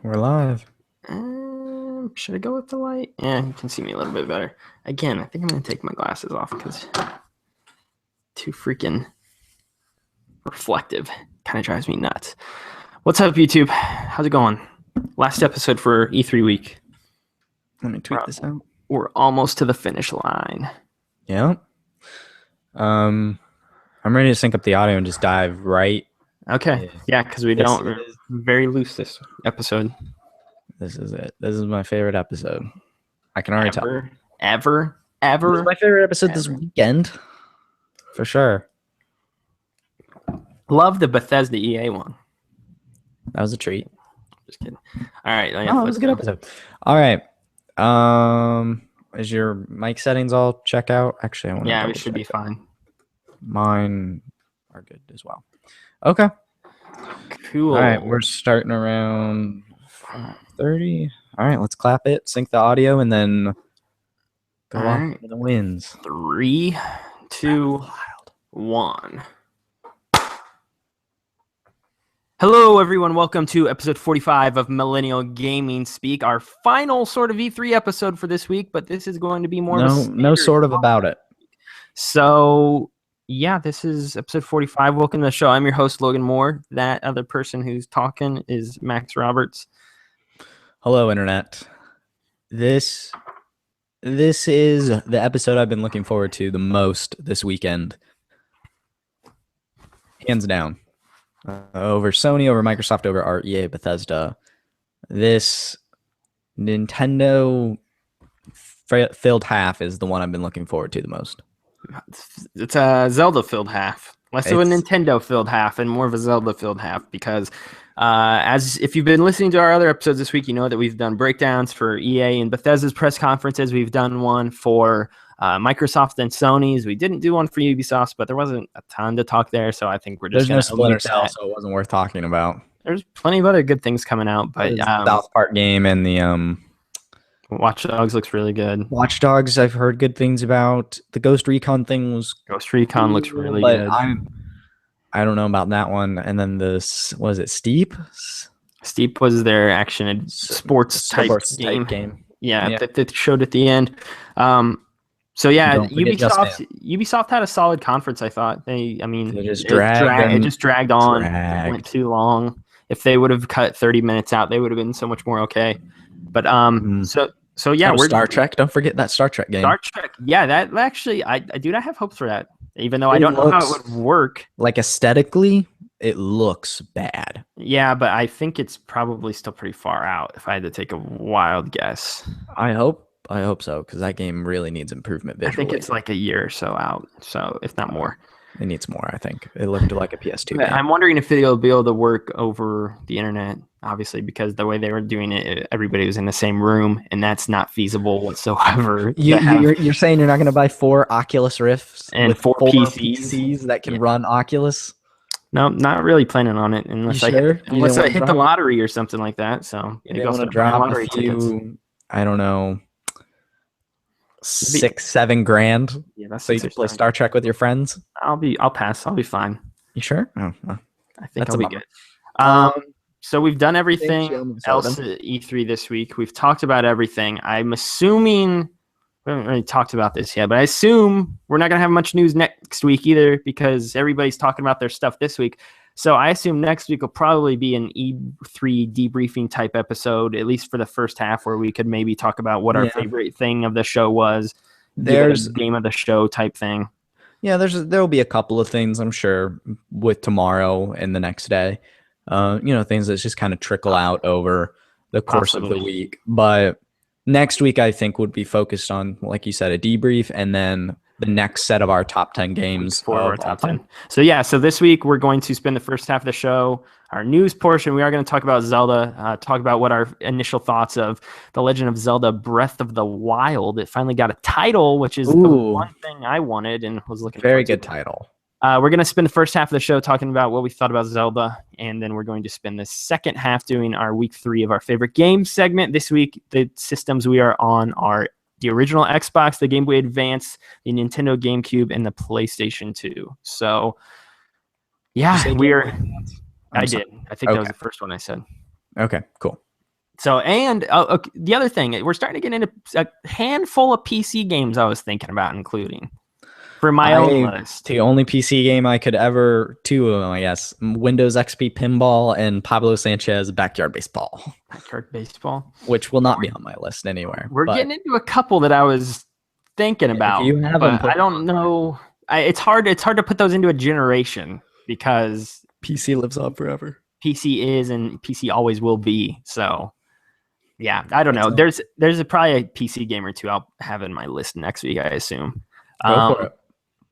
We're live. Should I go with the light? Yeah, you can see me a little bit better. Again, I think I'm going to take my glasses off because too freaking reflective. Kind of drives me nuts. What's up, YouTube? How's it going? Last episode for E3 week. Let me tweet this out. We're almost to the finish line. Yeah. I'm ready to sync up the audio and just dive right. Okay. Yeah, because we're very loose this episode. This is it. This is my favorite episode. I can already tell. Ever. This is my favorite episode this weekend. For sure. Love the Bethesda EA one. That was a treat. Just kidding. All right. It was a good episode. All right. Is your mic settings all check out? Actually, I want to. Yeah, we should be fine. Mine are good as well. Okay. Cool. All right, we're starting around 30. All right, let's clap it, sync the audio, and then go on for the wins. 3, 2, 1. Hello, everyone. Welcome to episode 45 of Millennial Gaming Speak, our final sort of E3 episode for this week, but this is going to be more no sort of about it. So, yeah, this is episode 45. Welcome to the show. I'm your host, Logan Moore. That other person who's talking is Max Roberts. Hello, Internet. This is the episode I've been looking forward to the most this weekend. Hands down. Over Sony, over Microsoft, over our EA Bethesda. This Nintendo filled half is the one I've been looking forward to the most. It's a Zelda filled half. Less of a Nintendo filled half and more of a Zelda filled half because as if you've been listening to our other episodes this week, you know that we've done breakdowns for EA and Bethesda's press conferences. We've done one for Microsoft and Sony's. We didn't do one for Ubisoft, but there wasn't a ton to talk there, so I think we're just there's no Splinter Cell, so it wasn't worth talking about. There's plenty of other good things coming out, but South Park game and the Watch Dogs looks really good. Watch Dogs, I've heard good things about. The Ghost Recon thing was Ghost Recon looks really good. I don't know about that one. And then this, was it Steep? Steep was their action sports type game. Yeah, that they showed at the end. So yeah, Ubisoft had a solid conference. I thought it just dragged on. It went too long. If they would have cut 30 minutes out, they would have been so much more okay. But so yeah, we're Star Trek. Don't forget that Star Trek game. Star Trek. Yeah, that actually, I have hopes for that. Even though I don't know how it would work. Like aesthetically, it looks bad. Yeah, but I think it's probably still pretty far out. If I had to take a wild guess, I hope so, because that game really needs improvement visually. I think it's like a year or so out, so if not more. It needs more, I think. It looked like a PS2 game. I'm wondering if it'll be able to work over the internet, obviously, because the way they were doing it, everybody was in the same room, and that's not feasible whatsoever. You're saying you're not going to buy 4 Oculus Rifts and with 4 PCs that can run Oculus? No, not really planning on it unless I hit the lottery or something like that. So maybe I want to drop a few, I don't know, 6-7 grand. Yeah, that's so you can play Star Trek with your friends. I'll pass. I'll be fine. You sure? Oh, well, I think I'll be good. So we've done everything else at E3 this week. We've talked about everything. I'm assuming we haven't really talked about this yet, but I assume we're not going to have much news next week either because everybody's talking about their stuff this week. So I assume next week will probably be an E3 debriefing type episode, at least for the first half, where we could maybe talk about what our favorite thing of the show was. There's game of the show type thing. Yeah, there'll be a couple of things, I'm sure, with tomorrow and the next day. Things that just kind of trickle out over the course of the week. But next week, I think, would be focused on, like you said, a debrief, and then the next set of our top 10 games for our top 10. So this week we're going to spend the first half of the show, our news portion. We are going to talk about Zelda, talk about what our initial thoughts of The Legend of Zelda Breath of the Wild. It finally got a title, which is the one thing I wanted and was looking for. Very good title. We're going to spend the first half of the show talking about what we thought about Zelda, and then we're going to spend the second half doing our week 3 of our favorite games segment. This week, the systems we are on are the original Xbox, the Game Boy Advance, the Nintendo GameCube, and the PlayStation 2. So, yeah, I did. I think that was the first one I said. Okay, cool. So, and the other thing, we're starting to get into a handful of PC games I was thinking about including for my own list. The only PC game I could ever, two of them, I guess, Windows XP Pinball and Pablo Sanchez Backyard Baseball. Backyard Baseball, which will not be on my list anywhere. We're getting into a couple that I was thinking about, but I don't know. It's hard to put those into a generation because PC lives on forever. PC is and PC always will be. So yeah, I don't know. There's probably a PC game or two I'll have in my list next week, I assume. Go for it.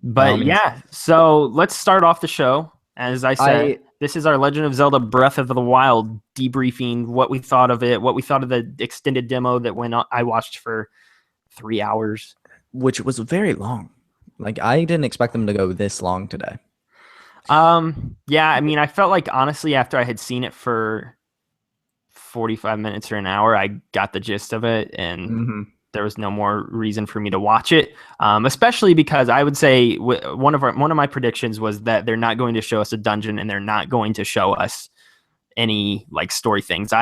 But yeah, so let's start off the show. As I said, this is our Legend of Zelda Breath of the Wild debriefing, what we thought of it, what we thought of the extended demo that I watched for 3 hours. Which was very long. Like, I didn't expect them to go this long today. Yeah, I mean, I felt like, honestly, after I had seen it for 45 minutes or an hour, I got the gist of it, and there was no more reason for me to watch it, especially because I would say one of my predictions was that they're not going to show us a dungeon and they're not going to show us any like story things.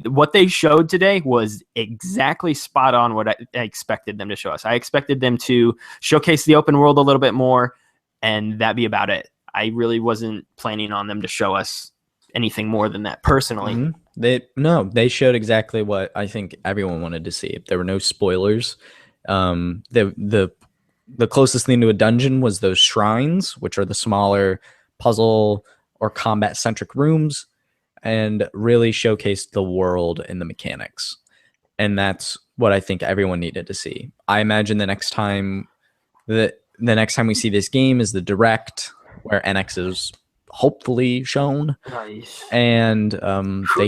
What they showed today was exactly spot on what I expected them to show us. I expected them to showcase the open world a little bit more, and that be about it. I really wasn't planning on them to show us anything more than that personally. They showed exactly what I think everyone wanted to see. There were no spoilers. The closest thing to a dungeon was those shrines, which are the smaller puzzle or combat centric rooms, and really showcased the world and the mechanics. And that's what I think everyone needed to see. I imagine the next time we see this game is the Direct, where NX is hopefully shown. Nice. And they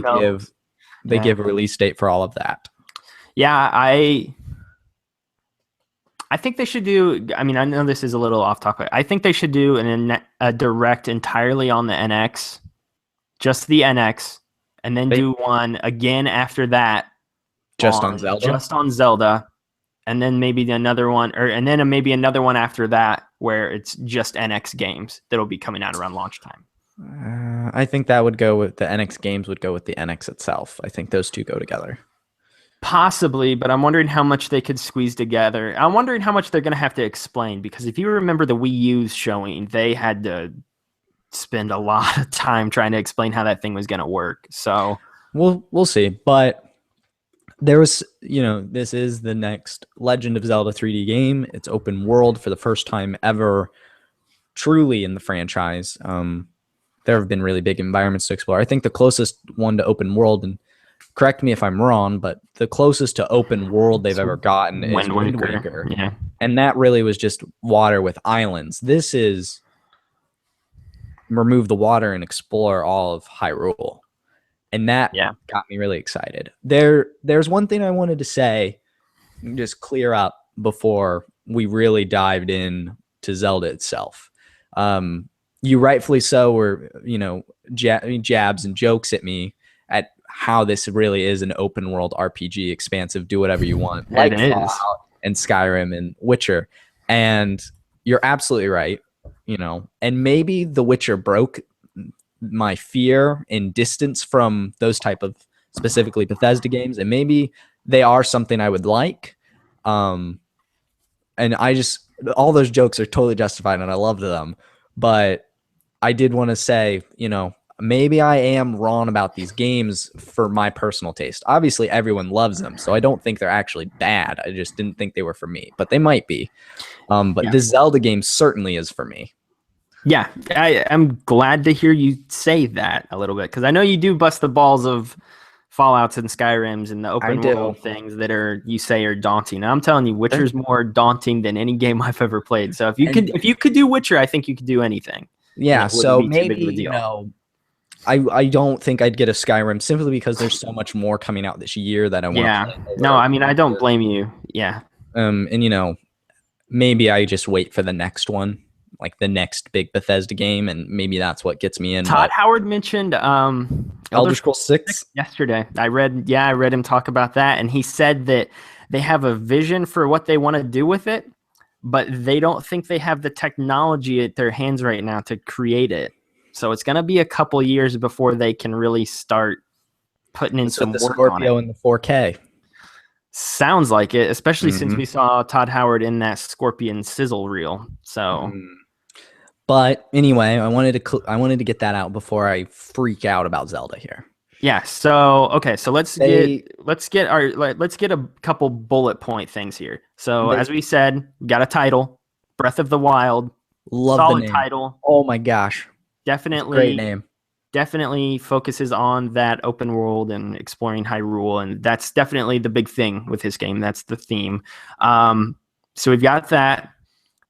give a release date for all of that. Yeah, I think they should do. I mean, I know this is a little off topic. I think they should do a Direct entirely on the NX, just the NX, and then do one again after that, just on Zelda, and then maybe another one, and then maybe another one after that where it's just NX games that'll be coming out around launch time. I think that would go with the NX games would go with the NX itself. I think those two go together. Possibly, but I'm wondering how much they could squeeze together. I'm wondering how much they're going to have to explain, because if you remember the Wii U's showing, they had to spend a lot of time trying to explain how that thing was going to work. So we'll see. But there was, this is the next Legend of Zelda 3D game. It's open world for the first time ever, truly in the franchise. There have been really big environments to explore. I think the closest one to open world, and correct me if I'm wrong, but the closest to open world they've ever gotten is Wind Waker. Yeah. And that really was just water with islands. This is remove the water and explore all of Hyrule. And that got me really excited. There's one thing I wanted to say, just clear up before we really dived in to Zelda itself. You rightfully so were, jabs and jokes at me at how this really is an open world RPG, expansive, do whatever you want, like Fallout and Skyrim and Witcher. And you're absolutely right, and maybe The Witcher broke my fear and distance from those type of specifically Bethesda games, and maybe they are something I would like. And all those jokes are totally justified and I loved them, but I did want to say, maybe I am wrong about these games for my personal taste. Obviously everyone loves them, so I don't think they're actually bad. I just didn't think they were for me, but they might be. This Zelda game certainly is for me. Yeah, I'm glad to hear you say that a little bit, because I know you do bust the balls of Fallouts and Skyrims and the open world things that you say are daunting. And I'm telling you, Witcher's more daunting than any game I've ever played. So if you could do Witcher, I think you could do anything. Yeah, so maybe I don't think I'd get a Skyrim simply because there's so much more coming out this year that I want to play. No, I mean, I don't blame you. Yeah. And maybe I just wait for the next one, like the next big Bethesda game, and maybe that's what gets me in. Todd Howard mentioned Elder Scrolls 6 yesterday. I read him talk about that, and he said that they have a vision for what they want to do with it, but they don't think they have the technology at their hands right now to create it. So it's going to be a couple years before they can really start putting in What's with some the work on it. Scorpio and the 4K? Sounds like it, especially since Mhm. we saw Todd Howard in that Scorpion sizzle reel. So But anyway, I wanted to get that out before I freak out about Zelda here. yeah. So okay. So let's They get a couple bullet point things here. So they as we said, we got a title, Breath of the Wild, love the solid name. title. Oh my gosh, it's a great Definitely name. definitely focuses on that open world and exploring Hyrule, and that's definitely the big thing with his game. That's the theme. So we've got that.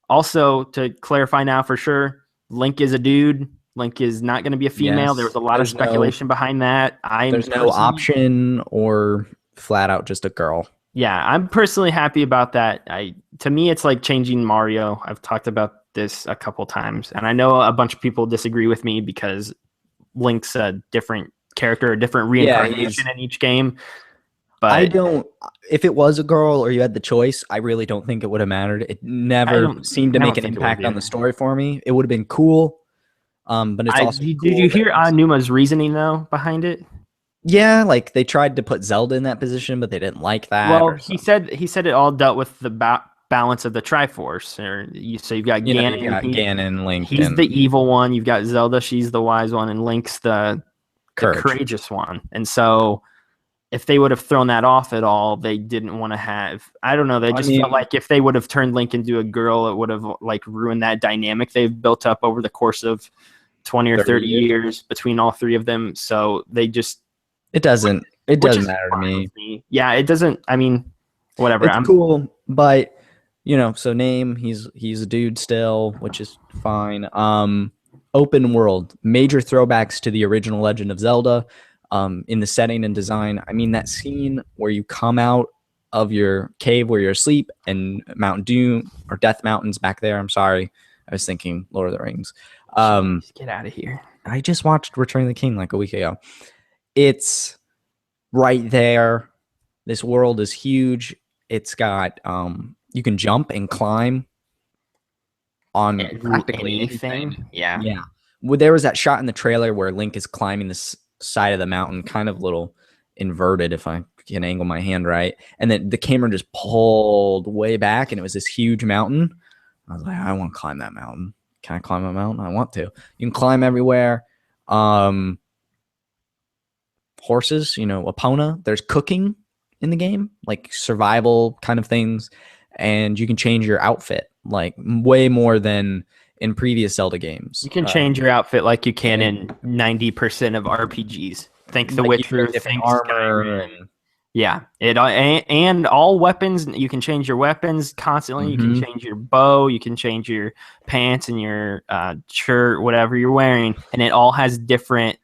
Also, to clarify now for sure, Link is a dude. Link is not going to be a female. There was Yes, a lot of speculation behind that. there's no option or flat out just a girl. Yeah, I'm personally happy about that. To me, it's like changing Mario. I've talked about this a couple times, and I know a bunch of people disagree with me because Link's a different character, a different Yeah, reincarnation in each game. I But don't. If it was a girl or you had the choice, I really don't think it would have mattered. It never seemed to I make don't an think it would impact be. on the story for me. It would have been cool, but it's also Did cool you that hear it's, Anuma's reasoning though behind it? yeah, like they tried to put Zelda in that position, but they didn't like that Well, or he said it all dealt with the balance of the Triforce. So you've got you've Ganon. got Ganon, Link, He's the and evil one. You've got Zelda. She's the wise one, and Link's the Courage. courageous one. And so if they would have thrown that off at all, they didn't want to have. I don't know. They I just felt mean, like if they would have turned Link into a girl, it would have like ruined that dynamic they've built up over the course of 20 or 30 years. years between all three of them. So they just It doesn't matter to fine me. with me. Yeah, it doesn't. I mean, whatever. It's cool, but so name, he's a dude still, which is fine. Open world, major throwbacks to the original Legend of Zelda, in the setting and design. I mean, that scene where you come out of your cave where you're asleep and Mount Doom or Death Mountain's back there. I'm sorry. I was thinking Lord of the Rings. Get out of here. I just watched Return of the King like a week ago. It's right there. This world is huge. It's got you can jump and climb on practically anything. Yeah. Yeah. Well, there was that shot in the trailer where Link is climbing this side of the mountain, kind of little inverted if I can angle my hand right. And then the camera just pulled way back and it was this huge mountain. I was like, I want to climb that mountain. Can I climb a mountain? I want to. You can climb everywhere. Horses, Epona. There's cooking in the game, like survival kind of things, and you can change your outfit like way more than in previous Zelda games. You can change your outfit like you can in 90% of RPGs. Think The like Witcher, different think armor, Skyrim. Yeah, and all weapons. You can change your weapons constantly. You can change your bow. You can change your pants and your shirt, whatever you're wearing, and it all has different.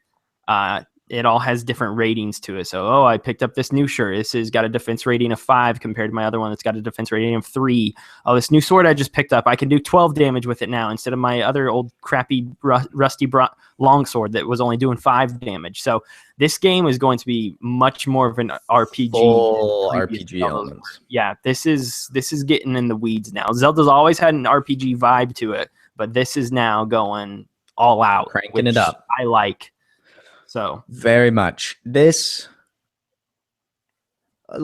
Ratings to it. So, I picked up this new shirt. This has got a defense rating of 5 compared to my other one that's got a defense rating of 3. Oh, this new sword I just picked up, I can do 12 damage with it now instead of my other old crappy rusty longsword that was only doing 5 damage. So this game is going to be much more of an RPG. Full RPG elements. Yeah, this is getting in the weeds now. Zelda's always had an RPG vibe to it, but this is now going all out. Cranking it up. I like. So very much. This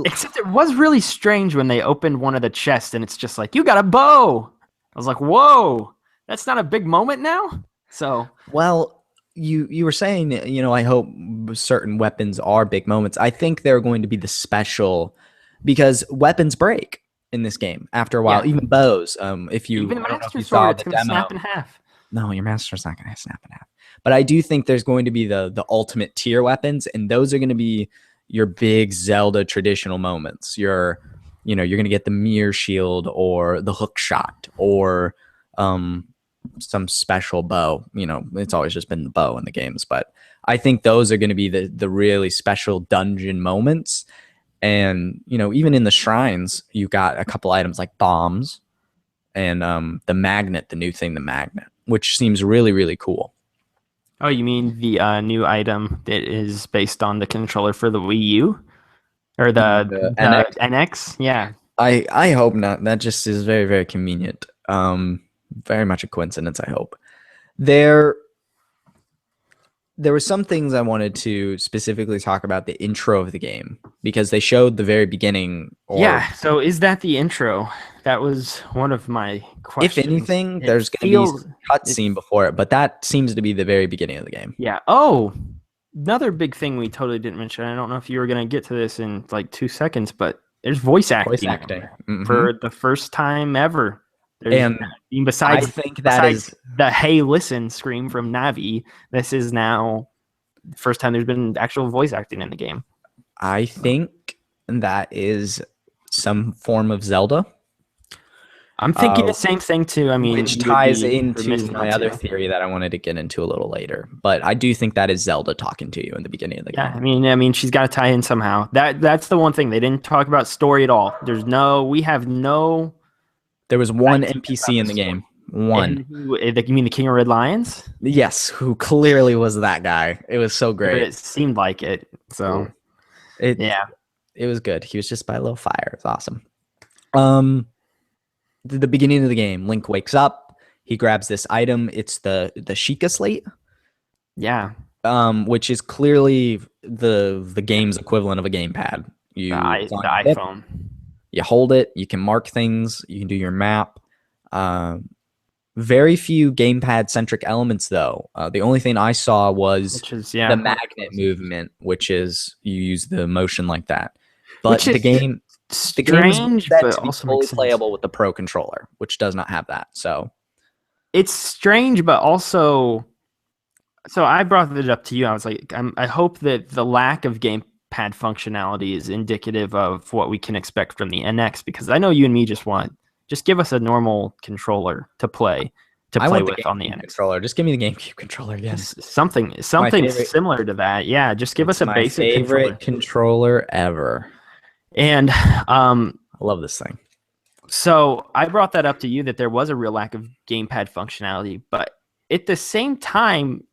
except it was really strange when they opened one of the chests and it's just like, you got a bow. I was like, whoa, that's not a big moment now. So well, you were saying, I hope certain weapons are big moments. I think they're going to be the special because weapons break in this game after a while. Yeah. Even bows. If you even the I don't know if master you saw sword, the it's gonna demo. snap in half. No, your master's not going to snap in half. But I do think there's going to be the ultimate tier weapons, and those are going to be your big Zelda traditional moments. You're going to get the mirror shield or the hook shot or some special bow. It's always just been the bow in the games, but I think those are going to be the really special dungeon moments. And even in the shrines, you got a couple items like bombs and the magnet, the new thing, the magnet, which seems really, really cool. Oh, you mean the new item that is based on the controller for the Wii U? Or the NX? Yeah. I hope not. That just is very, very convenient. Very much a coincidence, I hope. there were some things I wanted to specifically talk about the intro of the game because they showed the very beginning. Or Yeah. So is that the intro? That was one of my if questions. anything, It there's going to be feels some cutscene before it, but that seems to be the very beginning of the game. yeah. Oh, another big thing we totally didn't mention. I don't know if you were gonna get to this in like 2 seconds, but there's voice Voice acting acting. for the first time ever. There's And I besides think that is the "Hey, listen" scream from Navi. This is now the first time there's been actual voice acting in the game. I think that is some form of Zelda. I'm thinking the same thing too. I mean, Which you would ties be into remiss my not other to. theory that I wanted to get into a little later. But I do think that is Zelda talking to you in the beginning of the Yeah, game. I mean, she's got to tie in somehow. That's the one thing they didn't talk about story at all. We have no. There was one idea NPC about in the the story. game. One. You mean the King of Red Lions? Yes, who clearly was that guy. It was so But great. it seemed like it. So It yeah, it was good. He was just by a little fire. It's awesome. The beginning of the game, Link wakes up. He grabs this item. It's the Sheikah slate, yeah. which is clearly the game's equivalent of a gamepad. It's on The your hip, iPhone. you hold it. You can mark things. You can do your map. Very few gamepad centric elements, though. The only thing I saw was the magnet movement, which is you use the motion like that. But the game is strange, set but to be also fully makes sense. playable with the Pro controller, which does not have that. So It's strange, but also. So I brought it up to you. I was like, I hope that the lack of gamepad functionality is indicative of what we can expect from the NX, because I know you and me just give us a normal controller to play with on the NX controller. Just give me the GameCube controller again. Something similar to that. Yeah, just give us a basic favorite controller ever. And I love this thing. So I brought that up to you that there was a real lack of gamepad functionality, but at the same time,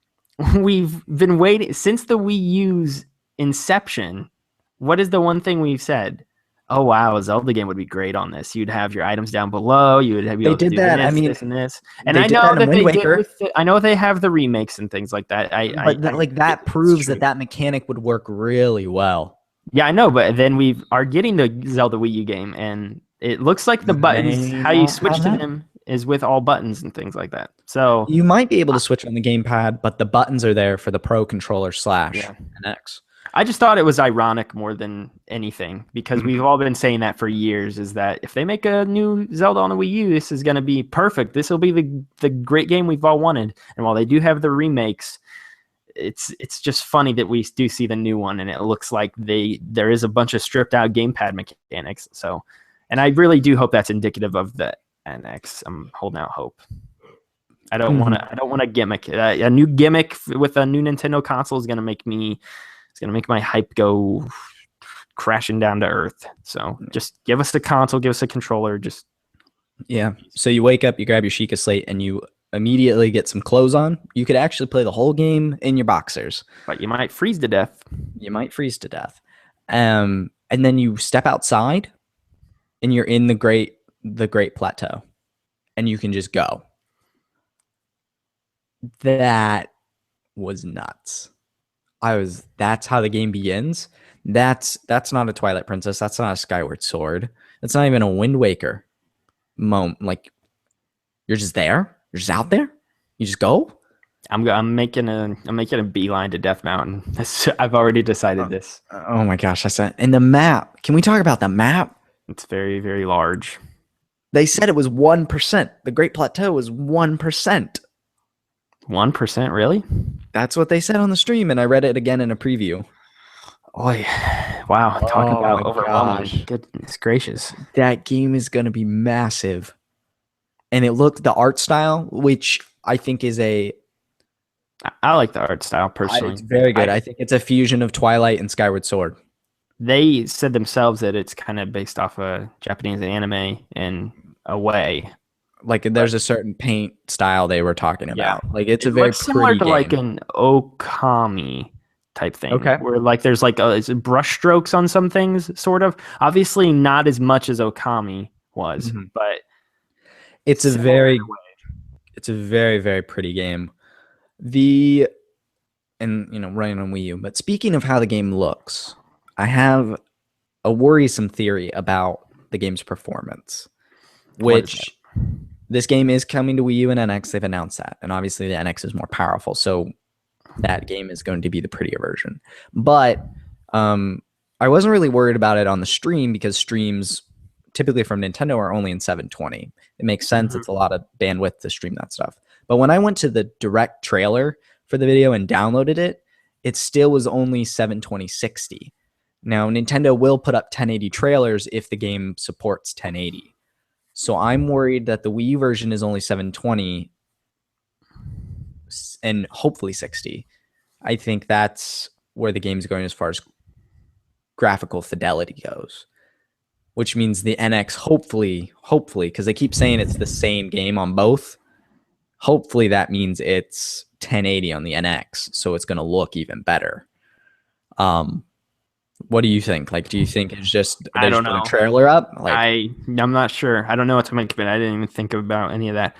we've been waiting since the Wii U's inception. What is the one thing we've said? Oh wow, a Zelda game would be great on this. You'd have your items down below. You would have they did that. This, I mean, this and this. And I know that they did. I know they have the remakes and things like that. That proves that mechanic would work really well. Yeah, I know, but then we are getting the Zelda Wii U game, and it looks like the buttons, how you switch to them, is with all buttons and things like that. So you might be able to switch on the gamepad, but the buttons are there for the Pro controller / NX. I just thought it was ironic more than anything, because we've all been saying that for years, is that if they make a new Zelda on the Wii U, this is going to be perfect. This will be the great game we've all wanted. And while they do have the remakes, it's just funny that we do see the new one, and it looks like there is a bunch of stripped out gamepad mechanics. So, and I really do hope that's indicative of the NX. I'm holding out hope. I don't want a gimmick. A new gimmick with a new Nintendo console is going to make my hype go crashing down to earth. So just give us the console, give us a controller. So you wake up, you grab your Sheikah slate, and you immediately get some clothes on. You could actually play the whole game in your boxers, but you might freeze to death. And then you step outside, and you're in the Great Plateau, and you can just go. That was nuts. That's how the game begins. That's not a Twilight Princess. That's not a Skyward Sword. That's not even a Wind Waker moment. Like, you're just there. You're just out there. You just go. I'm making a beeline to Death Mountain. I've already decided this. Oh my gosh, and the map. Can we talk about the map? It's very, very large. They said it was 1%. The Great Plateau was 1%. 1%, really? That's what they said on the stream, and I read it again in a preview. Oy. Wow, talk about overwhelming. Gosh. Goodness gracious. That game is going to be massive. And the art style, which I think is I like the art style, personally. It's very good. I think it's a fusion of Twilight and Skyward Sword. They said themselves that it's kind of based off a Japanese anime in a way. Like, there's a certain paint style they were talking about. Yeah. Like, it's a very similar to game. Like an Okami type thing. Okay. Where like there's like brush strokes on some things, sort of. Obviously not as much as Okami was, but it's a very, very pretty game. and running on Wii U. But speaking of how the game looks, I have a worrisome theory about the game's performance, which this game is coming to Wii U and NX. They've announced that, and obviously the NX is more powerful, so that game is going to be the prettier version. But I wasn't really worried about it on the stream because streams typically from Nintendo are only in 720. It makes sense. Mm-hmm. It's a lot of bandwidth to stream that stuff. But when I went to the direct trailer for the video and downloaded it, it still was only 720 60. Now, Nintendo will put up 1080 trailers if the game supports 1080. So I'm worried that the Wii U version is only 720 and hopefully 60. I think that's where the game's going as far as graphical fidelity goes, which means the NX hopefully, because they keep saying it's the same game on both, hopefully that means it's 1080 on the NX, so it's going to look even better. What do you think? Like, do you think it's just I don't know, a trailer up? Like, I'm not sure. I don't know what to make of it. I didn't even think about any of that.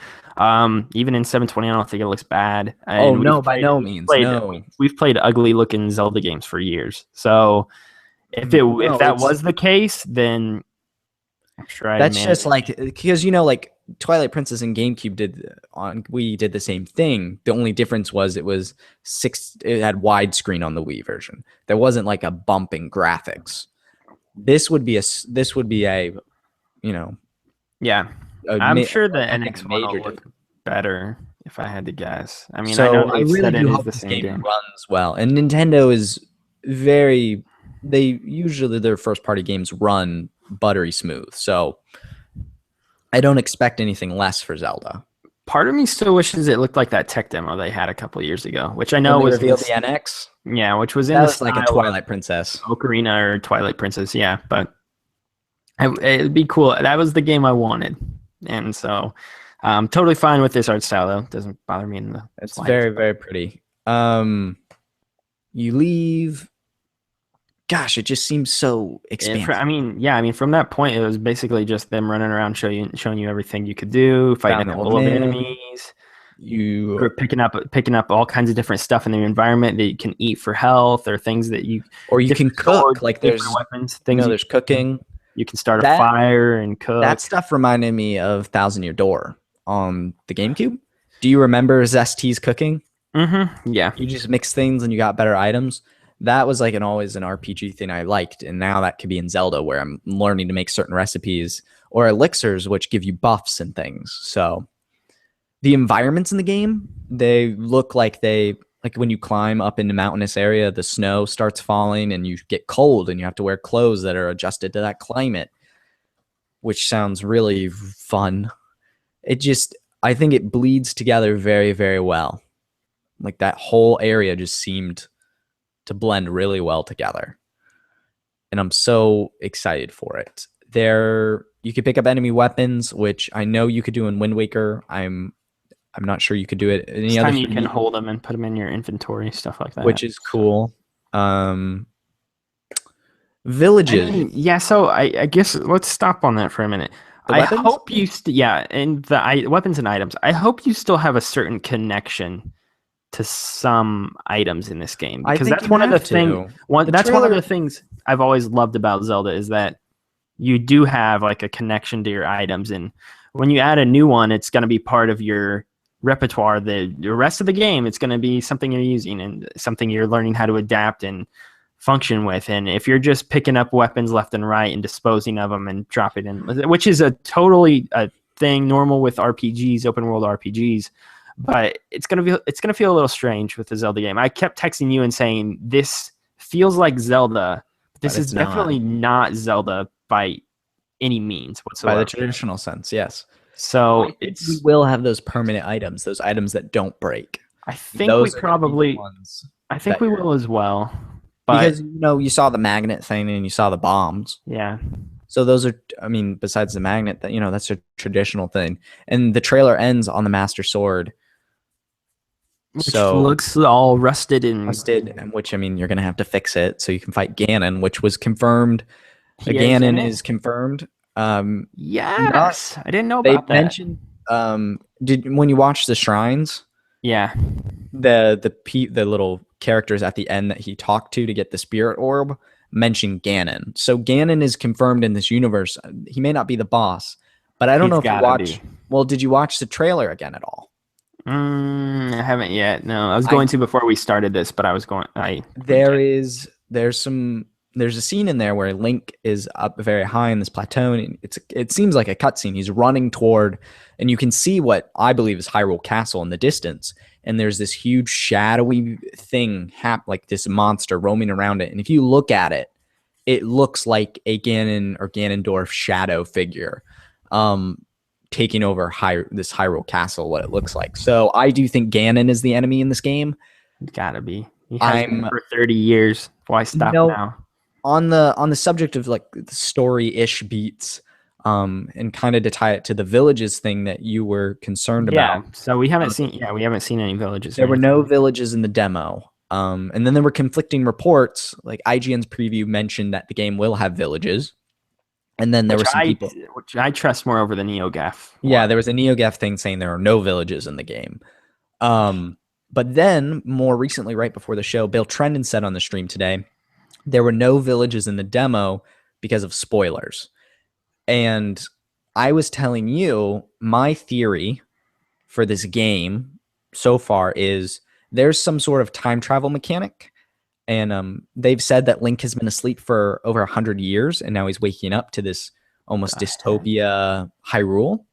Even in 720, I don't think it looks bad. And no, by no means. We've played ugly looking Zelda games for years. So if that was the case, then I'm sure that's just like, because like Twilight Princess and GameCube did the same thing. The only difference was it had widescreen on the Wii version. There wasn't like a bump in graphics. This would be a yeah. I'm sure the NX one will look better if I had to guess. I mean, so I really do hope this game runs well. And Nintendo is usually their first party games run buttery smooth. So I don't expect anything less for Zelda. Part of me still wishes it looked like that tech demo they had a couple of years ago, which I know was revealed the NX. Yeah, which was like a Twilight Princess, Ocarina or Twilight Princess. Yeah, but it'd be cool. That was the game I wanted, and so I'm totally fine with this art style. Though it doesn't bother me in the. It's very very pretty. You leave. Gosh, it just seems so expansive. I mean, from that point, it was basically just them running around showing you everything you could do, fighting a couple of enemies. You were picking up all kinds of different stuff in the environment that you can eat for health, or things that you can cook. Like there's weapons, things. There's cooking. You can start a fire and cook. That stuff reminded me of Thousand Year Door on the GameCube. Do you remember Zest's cooking? Mm-hmm. Yeah. You just mix things and you got better items. That was like always an RPG thing I liked, and now that could be in Zelda, where I'm learning to make certain recipes or elixirs, which give you buffs and things. So the environments in the game, they look like when you climb up in the mountainous area, the snow starts falling and you get cold and you have to wear clothes that are adjusted to that climate, which sounds really fun. I think it bleeds together very, very well. Like that whole area just seemed to blend really well together. And I'm so excited for it. You could pick up enemy weapons, which I know you could do in Wind Waker. I'm not sure you could do it any other time. You can hold them and put them in your inventory, stuff like that. Which is cool. Villages. So I guess let's stop on that for a minute. I hope you and the weapons and items. I hope you still have a certain connection to some items in this game, because that's one of the things. That's one of the things I've always loved about Zelda, is that you do have like a connection to your items, and when you add a new one, it's going to be part of your repertoire. The rest of the game, it's going to be something you're using and something you're learning how to adapt and function with. And if you're just picking up weapons left and right and disposing of them and dropping in, which is a totally a thing normal with RPGs, open world RPGs. But it's gonna feel a little strange with the Zelda game. I kept texting you and saying this feels like Zelda. This is definitely not Zelda by any means whatsoever. By the traditional sense, yes. So we will have those permanent items, those items that don't break. I think we will as well. But, because you saw the magnet thing and you saw the bombs. Yeah. So those are, besides the magnet, that's a traditional thing. And the trailer ends on the Master Sword. Which looks all rusted, which you're gonna have to fix it so you can fight Ganon, which was confirmed. Ganon is confirmed. Yes, I didn't know about that. They mentioned when you watch the shrines. Yeah, the little characters at the end that he talked to get the spirit orb mentioned Ganon. So Ganon is confirmed in this universe. He may not be the boss, but I don't know if you watch. Well, did you watch the trailer again at all? I haven't yet. No, I was going to before we started this, but I was going. There's a scene in there where Link is up very high in this plateau, and it seems like a cutscene. He's running toward, and you can see what I believe is Hyrule Castle in the distance. And there's this huge shadowy thing, like this monster roaming around it. And if you look at it, it looks like a Ganon or Ganondorf shadow figure, taking over this Hyrule Castle. What it looks like. So I do think Ganon is the enemy in this game. It's gotta be. He has been for 30 years. Why stop now? On the subject of like the story-ish beats, and kind of to tie it to the villages thing that you were concerned about. Yeah, so we haven't seen any villages. There were no villages in the demo. And then there were conflicting reports. Like IGN's preview mentioned that the game will have villages. And then there were some people which I trust more over the NeoGaf. Yeah, there was a NeoGaf thing saying there are no villages in the game. But then more recently, right before the show, Bill Trendon said on the stream today, there were no villages in the demo because of spoilers. And I was telling you my theory for this game so far is there's some sort of time travel mechanic. And they've said that Link has been asleep for over 100 years, and now he's waking up to this almost dystopia Hyrule.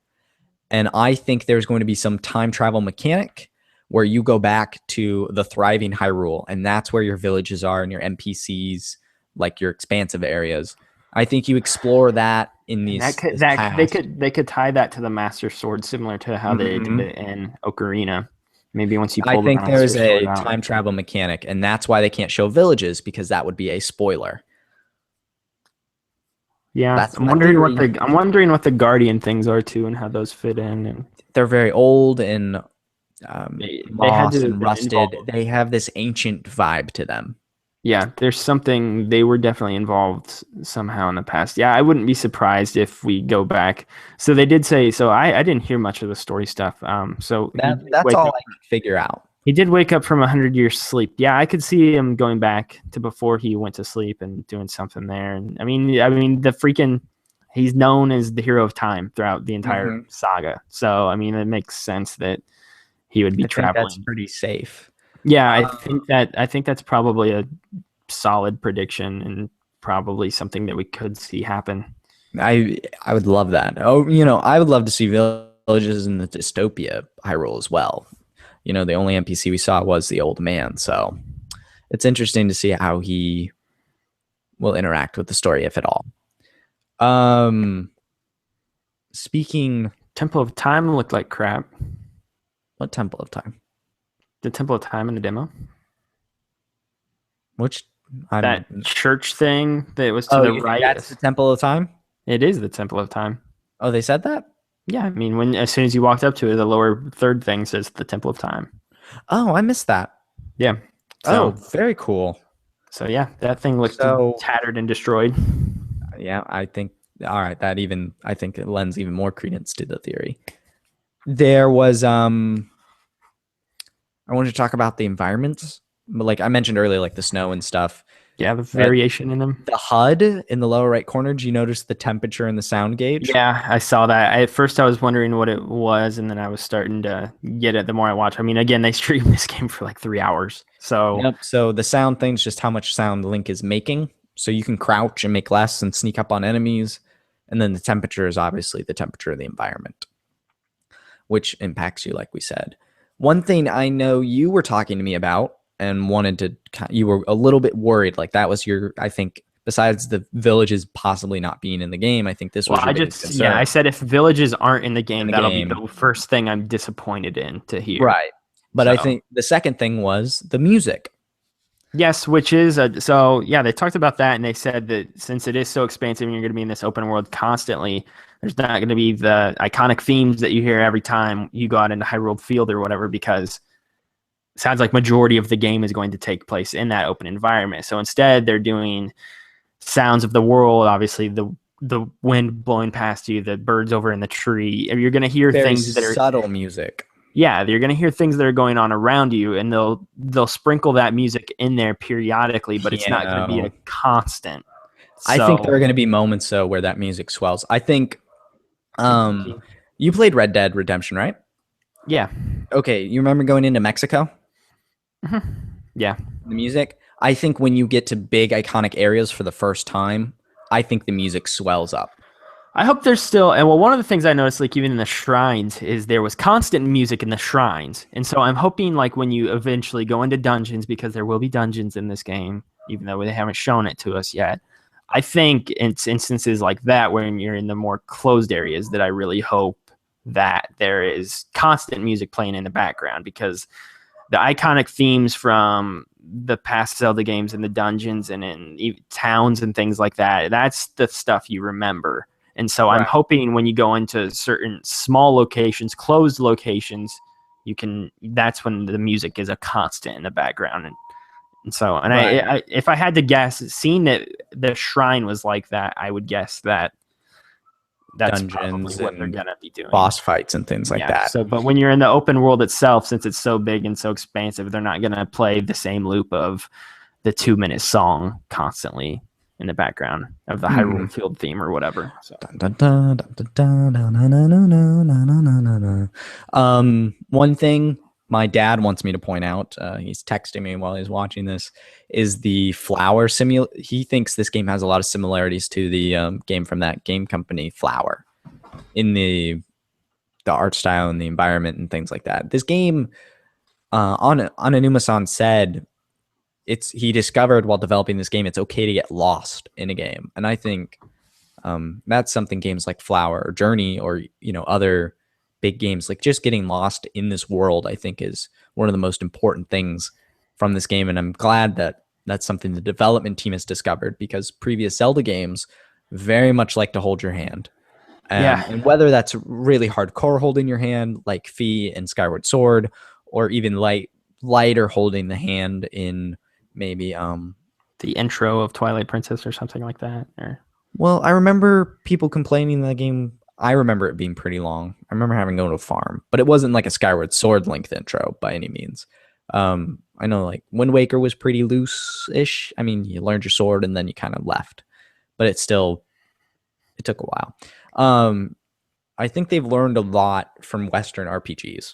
And I think there's going to be some time travel mechanic where you go back to the thriving Hyrule, and that's where your villages are and your NPCs, like your expansive areas. I think you explore that in these. They could tie that to the Master Sword, similar to how they did it in Ocarina. Maybe once you pull I think there's a time travel mechanic, and that's why they can't show villages, because that would be a spoiler. Yeah, I'm wondering what the Guardian things are too, and how those fit in. And they're very old and moss and rusted. They have this ancient vibe to them. Yeah, there's something. They were definitely involved somehow in the past. Yeah, I wouldn't be surprised if we go back. So they did say. So I didn't hear much of the story stuff. So that's all I could figure out. He did wake up from 100 years sleep. Yeah, I could see him going back to before he went to sleep and doing something there. And I mean, he's known as the hero of time throughout the entire saga. So I mean, it makes sense that he would be traveling. That's pretty safe. Yeah, I think that's probably a solid prediction and probably something that we could see happen. I would love that. Oh, I would love to see villages in the dystopia Hyrule as well. The only NPC we saw was the old man, so it's interesting to see how he will interact with the story, if at all. Speaking, Temple of Time looked like crap. What Temple of Time? The Temple of Time in the demo. Which that church thing that was to the right. That's the Temple of Time? It is the Temple of Time. Oh, they said that? Yeah, I mean, as soon as you walked up to it, the lower third thing says the Temple of Time. Oh, I missed that. Yeah. So, very cool. So yeah, that thing looked tattered and destroyed. Yeah, I think. All right, I think it lends even more credence to the theory. There was I wanted to talk about the environments, but like I mentioned earlier, like the snow and stuff. Yeah, the variation in them. The HUD in the lower right corner, do you notice the temperature and the sound gauge? Yeah, I saw that. At first I was wondering what it was, and then I was starting to get it the more I watch. I mean, again, they streamed this game for like 3 hours. So Yep. So the sound thing's just how much sound Link is making. So you can crouch and make less and sneak up on enemies. And then the temperature is obviously the temperature of the environment, which impacts you, like we said. One thing I know you were talking to me about and you were a little bit worried, like that was I think, besides the villages possibly not being in the game, I think this was your biggest concern. Yeah, I said if villages aren't in the game, that'll be the first thing I'm disappointed in to hear. Right. But I think the second thing was the music. Yes, which is they talked about that, and they said that since it is so expansive and you're going to be in this open world constantly, there's not going to be the iconic themes that you hear every time you go out into Hyrule Field or whatever, because it sounds like majority of the game is going to take place in that open environment. So instead, they're doing sounds of the world, obviously the wind blowing past you, the birds over in the tree. You're going to hear things that are subtle music. Yeah, you're gonna hear things that are going on around you, and they'll sprinkle that music in there periodically, but it's not gonna be a Piano. constant. I think there are So going to be moments though where that music swells. I think you played Red Dead Redemption, right? yeah. Okay, you remember going into Mexico? Yeah. The music. I think when you get to big iconic areas for the first time, I think the music swells up. I hope there's still, and well, one of the things I noticed, like even in the shrines, is there was constant music in the shrines, and so I'm hoping, like when you eventually go into dungeons, because there will be dungeons in this game, even though they haven't shown it to us yet. I think it's instances like that when you're in the more closed areas that I really hope that there is constant music playing in the background, because the iconic themes from the past Zelda games in the dungeons and in towns and things like that, that's the stuff you remember. And so I'm Right. hoping when you go into certain small locations, closed locations, that's when the music is a constant in the background. And so, and Right. I, if I had to guess, seeing that the shrine was like that, I would guess that that's probably Dungeons what they're and gonna be doing. boss fights and things like Yeah. that. So, but when you're in the open world itself, since it's so big and so expansive, they're not gonna play the same loop of the 2 minute song constantly in the background of the Hyrule Field theme or whatever. So. One thing my dad wants me to point out, he's texting me while he's watching this, is the flower He thinks this game has a lot of similarities to the game from that game company, Flower, in the art style and the environment and things like that. This game, Anonuma-san said, he discovered while developing this game, it's okay to get lost in a game, and I think that's something games like Flower or Journey or other big games, like just getting lost in this world, I think is one of the most important things from this game. And I'm glad that that's something the development team has discovered, because previous Zelda games very much like to hold your hand. Yeah. And whether that's really hardcore holding your hand like Fee and Skyward Sword, or even lighter holding the hand in maybe the intro of Twilight Princess or something like that. Well, I remember people complaining that game. I remember it being pretty long. I remember having to go to a farm, but it wasn't like a Skyward Sword length intro by any means. I know like Wind Waker was pretty loose-ish. I mean, you learned your sword and then you kind of left, but it took a while. I think they've learned a lot from Western RPGs.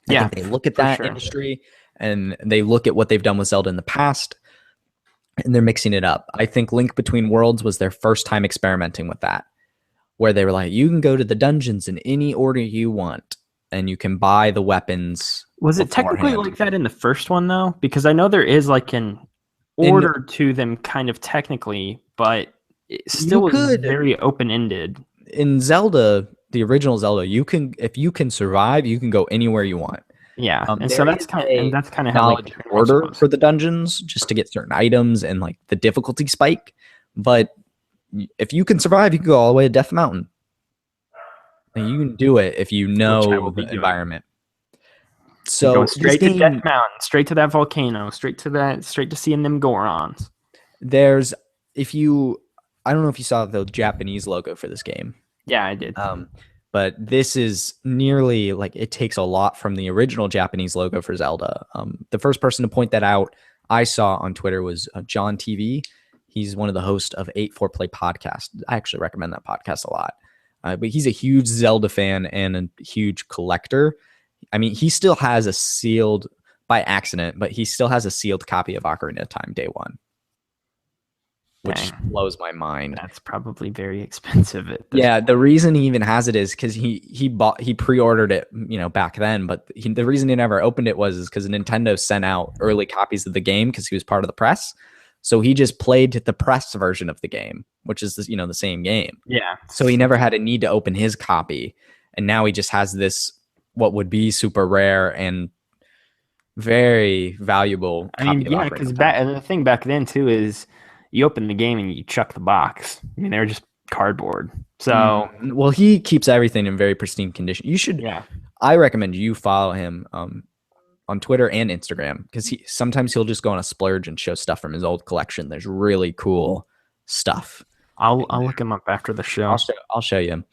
I think they look at that industry and they look at what they've done with Zelda in the past, and they're mixing it up. I think Link Between Worlds was their first time experimenting with that, where they were like, you can go to the dungeons in any order you want, and you can buy the weapons. Was it technically like that in the first one, though? Because I know there is like an order to them kind of technically, but it still is very open-ended. In Zelda, the original Zelda, if you can survive, you can go anywhere you want. Yeah, and so that's kind of how knowledge order for the dungeons, just to get certain items and like the difficulty spike. But if you can survive, you can go all the way to Death Mountain. And you can do it if you know the environment. So going straight to Death Mountain, straight to that volcano, straight to seeing them Gorons. I don't know if you saw the Japanese logo for this game. Yeah, I did. But this is nearly like, it takes a lot from the original Japanese logo for Zelda. The first person to point that out I saw on Twitter was John TV. He's one of the hosts of 8-4 Play podcast. I actually recommend that podcast a lot. But he's a huge Zelda fan and a huge collector. I mean, he still has a sealed, by accident, but he still has a sealed copy of Ocarina of Time Day One, which blows my mind. That's probably very expensive. The reason he even has it is because he pre-ordered it, back then. But the reason he never opened it was because Nintendo sent out early copies of the game because he was part of the press. So he just played the press version of the game, which is the same game. Yeah. So he never had a need to open his copy, and now he just has this what would be super rare and very valuable. Because the thing back then too is you open the game and you chuck the box. I mean, they're just cardboard. So well, he keeps everything in very pristine condition. You should. Yeah. I recommend you follow him on Twitter and Instagram, because sometimes he'll just go on a splurge and show stuff from his old collection. There's really cool stuff. I'll look him up after the show. I'll show you.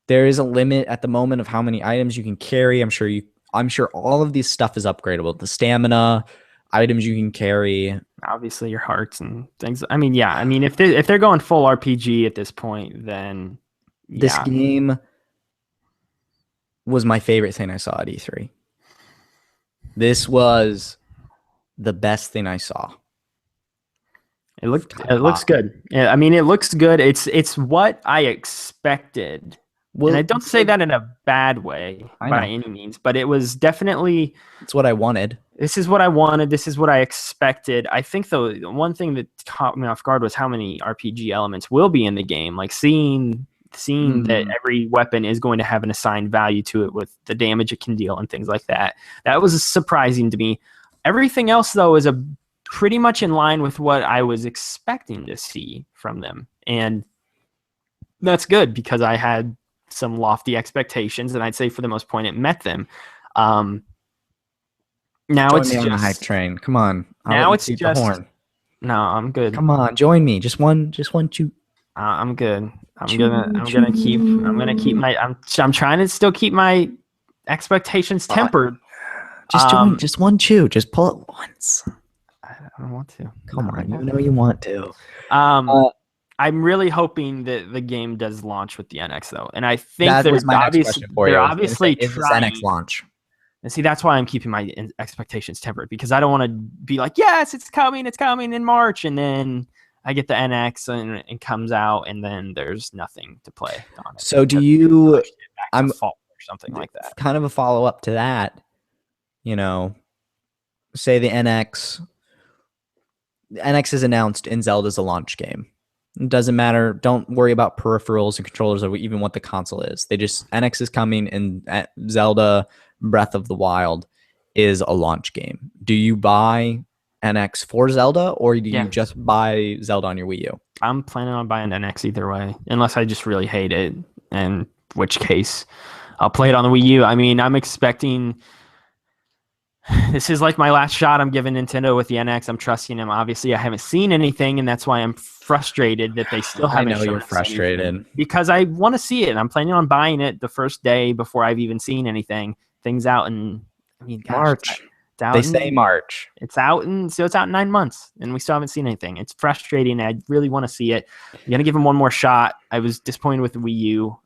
there is a limit at the moment of how many items you can carry. I'm sure all of this stuff is upgradable. The stamina, items you can carry. Obviously, your hearts and things. I mean, yeah. I mean, if they're going full RPG at this point, then This yeah, game was my favorite thing I saw at E3. This was the best thing I saw. it looks good. Yeah, I mean, it looks good. It's what I expected. Well, And I don't say that in a bad way I by know. any means, but it was definitely, It's what I wanted. this is what I wanted. This is what I expected. I think the one thing that caught me off guard was how many RPG elements will be in the game. Like seeing that every weapon is going to have an assigned value to it with the damage it can deal and things like that. That was surprising to me. Everything else though is pretty much in line with what I was expecting to see from them. And that's good because I had some lofty expectations, and I'd say for the most part it met them. Now Join it's me on the just hype train. Come on. now it's the just horn. no. I'm good. Come on, join me. Just one chew. I'm good. I'm gonna keep my. I'm trying to still keep my expectations tempered. Just join. Just one chew. Just pull it once. I don't want to. Come on, you know you want to. I'm really hoping that the game does launch with the NX though, and I think that was my next question for you. They're obviously is this trying. NX launch. And see, that's why I'm keeping my expectations tempered, because I don't want to be like, yes, it's coming in March, and then I get the NX and it comes out, and then there's nothing to play on it. So do you? I'm fall or something like that. Kind of a follow up to that. You know, say the NX is announced and Zelda's a launch game. It doesn't matter. Don't worry about peripherals and controllers or even what the console is. NX is coming, and Zelda Breath of the Wild is a launch game. Do you buy NX for Zelda, or do you just buy Zelda on your Wii U? I'm planning on buying NX either way, unless I just really hate it, in which case I'll play it on the Wii U. I mean, I'm expecting this is like my last shot I'm giving Nintendo with the NX. I'm trusting them. Obviously, I haven't seen anything, and that's why I'm frustrated that they still haven't. I know you're frustrated because I want to see it, and I'm planning on buying it the first day before I've even seen anything. Things out in, I mean, gosh, March. They say March. It's out in 9 months, and we still haven't seen anything. It's frustrating. I really want to see it. I'm gonna give them one more shot. I was disappointed with the Wii U.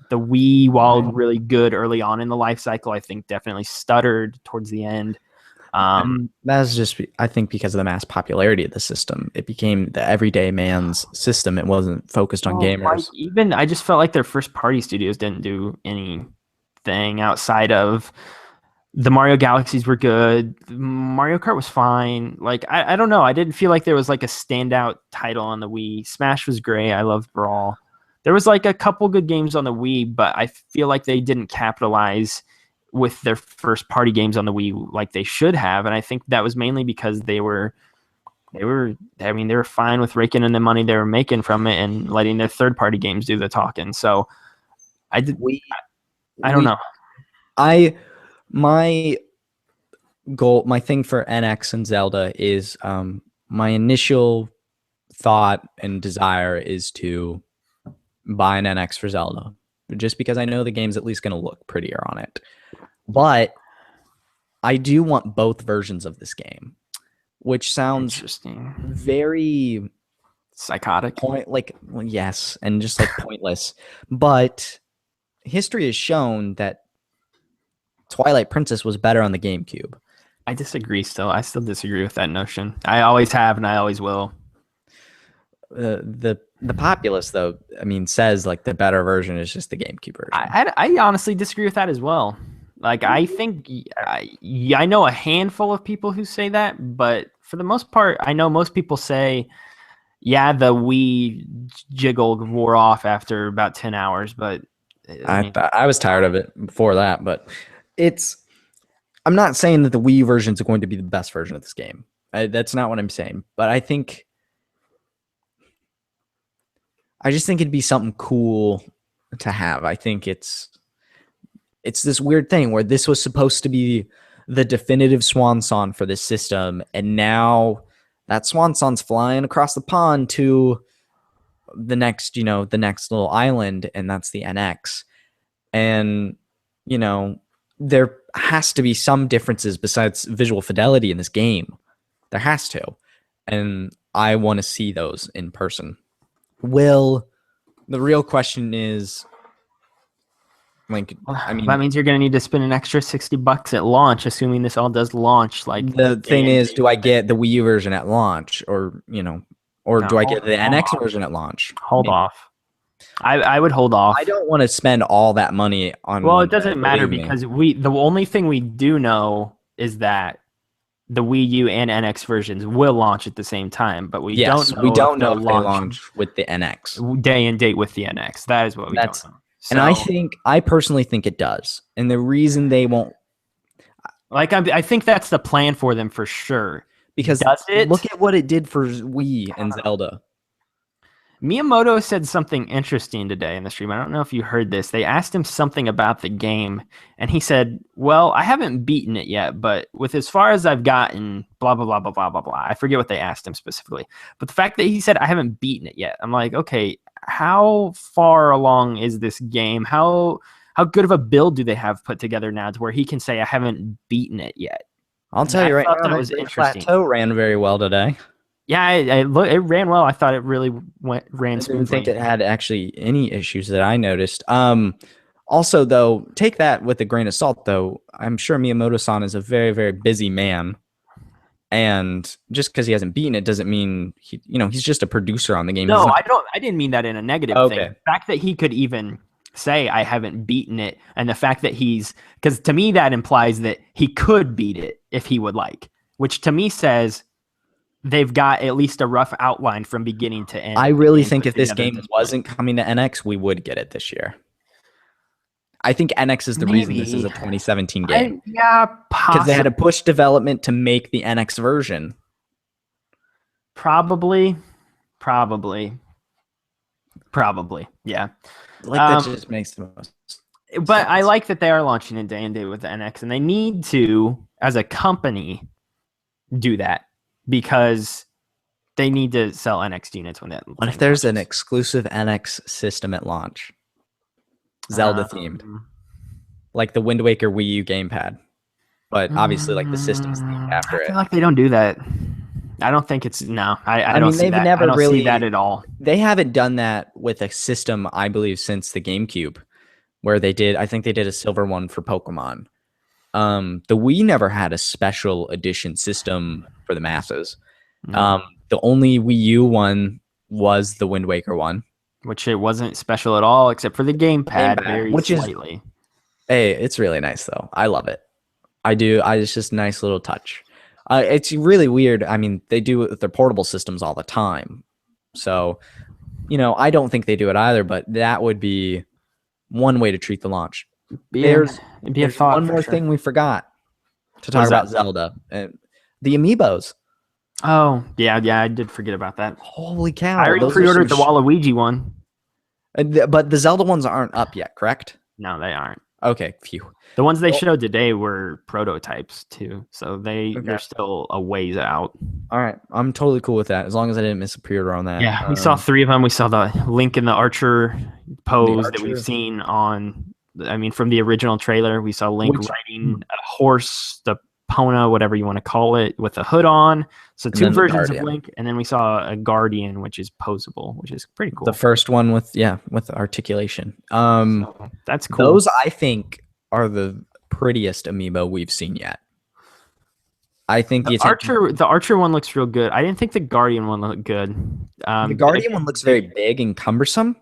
The Wii, while really good early on in the life cycle, I think definitely stuttered towards the end. That's just, I think, because of the mass popularity of the system. It became the everyday man's system. It wasn't focused on gamers. I just felt like their first party studios didn't do anything outside of the Mario Galaxies were good. Mario Kart was fine. Like, I don't know. I didn't feel like there was like a standout title on the Wii. Smash was great. I loved Brawl. There was like a couple good games on the Wii, but I feel like they didn't capitalize with their first party games on the Wii like they should have. And I think that was mainly because they were fine with raking in the money they were making from it and letting their third party games do the talking. So I don't know. My goal, my thing for NX and Zelda is my initial thought and desire is to buy an NX for Zelda, just because I know the game's at least going to look prettier on it. But I do want both versions of this game, which sounds interesting, very psychotic. Yes, and just like pointless. But history has shown that Twilight Princess was better on the GameCube. I disagree still. I still disagree with that notion. I always have, and I always will. The populace, though, I mean, says like the better version is just the GameCube version. I honestly disagree with that as well. Like, I think I know a handful of people who say that, but for the most part, I know most people say, yeah, the Wii jiggle wore off after about 10 hours, but I was tired of it before that, but I'm not saying that the Wii version is going to be the best version of this game. That's not what I'm saying, but I just think it'd be something cool to have. I think it's this weird thing where this was supposed to be the definitive swan song for this system, and now that swan song's flying across the pond to the next little island, and that's the NX. And, you know, there has to be some differences besides visual fidelity in this game. There has to. And I want to see those in person. The real question is, like, I mean, that means you're going to need to spend an extra $60 at launch, assuming this all does launch. Like the thing is, do I get the Wii U version at launch, or or No, do I get the NX version at launch? Hold off. I would hold off. I don't want to spend all that money on. Well, it doesn't matter because the only thing we do know is that the Wii U and NX versions will launch at the same time, but we don't know if they launch with the NX day and date with the NX. That is what we don't know. And I personally think it does. And the reason they won't, I think that's the plan for them for sure. Because look at what it did for Wii and Zelda. Miyamoto said something interesting today in the stream. I don't know if you heard this. They asked him something about the game, and he said, well, I haven't beaten it yet, but with as far as I've gotten, blah, blah, blah, blah, blah, blah, blah. I forget what they asked him specifically. But the fact that he said, I haven't beaten it yet, I'm like, okay, how far along is this game? How good of a build do they have put together now to where he can say, I haven't beaten it yet? I'll tell you right now, that was interesting. Plateau ran very well today. Yeah, it ran well. I thought it really ran smoothly. I didn't think it had actually any issues that I noticed. Also, though, take that with a grain of salt, though. I'm sure Miyamoto-san is a very, very busy man. And just because he hasn't beaten it doesn't mean he's just a producer on the game. No, I didn't mean that in a negative thing. The fact that he could even say I haven't beaten it, and the fact that because to me that implies that he could beat it if he would like, which to me says they've got at least a rough outline from beginning to end. I really think if this game wasn't coming to NX, we would get it this year. I think NX is the reason this is a 2017 game. Yeah, possibly. Because they had to push development to make the NX version. Probably. Yeah. That just makes the most But sense. I like that they are launching in day and date with the NX, and they need to, as a company, do that because they need to sell NX units when that. What if there's an exclusive NX system at launch? Zelda themed. Like the Wind Waker Wii U gamepad. But obviously like the system's themed after it. I feel like they don't do that. I don't think it's I don't see that. I don't see that at all. They haven't done that with a system, I believe, since the GameCube, where I think they did a silver one for Pokemon. The Wii never had a special edition system for the masses. The only Wii U one was the Wind Waker one. Which it wasn't special at all, except for the gamepad, very slightly. Hey, it's really nice though. I love it. I do. It's just a nice little touch. It's really weird. I mean, they do it with their portable systems all the time. So, I don't think they do it either, but that would be one way to treat the launch. There's one more thing we forgot to talk about Zelda. The amiibos. Oh, yeah, I did forget about that. Holy cow. I already pre-ordered the Waluigi one. But the Zelda ones aren't up yet, correct? No, they aren't. Okay, phew. The ones they showed today were prototypes too, so they're still a ways out. All right, I'm totally cool with that as long as I didn't miss a pre-order on that. Yeah, we saw 3 of them. We saw the Link and the Archer pose that we've seen from the original trailer. We saw Link riding a horse, the Pona, whatever you want to call it, with a hood on. So 2 versions of Link, and then we saw a Guardian, which is posable, which is pretty cool. The first one with articulation. So that's cool. Those I think are the prettiest amiibo we've seen yet. I think the Archer one looks real good. I didn't think the Guardian one looked good. The Guardian one looks very big and cumbersome.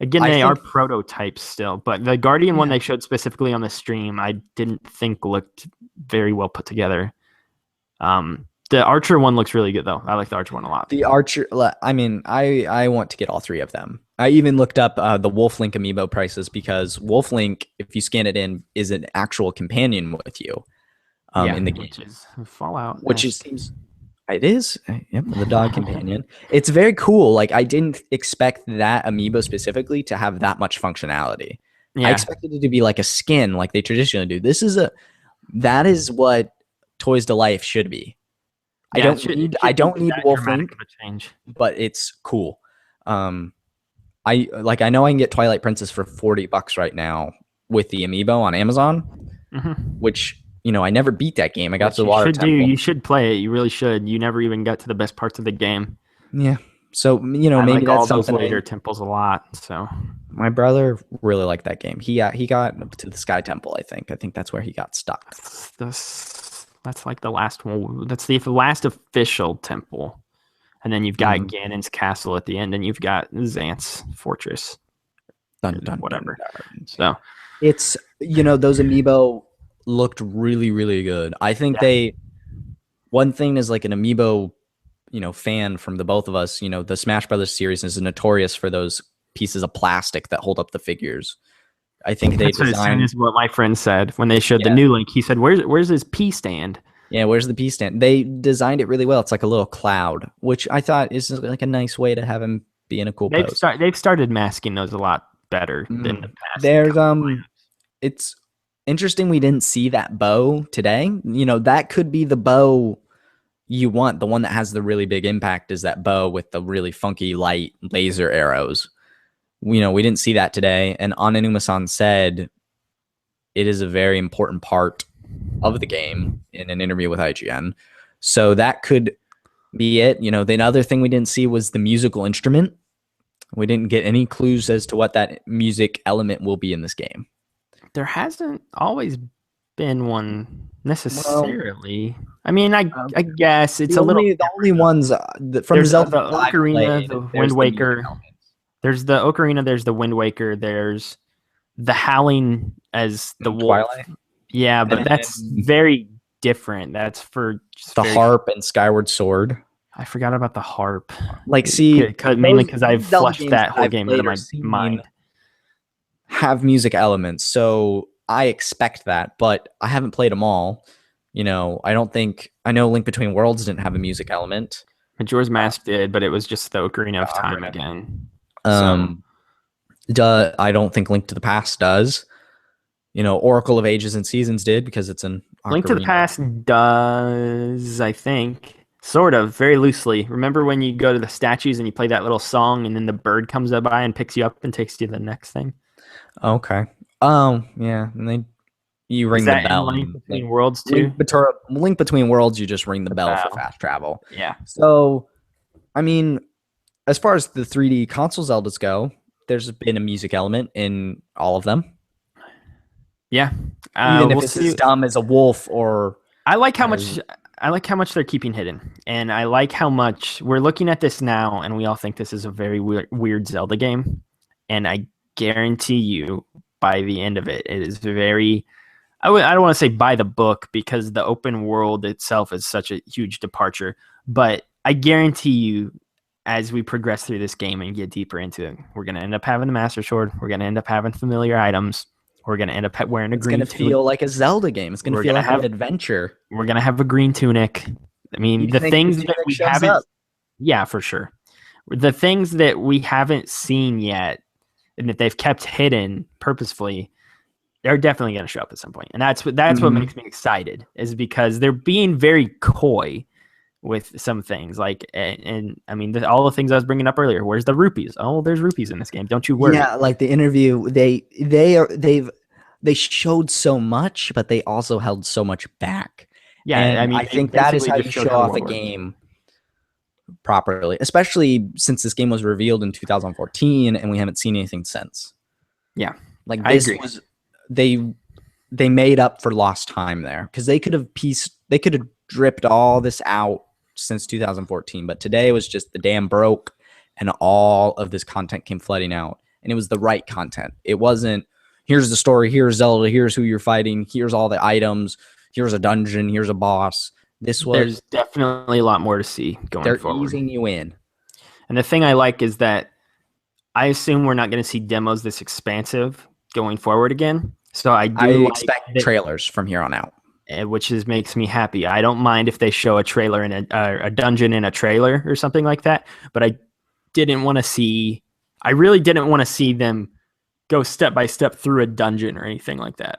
Again, they are prototypes still, but the Guardian one they showed specifically on the stream, I didn't think looked very well put together. The Archer one looks really good, though. I like the Archer one a lot. The Archer, I want to get all 3 of them. I even looked up the Wolf Link amiibo prices because Wolf Link, if you scan it in, is an actual companion with you in the game. Which is Fallout. Which seems... It is. Yep, the dog companion. It's very cool. Like, I didn't expect that amiibo specifically to have that much functionality. Yeah. I expected it to be like a skin like they traditionally do. That is what Toys to Life should be. Yeah, I don't need Wolf Link, but it's cool. I know I can get Twilight Princess for $40 right now with the amiibo on Amazon, which I never beat that game. I got Which to the you Water should do. Temple. You should play it. You really should. You never even got to the best parts of the game. Yeah. So I maybe like that's all those something. later temples a lot. So My brother really liked that game. He got up to the Sky Temple. I think that's where he got stuck. that's like the last one. That's the last official temple. And then you've got Ganon's castle at the end, and you've got Xanth's fortress. Dun, dun, whatever. Dun. So it's those amiibo looked really, really good. I think one thing is like an amiibo, fan from the both of us, the Smash Brothers series is notorious for those pieces of plastic that hold up the figures. I think they designed. That's what my friend said when they showed the new Link. He said, "Where's his P stand?" Yeah, where's the P stand? They designed it really well. It's like a little cloud, which I thought is like a nice way to have him be in a cool pose. They've started masking those a lot better than the past. There's it's interesting we didn't see that bow today. That could be the bow you want. The one that has the really big impact is that bow with the really funky light laser arrows. We didn't see that today. And Anonymous-san said it is a very important part of the game in an interview with IGN. So that could be it. The other thing we didn't see was the musical instrument. We didn't get any clues as to what that music element will be in this game. There hasn't always been one necessarily. I mean, I guess it's the only ones from there's Zelda, the Ocarina, the Wind Waker. There's the Ocarina, there's the Wind Waker, there's the Howling as the wolf. Twilight. Yeah, but that's very different. That's for the harp and Skyward Sword. I forgot about the harp. Mainly because I've flushed that whole game out of my mind. Have music elements, so I expect that, but I haven't played them all. I know Link Between Worlds didn't have a music element. Majora's Mask did, but it was just the Ocarina of Time again. I don't think Link to the Past does. Oracle of Ages and Seasons did because it's an ocarina. Link to the Past does, I think. Sort of, very loosely. Remember when you go to the statues and you play that little song and then the bird comes by and picks you up and takes you to the next thing? Okay. Yeah. And you ring the bell. Link Between Worlds too? Link Between Worlds, you just ring the bell for fast travel. Yeah. So, I mean, as far as the 3D console Zeldas go, there's been a music element in all of them. Yeah. Even if it's as dumb as a wolf or... I like how much they're keeping hidden. And I like how much we're looking at this now and we all think this is a very weird Zelda game. And I guarantee you by the end of it, it is very... I don't want to say by the book because the open world itself is such a huge departure. But I guarantee you as we progress through this game and get deeper into it, we're going to end up having the Master Sword. We're going to end up having familiar items. We're going to end up wearing a green tunic. It's going to feel like a Zelda game. It's going to feel like an adventure. We're going to have a green tunic. I mean, the things that we haven't... Yeah, for sure. The things that we haven't seen yet and that they've kept hidden purposefully, they're definitely going to show up at some point. And that's what makes me excited, is because they're being very coy with some things. Like, and I mean, all the things I was bringing up earlier. Where's the rupees? Oh, there's rupees in this game. Don't you worry. Yeah, like the interview, they showed so much, but they also held so much back. Yeah, and I mean, I think that is how you show off a game properly, especially since this game was revealed in 2014 and we haven't seen anything since. Yeah, like this was they made up for lost time there, because they could have dripped all this out since 2014, but today was just the dam broke and all of this content came flooding out, and it was the right content. It wasn't, here's the story, here's Zelda, here's who you're fighting, here's all the items, here's a dungeon, here's a boss. There's definitely a lot more to see going forward. They're easing you in. And the thing I like is that I assume we're not going to see demos this expansive going forward again. So I expect trailers from here on out, which makes me happy. I don't mind if they show a trailer in a dungeon in a trailer or something like that. But I really didn't want to see them go step by step through a dungeon or anything like that.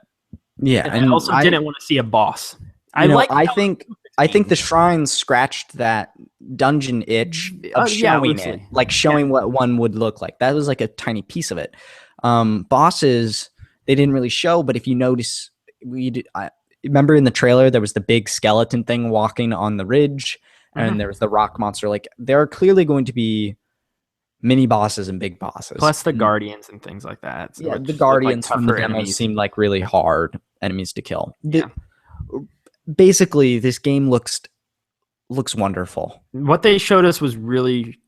Yeah, and I also didn't want to see a boss. I think I think the shrines scratched that dungeon itch of showing it, like showing what one would look like. That was like a tiny piece of it. Bosses, they didn't really show, but if you notice, I remember in the trailer there was the big skeleton thing walking on the ridge, and there was the rock monster. Like there are clearly going to be mini bosses and big bosses, plus the guardians and things like that. Yeah, the guardians from the demo seemed like really hard enemies to kill. Yeah. Basically, this game looks wonderful. What they showed us was really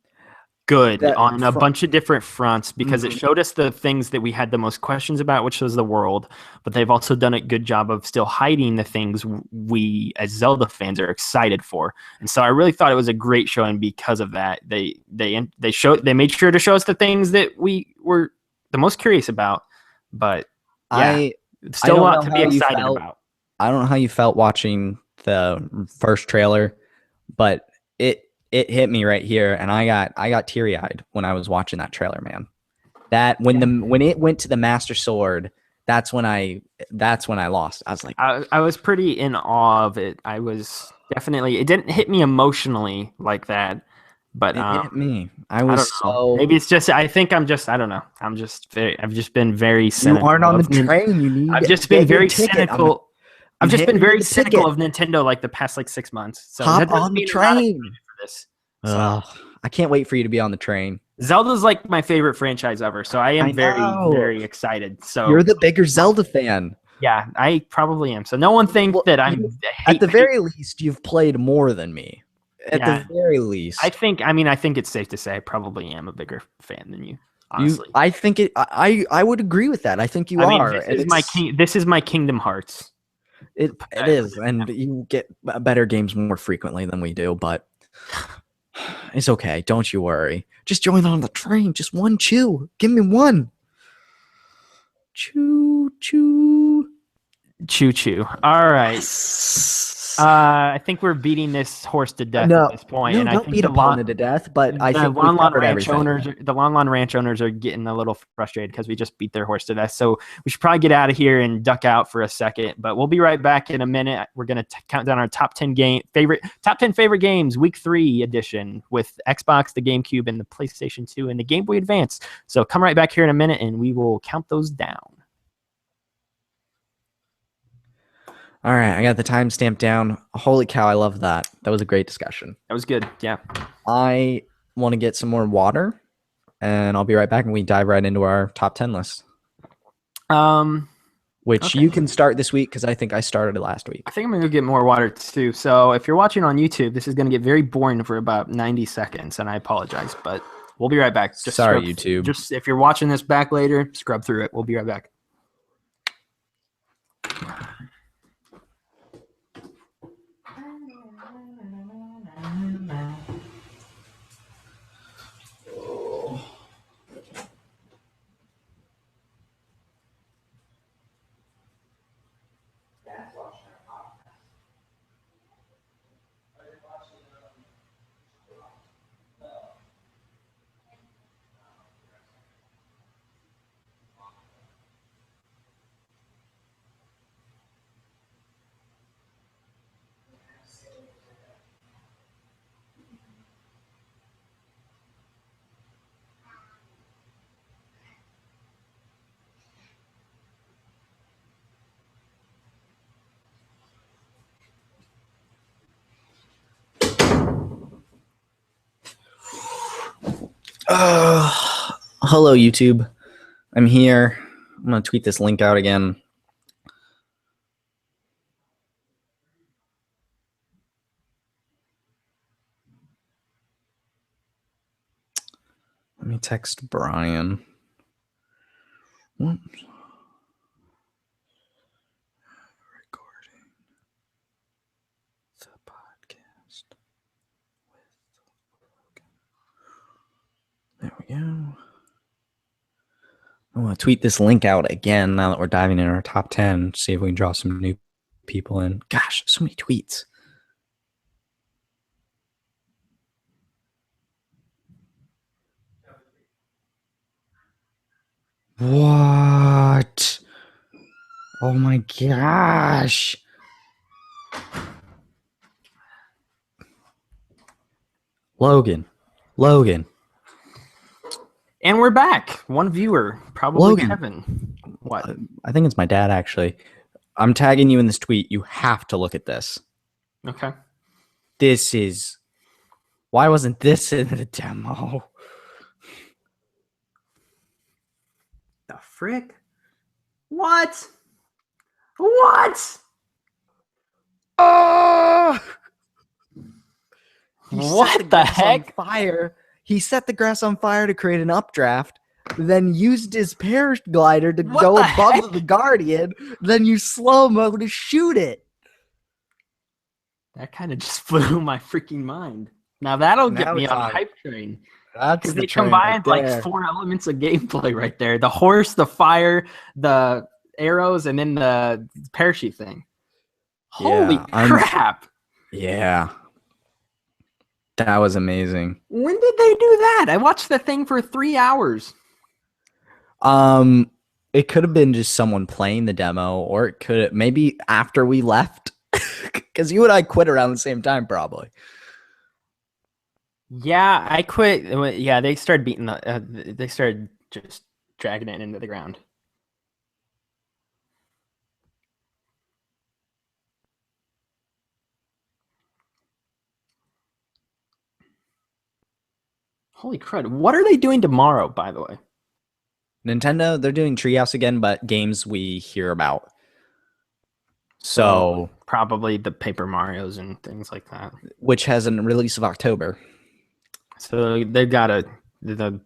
good on a bunch of different fronts, because it showed us the things that we had the most questions about, which was the world, but they've also done a good job of still hiding the things we as Zelda fans are excited for. And so I really thought it was a great showing because of that. They made sure to show us the things that we were the most curious about, but yeah, still a lot to be excited about. I don't know how you felt watching the first trailer, but it hit me right here, and I got teary-eyed when I was watching that trailer, man. That when it went to the Master Sword, that's when I lost. I was like, I was pretty in awe of it. I was definitely, it didn't hit me emotionally like that, but it hit me. Maybe it's just, I think I'm just, I don't know. I've just been very cynical. You aren't on the train. You need. I've just been very cynical. I've just been very cynical of Nintendo like the past 6 months. So hop on the train. This. So. I can't wait for you to be on the train. Zelda's like my favorite franchise ever, so I am very, very excited. So you're the bigger Zelda fan. Yeah, I probably am. So no one thinks that I'm. At the very least, you've played more than me. At the very least, I think it's safe to say I probably am a bigger fan than you. Honestly, I think it. I would agree with that. I think you are. This is my Kingdom Hearts. It is, and you get better games more frequently than we do, but it's okay. Don't you worry. Just join on the train. Just one chew. Give me one. Choo choo. Choo choo. All right. I think we're beating this horse to death at this point. No, don't beat opponent to death, but I think the Lon Lon Ranch owners are getting a little frustrated because we just beat their horse to death. So we should probably get out of here and duck out for a second. But we'll be right back in a minute. We're gonna count down our top 10 favorite games, Week 3 edition, with Xbox, the GameCube, and the PlayStation 2, and the Game Boy Advance. So come right back here in a minute, and we will count those down. All right, I got the timestamp down. Holy cow, I love that. That was a great discussion. That was good, yeah. I want to get some more water, and I'll be right back, and we dive right into our top 10 list. Which you can start this week, because I think I started it last week. I think I'm going to get more water, too. So if you're watching on YouTube, this is going to get very boring for about 90 seconds, and I apologize, but we'll be right back. Sorry, YouTube. Just if you're watching this back later, scrub through it. We'll be right back. Hello, YouTube. I'm here. I'm going to tweet this link out again. Let me text Brian. Whoops. Recording the podcast with Logan. There we go. I want to tweet this link out again now that we're diving in our top 10. See if we can draw some new people in. Gosh, so many tweets. What? Oh my gosh. Logan. And we're back. One viewer, probably Logan. Kevin. What? I think it's my dad, actually. I'm tagging you in this tweet. You have to look at this. Okay. This is... Why wasn't this in the demo? The frick? What? What? Oh! What the heck? Fire. He set the grass on fire to create an updraft, then used his paraglider to go above the Guardian, then you slow-mo to shoot it. That kind of just flew my freaking mind. Now that'll get me on a hype train. Because they combined like 4 elements of gameplay right there. The horse, the fire, the arrows, and then the parachute thing. Holy crap. Yeah. That was amazing. When did they do that? I watched the thing for 3 hours. It could have been just someone playing the demo, or it could maybe after we left. Because you and I quit around the same time, probably. Yeah, I quit. Yeah, they started beating they started just dragging it into the ground. Holy crud. What are they doing tomorrow, by the way? Nintendo, they're doing Treehouse again, but games we hear about. So probably the Paper Marios and things like that. Which has a release of October. So they've got the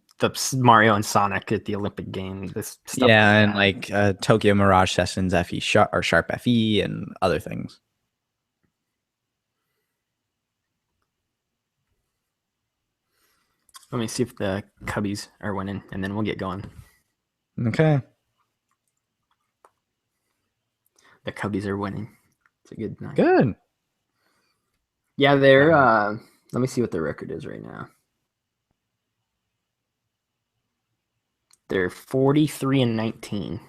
Mario and Sonic at the Olympic Games. This stuff and like Tokyo Mirage Sessions FE or Sharp FE and other things. Let me see if the Cubbies are winning, and then we'll get going. Okay. The Cubbies are winning. It's a good night. Good. Yeah, they're let me see what their record is right now. They're 43-19.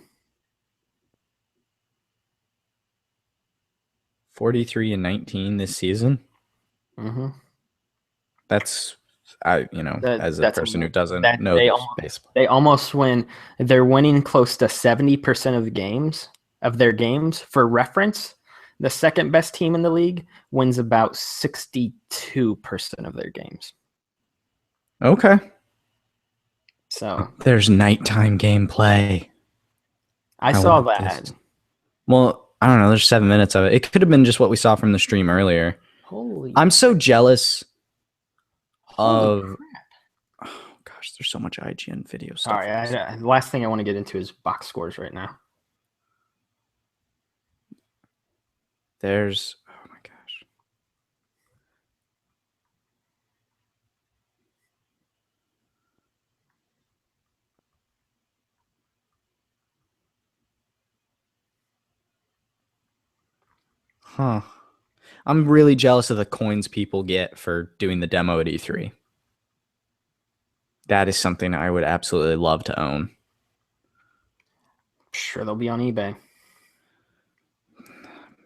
43-19 this season. Mm-hmm. That's as a person who doesn't know baseball. They almost win. They're winning close to 70% of the games of their games. For reference, the second best team in the league wins about 62% of their games. Okay. So there's nighttime gameplay. I saw that. Well, I don't know. There's 7 minutes of it. It could have been just what we saw from the stream earlier. I'm so jealous of. Crap. Oh gosh, there's so much IGN video stuff. All right, the last thing I want to get into is box scores right now. There's. Oh my gosh. Huh. I'm really jealous of the coins people get for doing the demo at E3. That is something I would absolutely love to own. Sure, they'll be on eBay.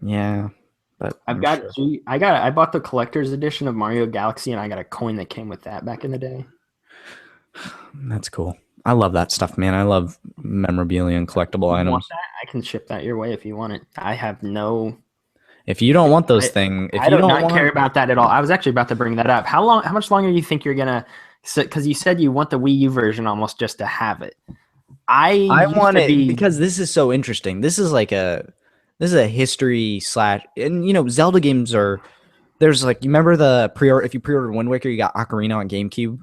Yeah, but I bought the collector's edition of Mario Galaxy, and I got a coin that came with that back in the day. That's cool. I love that stuff, man. I love memorabilia and collectible items. Want that? I can ship that your way if you want it. I have no. If you don't want those things, I do not care about that at all. I was actually about to bring that up. How much longer do you think you're gonna? Because you said you want the Wii U version almost just to have it. I want it because this is so interesting. This is a history / and Zelda games are. There's you remember the if you pre-ordered Wind Waker, you got Ocarina on GameCube.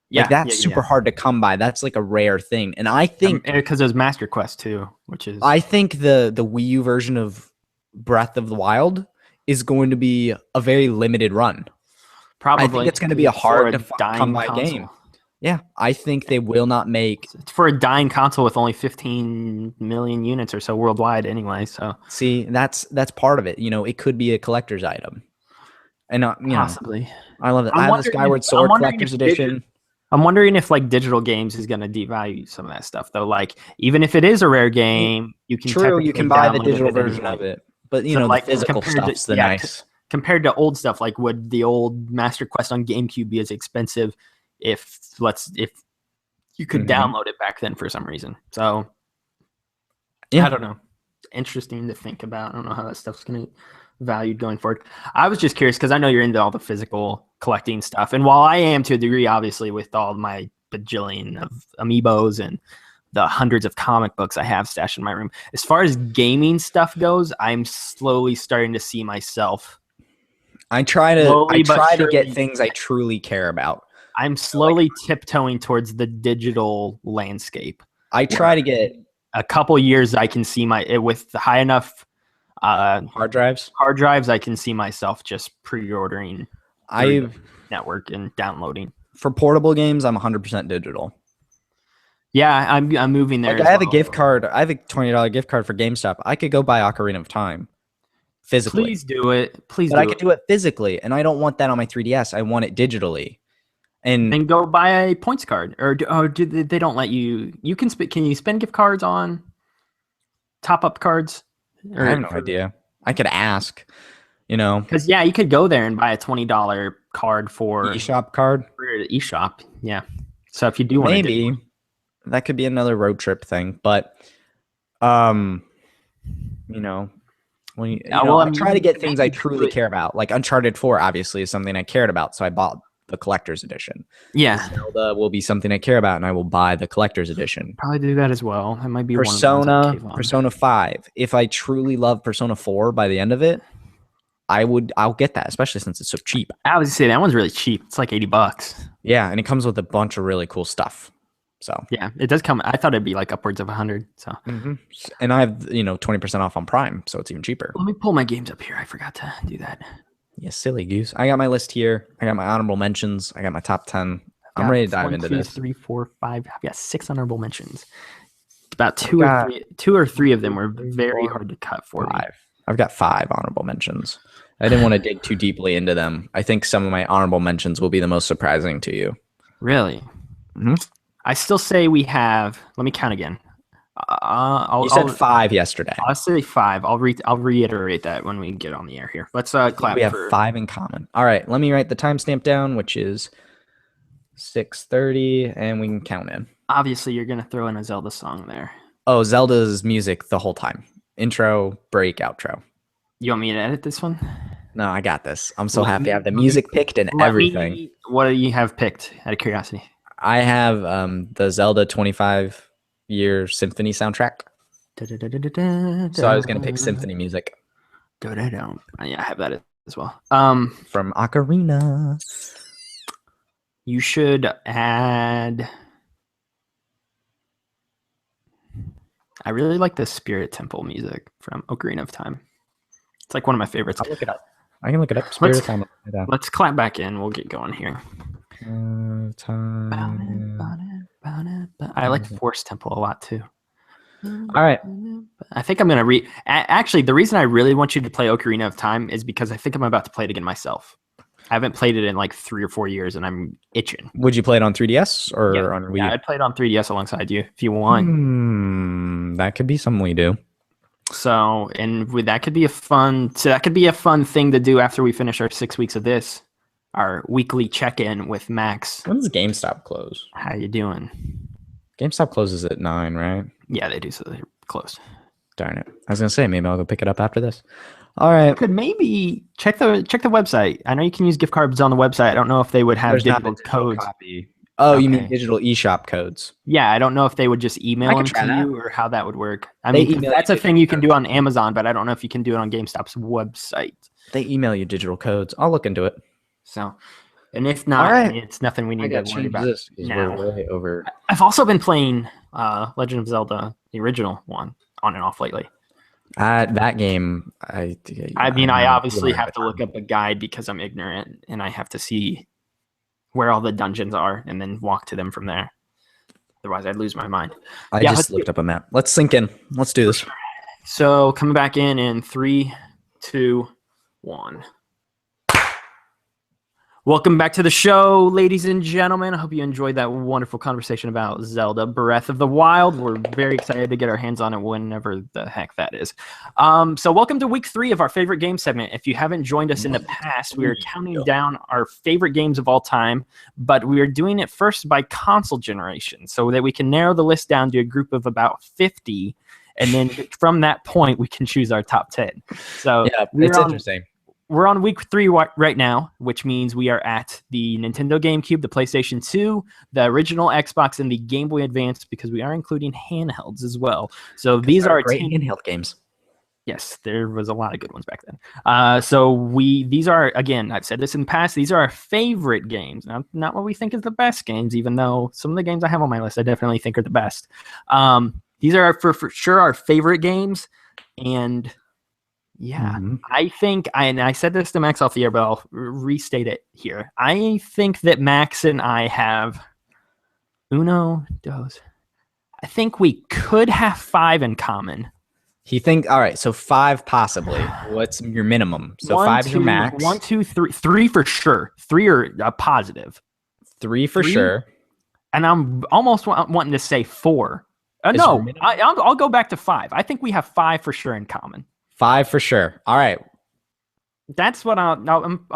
Yeah, that's super hard to come by. That's like a rare thing, and I think because there's Master Quest too, which is I think the Wii U version of Breath of the Wild is going to be a very limited run. Probably, I think it's going to be a hard to come by game. Yeah, I think they will not make. It's for a dying console with only 15 million units or so worldwide, anyway. So see, that's part of it. It could be a collector's item, and possibly. I love it. I have the Skyward Sword collector's edition. I'm wondering if digital games is going to devalue some of that stuff, though. Even if it is a rare game, you can you can buy the digital version of it. But the physical stuff's the nice. compared to old stuff, like would the old Master Quest on GameCube be as expensive if you could download it back then for some reason? So I don't know. Interesting to think about. I don't know how that stuff's going to be valued going forward. I was just curious because I know you're into all the physical collecting stuff. And while I am to a degree, obviously, with all my bajillion of amiibos and the hundreds of comic books I have stashed in my room, as far as gaming stuff goes, I'm slowly starting to see myself. I try to get things I truly care about. I'm slowly tiptoeing towards the digital landscape. I try to get a couple years. I can see with high enough hard drives. I can see myself just pre-ordering network and downloading. For portable games, I'm 100% digital. Yeah, I'm moving there. Like I have a gift card. I have a $20 gift card for GameStop. I could go buy Ocarina of Time physically. Please do it. But I could do it physically, and I don't want that on my 3DS. I want it digitally. And go buy a points card, or do they don't let you? You can can you spend gift cards on top up cards? I have no idea. I could ask, because you could go there and buy a $20 card for eShop card. For eShop, yeah. So if you do want maybe that could be another road trip thing, but I try to get things I truly care about. Like Uncharted 4, obviously, is something I cared about, so I bought the collector's edition. Yeah, Zelda will be something I care about, and I will buy the collector's edition. Probably do that as well. It might be Persona 5. If I truly love Persona 4 by the end of it, I'll get that, especially since it's so cheap. I was say that one's really cheap. It's like $80. Yeah, and it comes with a bunch of really cool stuff. So yeah, it does come. I thought it'd be like upwards of 100. So and I have 20% off on Prime, so it's even cheaper. Let me pull my games up here. I forgot to do that. Yeah, silly goose. I got my list here. I got my honorable mentions. I got my top 10. I'm ready to dive into this. 3, 4, 5. I've got 6 honorable mentions. About two or three of them were very hard to cut for me. I've got 5 honorable mentions. I didn't want to dig too deeply into them. I think some of my honorable mentions will be the most surprising to you. Really? Mm-hmm. I still say we have. Let me count again. You said 5 yesterday. I'll say 5. I'll reiterate that when we get on the air here. Let's clap. We have 5 in common. All right, let me write the timestamp down, which is 6:30, and we can count in. Obviously, you're gonna throw in a Zelda song there. Oh, Zelda's music the whole time. Intro, break, outro. You want me to edit this one? No, I got this. I'm so happy I have the music picked and everything. What do you have picked, out of curiosity? I have the Zelda 25-year symphony soundtrack. So I was going to pick symphony music. Yeah, I have that as well. From Ocarina. You should add... I really like the Spirit Temple music from Ocarina of Time. It's like one of my favorites. I'll look it up. I can look it up. Spirit Temple. Let's clap back in. We'll get going here. I like Force Temple a lot too. All right. I think I'm going to actually, the reason I really want you to play Ocarina of Time is because I think I'm about to play it again myself. I haven't played it in like 3 or 4 years and I'm itching. Would you play it on 3DS or on Wii? Yeah, I'd play it on 3DS alongside you if you want. That could be something we do. So, that could be a fun thing to do after we finish our 6 weeks of this. Our weekly check-in with Max. When does GameStop close? How you doing? GameStop closes at 9, right? Yeah, they do. So they're closed. Darn it! I was gonna say maybe I'll go pick it up after this. All right. You could maybe check the website. I know you can use gift cards on the website. I don't know if they would have digital codes. Copy. Oh, okay. You mean digital eShop codes? Yeah, I don't know if they would just email them to you or how that would work. I mean, that's a thing you can do on Amazon, but I don't know if you can do it on GameStop's website. They email you digital codes. I'll look into it. So, and if not, right. I mean, it's nothing we need to worry about. This now. We're way over. I've also been playing Legend of Zelda, the original one, on and off lately. That game, I obviously have to look up a guide because I'm ignorant, and I have to see where all the dungeons are and then walk to them from there. Otherwise, I'd lose my mind. I just looked up a map. Let's sink in. Let's do this. So, coming back in 3, 2, 1. Welcome back to the show, ladies and gentlemen. I hope you enjoyed that wonderful conversation about Zelda Breath of the Wild. We're very excited to get our hands on it whenever the heck that is. So welcome to week 3 of our favorite game segment. If you haven't joined us in the past, we are counting down our favorite games of all time, but we are doing it first by console generation so that we can narrow the list down to a group of about 50. And then from that point, we can choose our top 10. So yeah, it's interesting. We're on week 3 right now, which means we are at the Nintendo GameCube, the PlayStation 2, the original Xbox, and the Game Boy Advance, because we are including handhelds as well. So these are great handheld games. Yes, there was a lot of good ones back then. These are, again, I've said this in the past, these are our favorite games. Not what we think is the best games, even though some of the games I have on my list I definitely think are the best. These are for sure our favorite games, and yeah, I think, and I said this to Max off the air, but I'll restate it here. I think that Max and I have I think we could have 5 in common. All right, so 5 possibly. What's your minimum? So 5 is your max. 1, 2, 3. 3 for sure. 3 are positive. 3 for sure. And I'm almost wanting to say 4. No, I'll go back to 5. I think we have 5 for sure in common. 5 for sure. All right. That's what I'll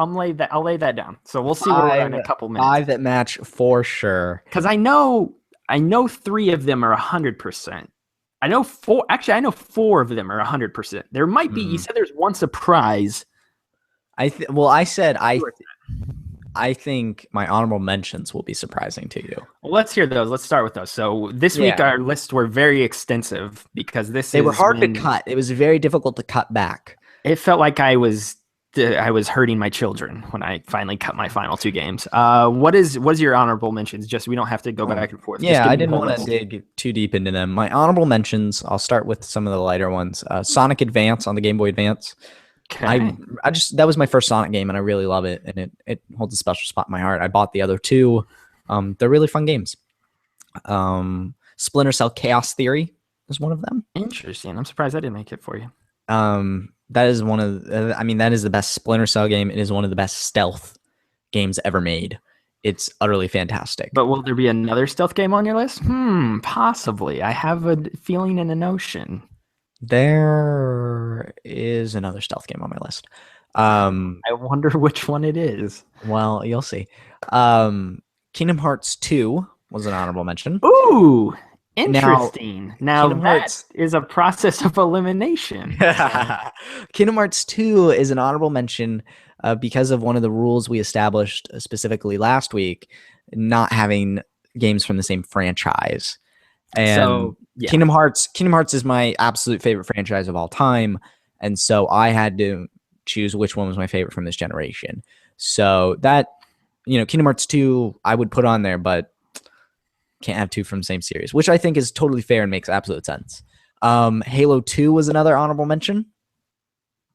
lay that down. So we'll see where we're at in a couple minutes. 5 that match for sure. Because I know 3 of them are 100%. I know 4. Actually, I know 4 of them are 100%. There might be. You said there's one surprise. I think my honorable mentions will be surprising to you. Well, let's hear those. Let's start with those. So this week our lists were very extensive because they were hard to cut. It was very difficult to cut back. It felt like I was hurting my children when I finally cut my final 2 games. What is your honorable mentions? Just we don't have to go back and forth. Yeah, I didn't want to dig too deep into them. My honorable mentions, I'll start with some of the lighter ones. Sonic Advance on the Game Boy Advance. Okay. That was my first Sonic game, and I really love it, and it holds a special spot in my heart. I bought the other 2. They're really fun games. Splinter Cell Chaos Theory is one of them. Interesting. I'm surprised I didn't make it for you. That is that is the best Splinter Cell game. It is one of the best stealth games ever made. It's utterly fantastic. But will there be another stealth game on your list? Possibly. I have a feeling and a notion. There is another stealth game on my list. I wonder which one it is. Well, you'll see. Kingdom Hearts 2 was an honorable mention. Ooh, interesting. Now that Hearts is a process of elimination. Kingdom Hearts 2 is an honorable mention because of one of the rules we established specifically last week, not having games from the same franchise. And Kingdom Hearts is my absolute favorite franchise of all time, and so I had to choose which one was my favorite from this generation. So that, Kingdom Hearts 2 I would put on there, but can't have 2 from the same series, which I think is totally fair and makes absolute sense. Halo 2 was another honorable mention.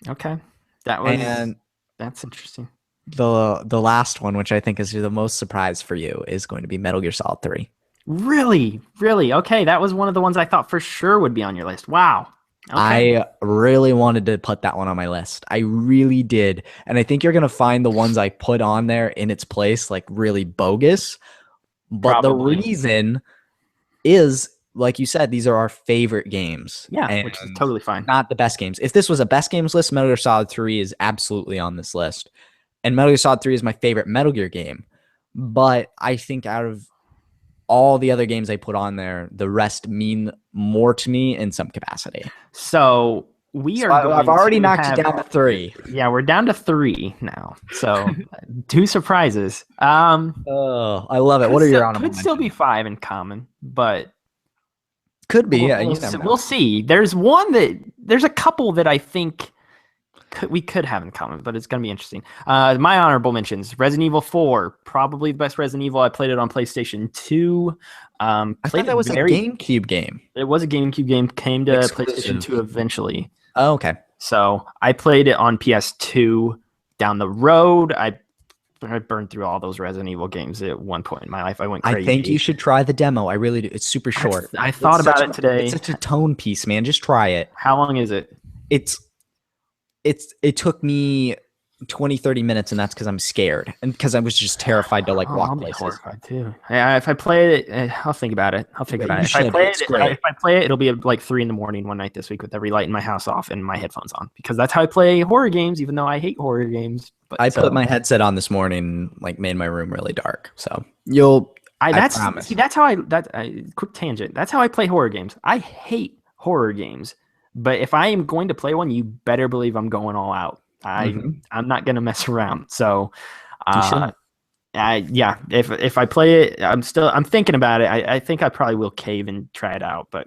Okay. That's interesting. The last one, which I think is the most surprise for you, is going to be Metal Gear Solid 3. Really? Okay, that was one of the ones I thought for sure would be on your list. Wow. Okay. I really wanted to put that one on my list. I really did. And I think you're going to find the ones I put on there in its place like really bogus. But Probably. The reason is, like you said, these are our favorite games. Yeah, which is totally fine. Not the best games. If this was a best games list, Metal Gear Solid 3 is absolutely on this list. And Metal Gear Solid 3 is my favorite Metal Gear game. But I think out of all the other games I put on there, the rest mean more to me in some capacity. So I've already knocked you down to 3. Yeah, we're down to 3 now. So 2 surprises. Oh, I love it. What are your honorable mentions? Could still be 5 in common, but could be. We'll see. There's a couple that I think we could have in common, but it's going to be interesting. My honorable mentions: Resident Evil 4, probably the best Resident Evil. I played it on PlayStation 2. I thought that was a GameCube game. It was a GameCube game. Came to PlayStation 2 eventually. Oh, okay. So I played it on PS2 down the road. I burned through all those Resident Evil games at one point in my life. I went crazy. I think you should try the demo. I really do. It's super short. I thought about it today. It's such a tone piece, man. Just try it. How long is it? It took me 20, 30 minutes, and that's because I'm scared and because I was just terrified to like walk I'll be places. horrified too. Yeah, if I play it, I'll think about it. If I play it, it'll be like 3 a.m. one night this week with every light in my house off and my headphones on because that's how I play horror games, even though I hate horror games. But I put my headset on this morning, like made my room really dark. So promise. That's how quick tangent. That's how I play horror games. I hate horror games, but if I am going to play one, you better believe I'm going all out. I'm not gonna mess around. So, yeah, if I play it, I'm thinking about it. I think I probably will cave and try it out, but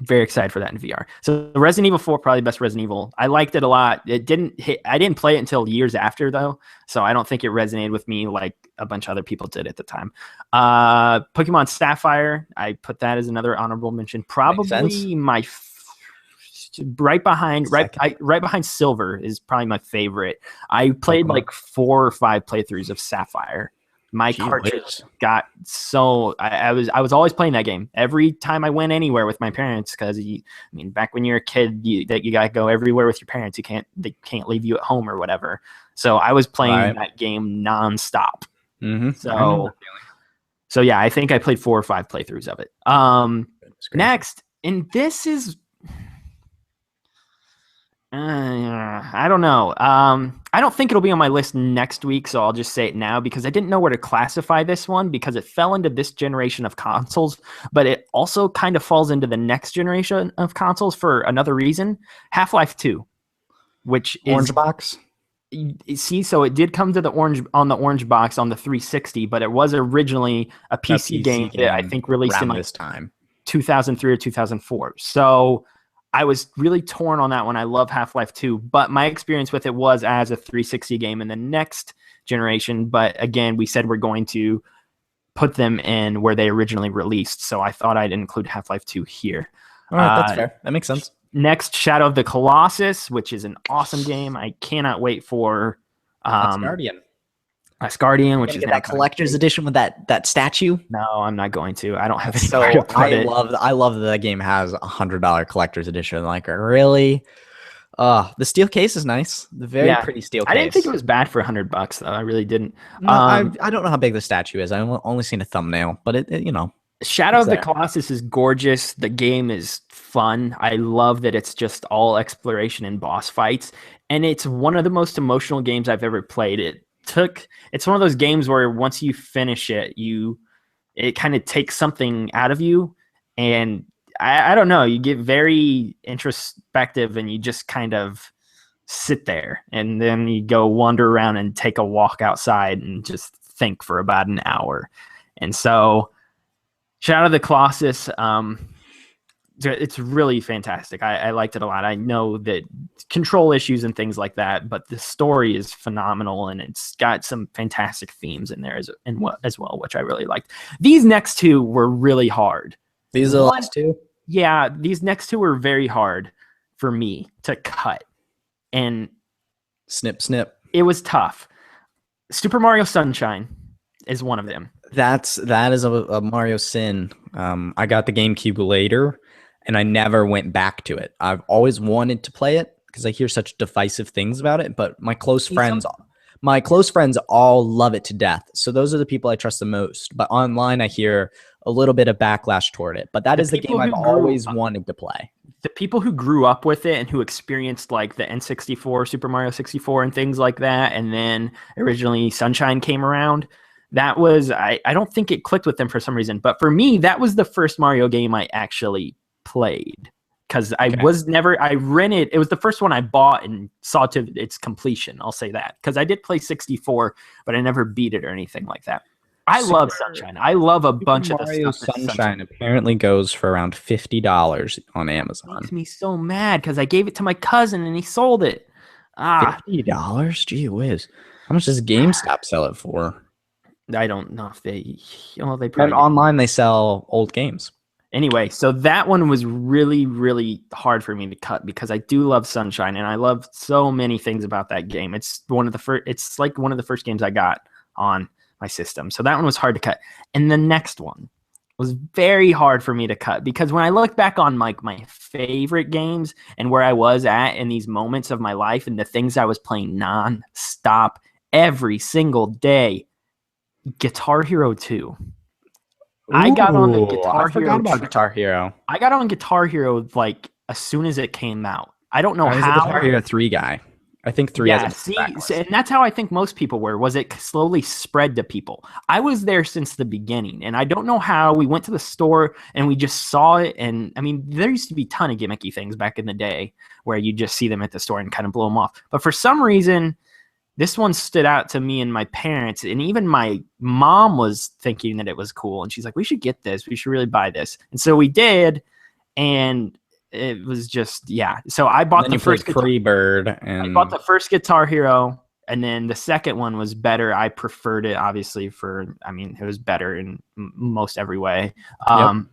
very excited for that in VR. So Resident Evil 4, probably the best Resident Evil. I liked it a lot. I didn't play it until years after though, so I don't think it resonated with me like a bunch of other people did at the time. Pokemon Sapphire, I put that as another honorable mention. Probably my right behind Silver is probably my favorite. I played like 4 or 5 playthroughs of Sapphire. My cartridge got so I was always playing that game every time I went anywhere with my parents because back when you're a kid you gotta go everywhere with your parents. They can't leave you at home or whatever. So I was playing that game nonstop. So yeah, I think I played 4 or 5 playthroughs of it. Next, and this is. I don't know. I don't think it'll be on my list next week, so I'll just say it now because I didn't know where to classify this one because it fell into this generation of consoles, but it also kind of falls into the next generation of consoles for another reason. Half-Life 2, which is orange box. See, so it did come to the orange box on the 360, but it was originally a PC game that I think released in this time 2003 or 2004. So I was really torn on that one. I love Half-Life 2, but my experience with it was as a 360 game in the next generation. But again, we said we're going to put them in where they originally released. So I thought I'd include Half-Life 2 here. All right, that's fair. That makes sense. Next, Shadow of the Colossus, which is an awesome game. I cannot wait for Asgardian, which is that collector's edition with that statue. No, I'm not going to. I don't have any. So I love that the game has $100 collector's edition. Like, really? The steel case is nice. The very pretty steel case. I didn't think it was bad for $100 though. I really didn't. No, I don't know how big the statue is. I've only seen a thumbnail, but it Shadow of the Colossus is gorgeous. The game is fun. I love that it's just all exploration and boss fights, and it's one of the most emotional games I've ever played. It's one of those games where once you finish it, it kind of takes something out of you, and I don't know, you get very introspective and you just kind of sit there, and then you go wander around and take a walk outside and just think for about an hour. And so Shadow of the Colossus, it's really fantastic. I liked it a lot. I know that control issues and things like that, but the story is phenomenal, and it's got some fantastic themes in there as well, which I really liked. These next two were really hard. These are the last two? Yeah, these next two were very hard for me to cut. And snip. It was tough. Super Mario Sunshine is one of them. That is a Mario sin. I got the GameCube later, and I never went back to it. I've always wanted to play it because I hear such divisive things about it. But my close friends all love it to death. So those are the people I trust the most. But online, I hear a little bit of backlash toward it. But that is the game I've always wanted to play. The people who grew up with it and who experienced like the N64, Super Mario 64, and things like that, and then originally Sunshine came around. That was, I don't think it clicked with them for some reason, but for me, that was the first Mario game I actually played because I rented, it was the first one I bought and saw to its completion. I'll say that because I did play 64, but I never beat it or anything like that. I love Sunshine. I love a bunch of the Mario stuff. Sunshine apparently goes for around $50 on Amazon. It makes me so mad because I gave it to my cousin and he sold it. $50? Gee whiz. How much does GameStop sell it for? I don't know if they probably. And online they sell old games. Anyway, so that one was really, really hard for me to cut because I do love Sunshine and I love so many things about that game. It's one of the first. It's like one of the first games I got on my system. So that one was hard to cut. And the next one was very hard for me to cut because when I look back on like my favorite games and where I was at in these moments of my life and the things I was playing non-stop every single day, Guitar Hero 2. I got on the Ooh, I Guitar forgot Hero. about Guitar Hero. I got on Guitar Hero like as soon as it came out. I don't know I was a Guitar how. Hero 3 guy. I think 3 has a Yeah, better track see, list. and that's how I think most people were. Was it slowly spread to people? I was there since the beginning, and I don't know how. We went to the store and we just saw it, and I mean, there used to be a ton of gimmicky things back in the day where you just see them at the store and kind of blow them off. But for some reason, this one stood out to me and my parents, and even my mom was thinking that it was cool, and she's like, "We should get this. We should really buy this." And so we did, and it was just yeah. So I And bought then the you played first guitar. Freebird I bought and the first Guitar Hero, and then the second one was better. I preferred it, obviously. I mean, it was better in most every way. yep. And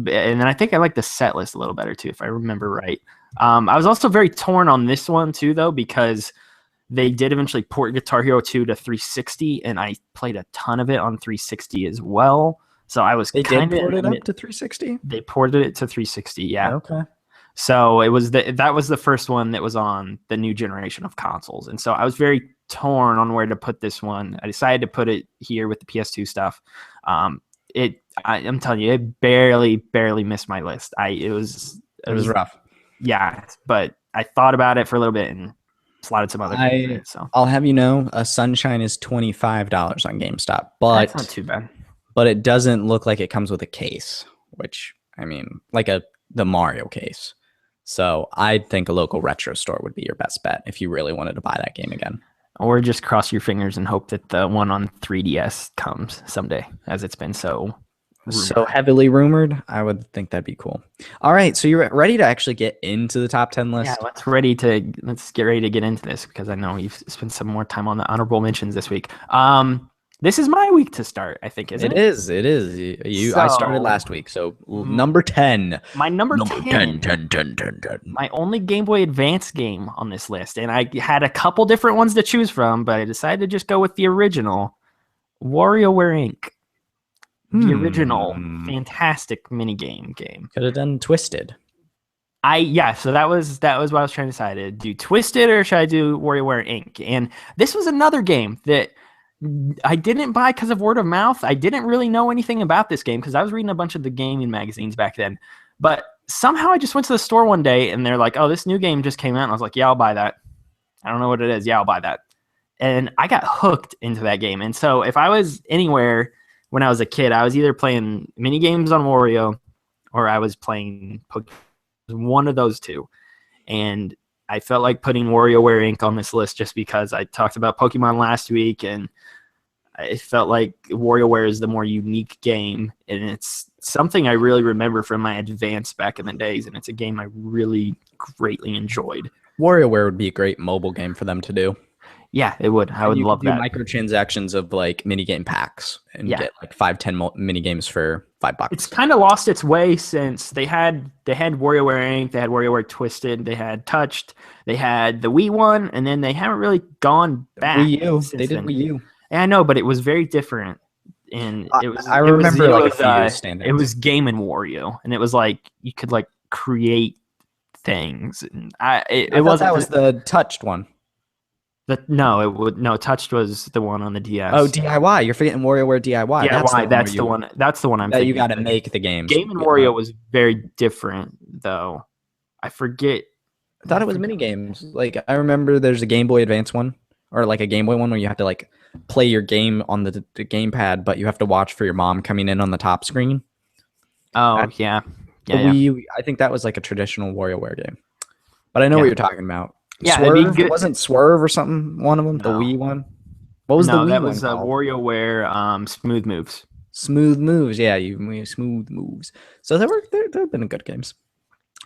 then I think I like the set list a little better too, if I remember right. I was also very torn on this one too, though, because they did eventually port Guitar Hero 2 to 360, and I played a ton of it on 360 as well. So I was They did kind of port it up to 360? they ported it to 360, yeah. Okay. So it was that was the first one that was on the new generation of consoles, and so I was very torn on where to put this one. I decided to put it here with the PS2 stuff. I'm telling you, it barely missed my list. It was rough. yeah, but I thought about it for a little bit and slotted some other things in it. So I'll have you know, a Sunshine is $25 on GameStop, that's not too bad. but it doesn't look like it comes with a case, which I mean, like the Mario case. So I think a local retro store would be your best bet if you really wanted to buy that game again. Or just cross your fingers and hope that the one on 3DS comes someday, as it's been so heavily rumored. I would think that'd be cool. All right, so you're ready to actually get into the top 10 list? Yeah, let's get ready to get into this because I know you've spent some more time on the honorable mentions this week. This is my week to start, I think, isn't it? It is. I started last week, so number 10. My number 10. 10. My only Game Boy Advance game on this list, and I had a couple different ones to choose from, but I decided to just go with the original, WarioWare Inc. The original fantastic minigame game. Could have done Twisted. So that was what I was trying to decide. Do Twisted or should I do WarioWare Inc.? And this was another game that I didn't buy because of word of mouth. I didn't really know anything about this game because I was reading a bunch of the gaming magazines back then. But somehow I just went to the store one day and they're like, "Oh, this new game just came out." And I was like, "Yeah, I'll buy that." I don't know what it is. Yeah, I'll buy that. And I got hooked into that game. And so if I was anywhere when I was a kid, I was either playing mini games on Wario or I was playing Pokemon. One of those two. And I felt like putting WarioWare Inc. on this list just because I talked about Pokemon last week and I felt like WarioWare is the more unique game. And it's something I really remember from my Advance back in the days. And it's a game I really greatly enjoyed. WarioWare would be a great mobile game for them to do. Yeah, it would. I would love that. Microtransactions of like minigame packs and get like 5-10 minigames for $5. It's kind of lost its way since they had WarioWare Inc., they had WarioWare Twisted, they had Touched, they had the Wii one, and then they haven't really gone back. Wii U. They did Wii U. And I know, but it was very different. And it was I remember a few stand-ins. It was Game and Wario, and it was like you could like create things. And it wasn't that was the Touched one. Touched was the one on the DS. Oh, DIY. You're forgetting WarioWare DIY. That's the one. That's the one I'm thinking. You got to make the games. Game and Wario was very different, though. I forget. I thought it was mini games. Like I remember, there's a Game Boy Advance one, or like a Game Boy one where you have to like play your game on the gamepad, but you have to watch for your mom coming in on the top screen. Oh yeah. I think that was like a traditional WarioWare game. But I know what you're talking about. Yeah, Swerve? Wasn't Swerve or something one of them? No. The Wii one? What was the Wii one? That was WarioWare Smooth Moves. Smooth Moves, yeah, Smooth Moves. So they've been good games.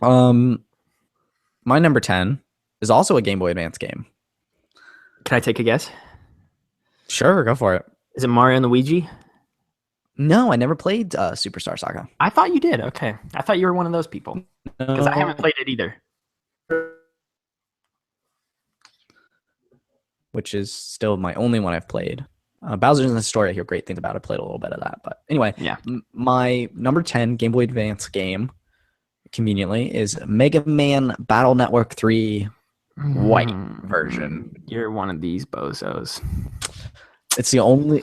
My number 10 is also a Game Boy Advance game. Can I take a guess? Sure, go for it. Is it Mario and Luigi? No, I never played Superstar Saga. I thought you did. Okay, I thought you were one of those people because I haven't played it either. Which is still my only one I've played. Bowser's in the Story, I hear great things about. I played a little bit of that, but anyway, Yeah. my number 10 Game Boy Advance game, conveniently, is Mega Man Battle Network 3 White version. You're one of these bozos. It's the only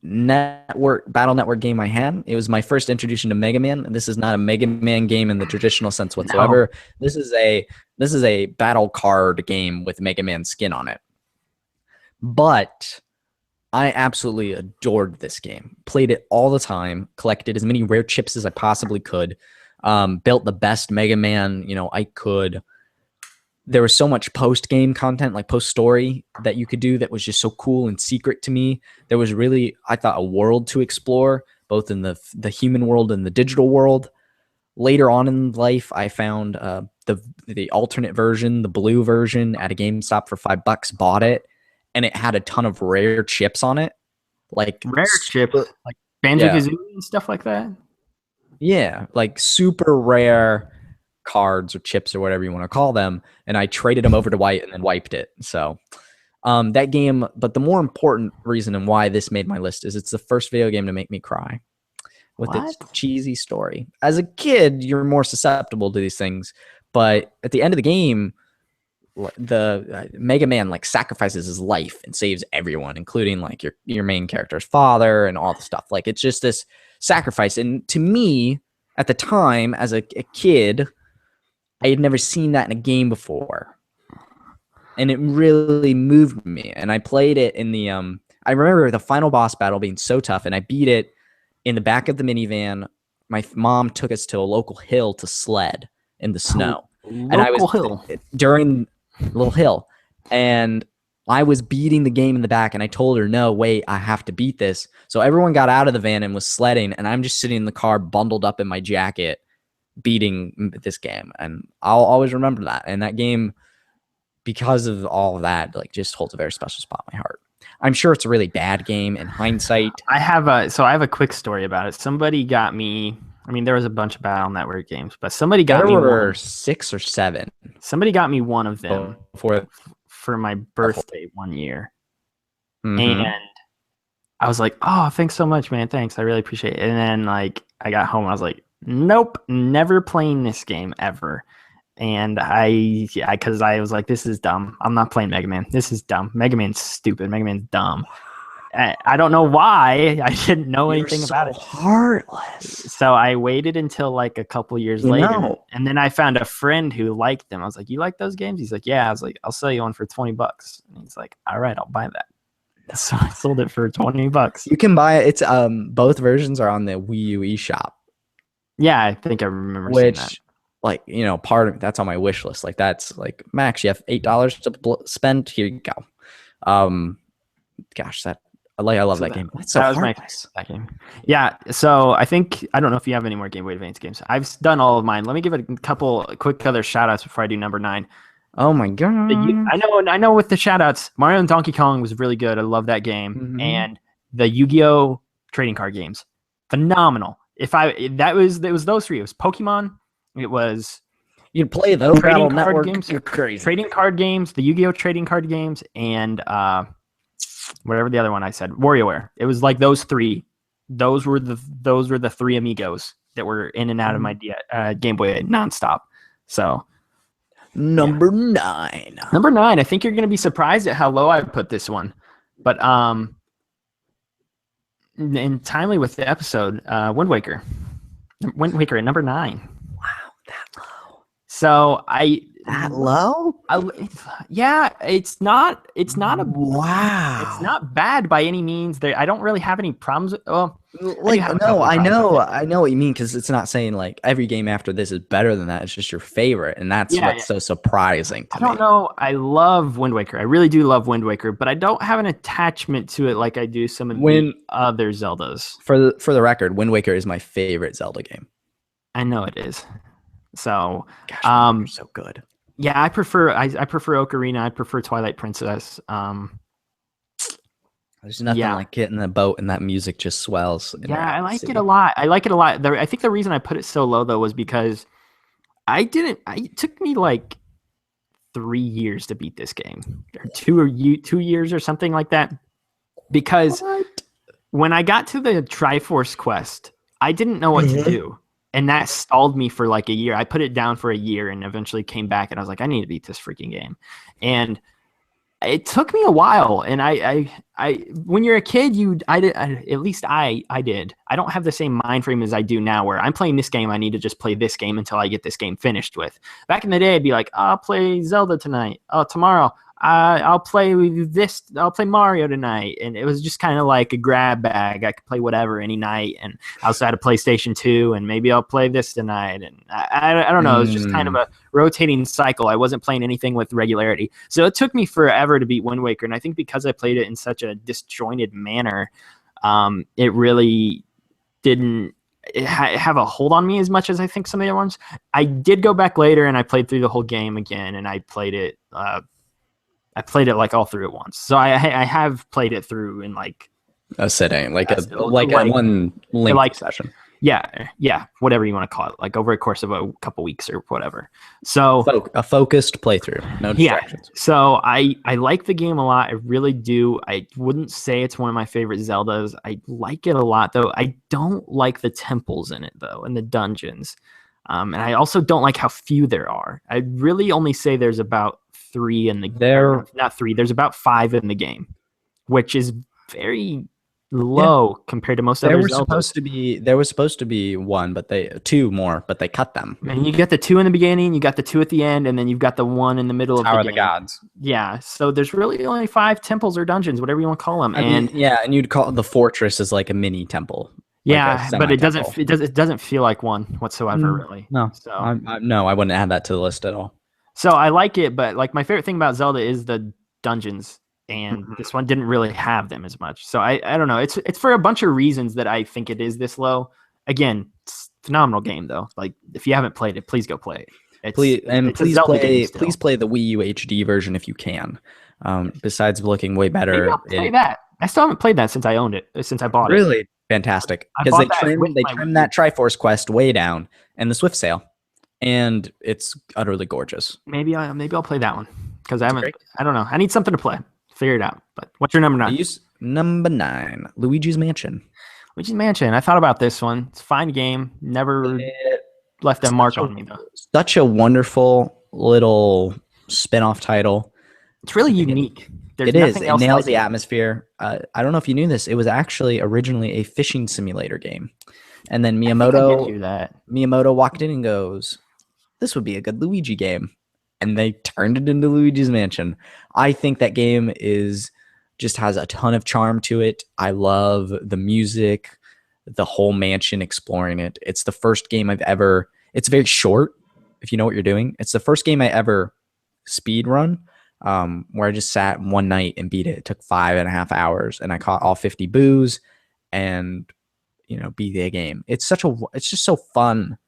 Battle Network game I had. It was my first introduction to Mega Man. This is not a Mega Man game in the traditional sense whatsoever. No. This is a battle card game with Mega Man skin on it. But I absolutely adored this game. Played it all the time. Collected as many rare chips as I possibly could. Built the best Mega Man I could. There was so much post-game content, like post-story, that you could do that was just so cool and secret to me. There was really, I thought, a world to explore, both in the human world and the digital world. Later on in life, I found the alternate version, the blue version, at a GameStop for $5. Bought it, and it had a ton of rare chips on it, like rare chips, like Banjo-Kazooie and stuff like that. Yeah, like super rare cards or chips or whatever you want to call them, and I traded them over to White and then wiped it. So that game, but the more important reason and why this made my list is it's the first video game to make me cry with its cheesy story. As a kid, you're more susceptible to these things, but at the end of the game, the Mega Man like sacrifices his life and saves everyone, including like your main character's father and all the stuff. Like it's just this sacrifice, and to me at the time as a kid, I had never seen that in a game before, and it really moved me. And I played it in the I remember the final boss battle being so tough, and I beat it in the back of the minivan. My mom took us to a local hill to sled in the snow, and I was during little hill, and I was beating the game in the back, and I told her, no, wait, I have to beat this. So everyone got out of the van and was sledding, and I'm just sitting in the car bundled up in my jacket beating this game, and I'll always remember that. And that game, because of all of that, like just holds a very special spot in my heart. I'm sure it's a really bad game in hindsight. I have a quick story about it. Somebody got me, I mean, there was a bunch of Battle Network games, but somebody got me. There were 6 or 7. Somebody got me one of them for my birthday one year. Mm-hmm. And I was like, oh, thanks so much, man. Thanks. I really appreciate it. And then like I got home, I was like, nope, never playing this game ever. And because I was like, this is dumb. I'm not playing Mega Man. This is dumb. Mega Man's stupid. Mega Man's dumb. I don't know why. I didn't know anything about it. Heartless. So I waited until like a couple years later, and then I found a friend who liked them. I was like, "You like those games?" He's like, "Yeah." I was like, "I'll sell you one for $20." And he's like, "All right, I'll buy that." So I sold it for $20. You can buy it. It's both versions are on the Wii U eShop. Yeah, I think I remember seeing that. Like, part of that's on my wish list. Like that's like, Max, you have $8 to spend. Here you go. Gosh, I love that game. That's so heartless. That game. Yeah. So I don't know if you have any more Game Boy Advance games. I've done all of mine. Let me give it a couple quick other shout outs before I do number 9. Oh my god. I know with the shout outs, Mario and Donkey Kong was really good. I love that game. Mm-hmm. And the Yu-Gi-Oh! Trading card games. Phenomenal. It was those 3. It was Pokemon. It was you play those trading Battle card Network games. You're crazy. Trading card games, the Yu-Gi-Oh! Trading card games, and whatever the other one I said, WarioWare. It was like those 3. Those were the 3 amigos that were in and out of my Game Boy nonstop. So number 9. Number 9. I think you're going to be surprised at how low I put this one, but in timely with the episode, Wind Waker at number 9. Wow, that low. So that low? Yeah, it's not a wow. It's not bad by any means. I don't really have any problems. Well, I know what you mean, because it's not saying like every game after this is better than that. It's just your favorite, and that's what's so surprising to me. I don't know. I love Wind Waker. I really do love Wind Waker, but I don't have an attachment to it like I do some of the other Zeldas. For the record, Wind Waker is my favorite Zelda game. I know it is. So, gosh, so good. Yeah, I prefer Ocarina. I prefer Twilight Princess. There's nothing like getting the boat and that music just swells. Yeah, I like it a lot. I think the reason I put it so low though was because it took me like 3 years to beat this game, or 2 years or something like that. because What? when I got to the Triforce quest, I didn't know what to do. And that stalled me for like a year. I put it down for a year and eventually came back and I was like, I need to beat this freaking game. And it took me a while. And when you're a kid, at least I did. I don't have the same mind frame as I do now where I'm playing this game. I need to just play this game until I get this game finished with. Back in the day, I'd be like, I'll play Zelda tonight. Oh, tomorrow. I'll play this. I'll play Mario tonight, and it was just kind of like a grab bag. I could play whatever any night, and I also had a PlayStation 2, and maybe I'll play this tonight. And I don't know. It was just kind of a rotating cycle. I wasn't playing anything with regularity, so it took me forever to beat Wind Waker. And I think because I played it in such a disjointed manner, it really didn't have a hold on me as much as I think some of the other ones. I did go back later, and I played through the whole game again, and I played it. I played it like all through at once. So I have played it through in like a sitting, like a one lengthy session. Yeah, whatever you want to call it, like over a course of a couple weeks or whatever. So a focused playthrough, no distractions. Yeah. So I like the game a lot. I really do. I wouldn't say it's one of my favorite Zeldas. I like it a lot though. I don't like the temples in it though, and the dungeons. And I also don't like how few there are. I'd really only say there's about 3 in the game. Not 3. There's about 5 in the game, which is very low compared to most other Zeldas. There was supposed to be 1, but 2 more, but they cut them. And you got the 2 in the beginning, you got the 2 at the end, and then you've got the 1 in the middle of the game. Tower of the Gods. Yeah, so there's really only 5 temples or dungeons, whatever you want to call them. And you'd call the fortress as like a mini temple. Yeah, but it doesn't feel like one whatsoever, really. No, so I wouldn't add that to the list at all. So I like it, but like my favorite thing about Zelda is the dungeons, and this one didn't really have them as much. So I don't know. It's for a bunch of reasons that I think it is this low. Again, it's a phenomenal game though. Like if you haven't played it, please go play it. Please play the Wii U HD version if you can. Besides looking way better, maybe I'll play that. I still haven't played that since I owned it, since I bought it. Really fantastic because they trimmed that Triforce quest way down in the Swift sale. And it's utterly gorgeous. Maybe I'll play that one because I don't know. I need something to play. Figure it out. But what's your number 9? Number 9, Luigi's Mansion. Luigi's Mansion. I thought about this one. It's a fine game. Never left a mark on me though. Such a wonderful little spin-off title. It's really unique. It nails the atmosphere. I don't know if you knew this. It was actually originally a fishing simulator game, and then Miyamoto walked in and goes, "This would be a good Luigi game," and they turned it into Luigi's Mansion. I think that game just has a ton of charm to it. I love the music, the whole mansion, exploring it. It's the first game it's very short if you know what you're doing. It's the first game I ever speed run, where I just sat one night and beat it. It took 5.5 hours, and I caught all 50 boos and beat the game. It's just so fun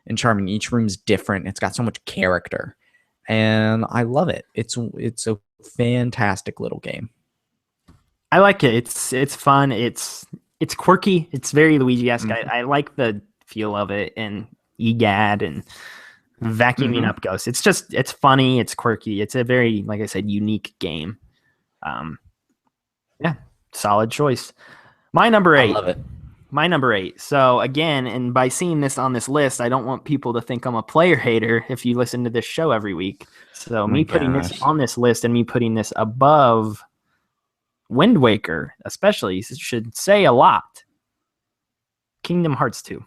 and charming. Each room's different. It's got so much character, and I love it. It's a fantastic little game. I like it. It's fun. It's quirky. It's very Luigi-esque. I like the feel of it, and EGAD and vacuuming up ghosts. It's funny. It's quirky. It's a very, like I said, unique game. Solid choice. My number 8. I love it. My number 8. So again, and by seeing this on this list, I don't want people to think I'm a player hater if you listen to this show every week. So putting this on this list and me putting this above Wind Waker, especially, should say a lot. Kingdom Hearts 2.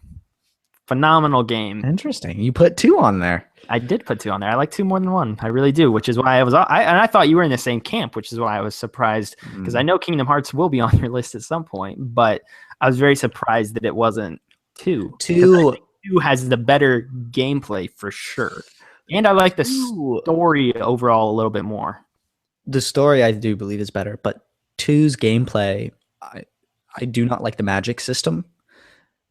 Phenomenal game. Interesting. You put 2 on there. I did put 2 on there. I like 2 more than 1. I really do, which is why I thought you were in the same camp, which is why I was surprised, because I know Kingdom Hearts will be on your list at some point, but I was very surprised that it wasn't 2. 2 has the better gameplay for sure. And I like the story overall a little bit more. The story I do believe is better, but 2's gameplay, I do not like the magic system.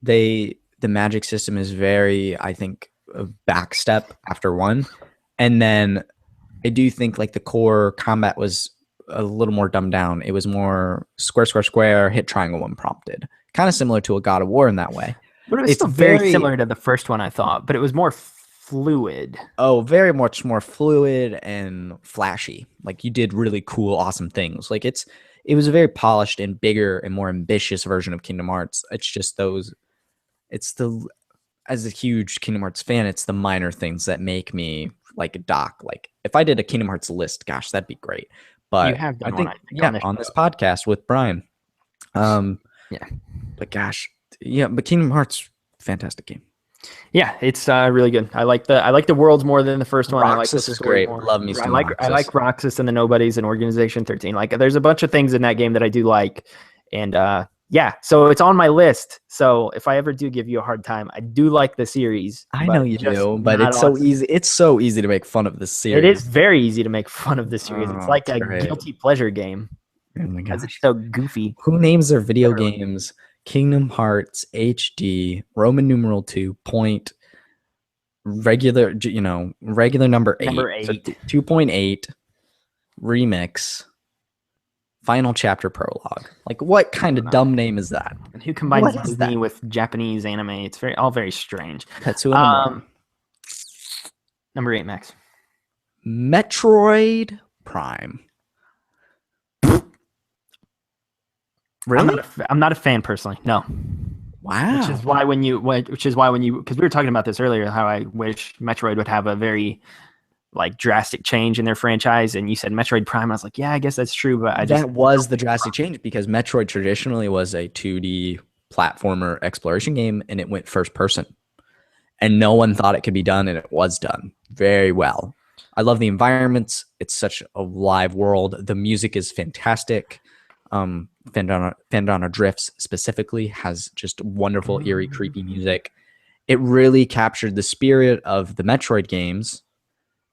The magic system is very, I think, a backstep after 1. And then I do think like the core combat was a little more dumbed down. It was more square, square, square, hit triangle when prompted. Kind of similar to a God of War in that way. But it was still very similar to the first one, I thought, but it was more fluid. Oh, very much more fluid and flashy. Like you did really cool, awesome things. Like it's it was a very polished and bigger and more ambitious version of Kingdom Hearts. It's just those, it's the, as a huge Kingdom Hearts fan, it's the minor things that make me like a doc. Like if I did a Kingdom Hearts list, gosh, that'd be great. You But have I done one, think, I think, yeah, on this podcast with Brian. Yeah. But gosh, yeah, but Kingdom Hearts, fantastic game. Yeah, it's really good. I like the worlds more than the first one. I like Roxas is great. more. Love me some I like Roxas and the Nobodies and Organization 13. Like there's a bunch of things in that game that I do like. And yeah, so it's on my list. So if I ever do give you a hard time, I do like the series. I know you do, but it's so easy. It's so easy to make fun of this series. It is very easy to make fun of this series. It's like a great. guilty pleasure game. Oh my gosh. It's so goofy. Who names their video games Kingdom Hearts HD Roman numeral 2 point regular, regular number 8. Number 8. So 2.8 remix final chapter prologue. Like what kind of dumb name is that? And who combines Disney with Japanese anime? It's all very strange. Number 8, Max. Metroid Prime. Really? I'm not a fan personally. No. Wow. Which is why when you, because we were talking about this earlier, how I wish Metroid would have a very like drastic change in their franchise, and you said Metroid Prime. I was like, yeah, I guess that's true, but that was the drastic change because Metroid traditionally was a 2D platformer exploration game, and it went first person, and no one thought it could be done, and it was done very well. I love the environments. It's such a live world. The music is fantastic. Fandana Drifts specifically has just wonderful, eerie, creepy music. It really captured the spirit of the Metroid games,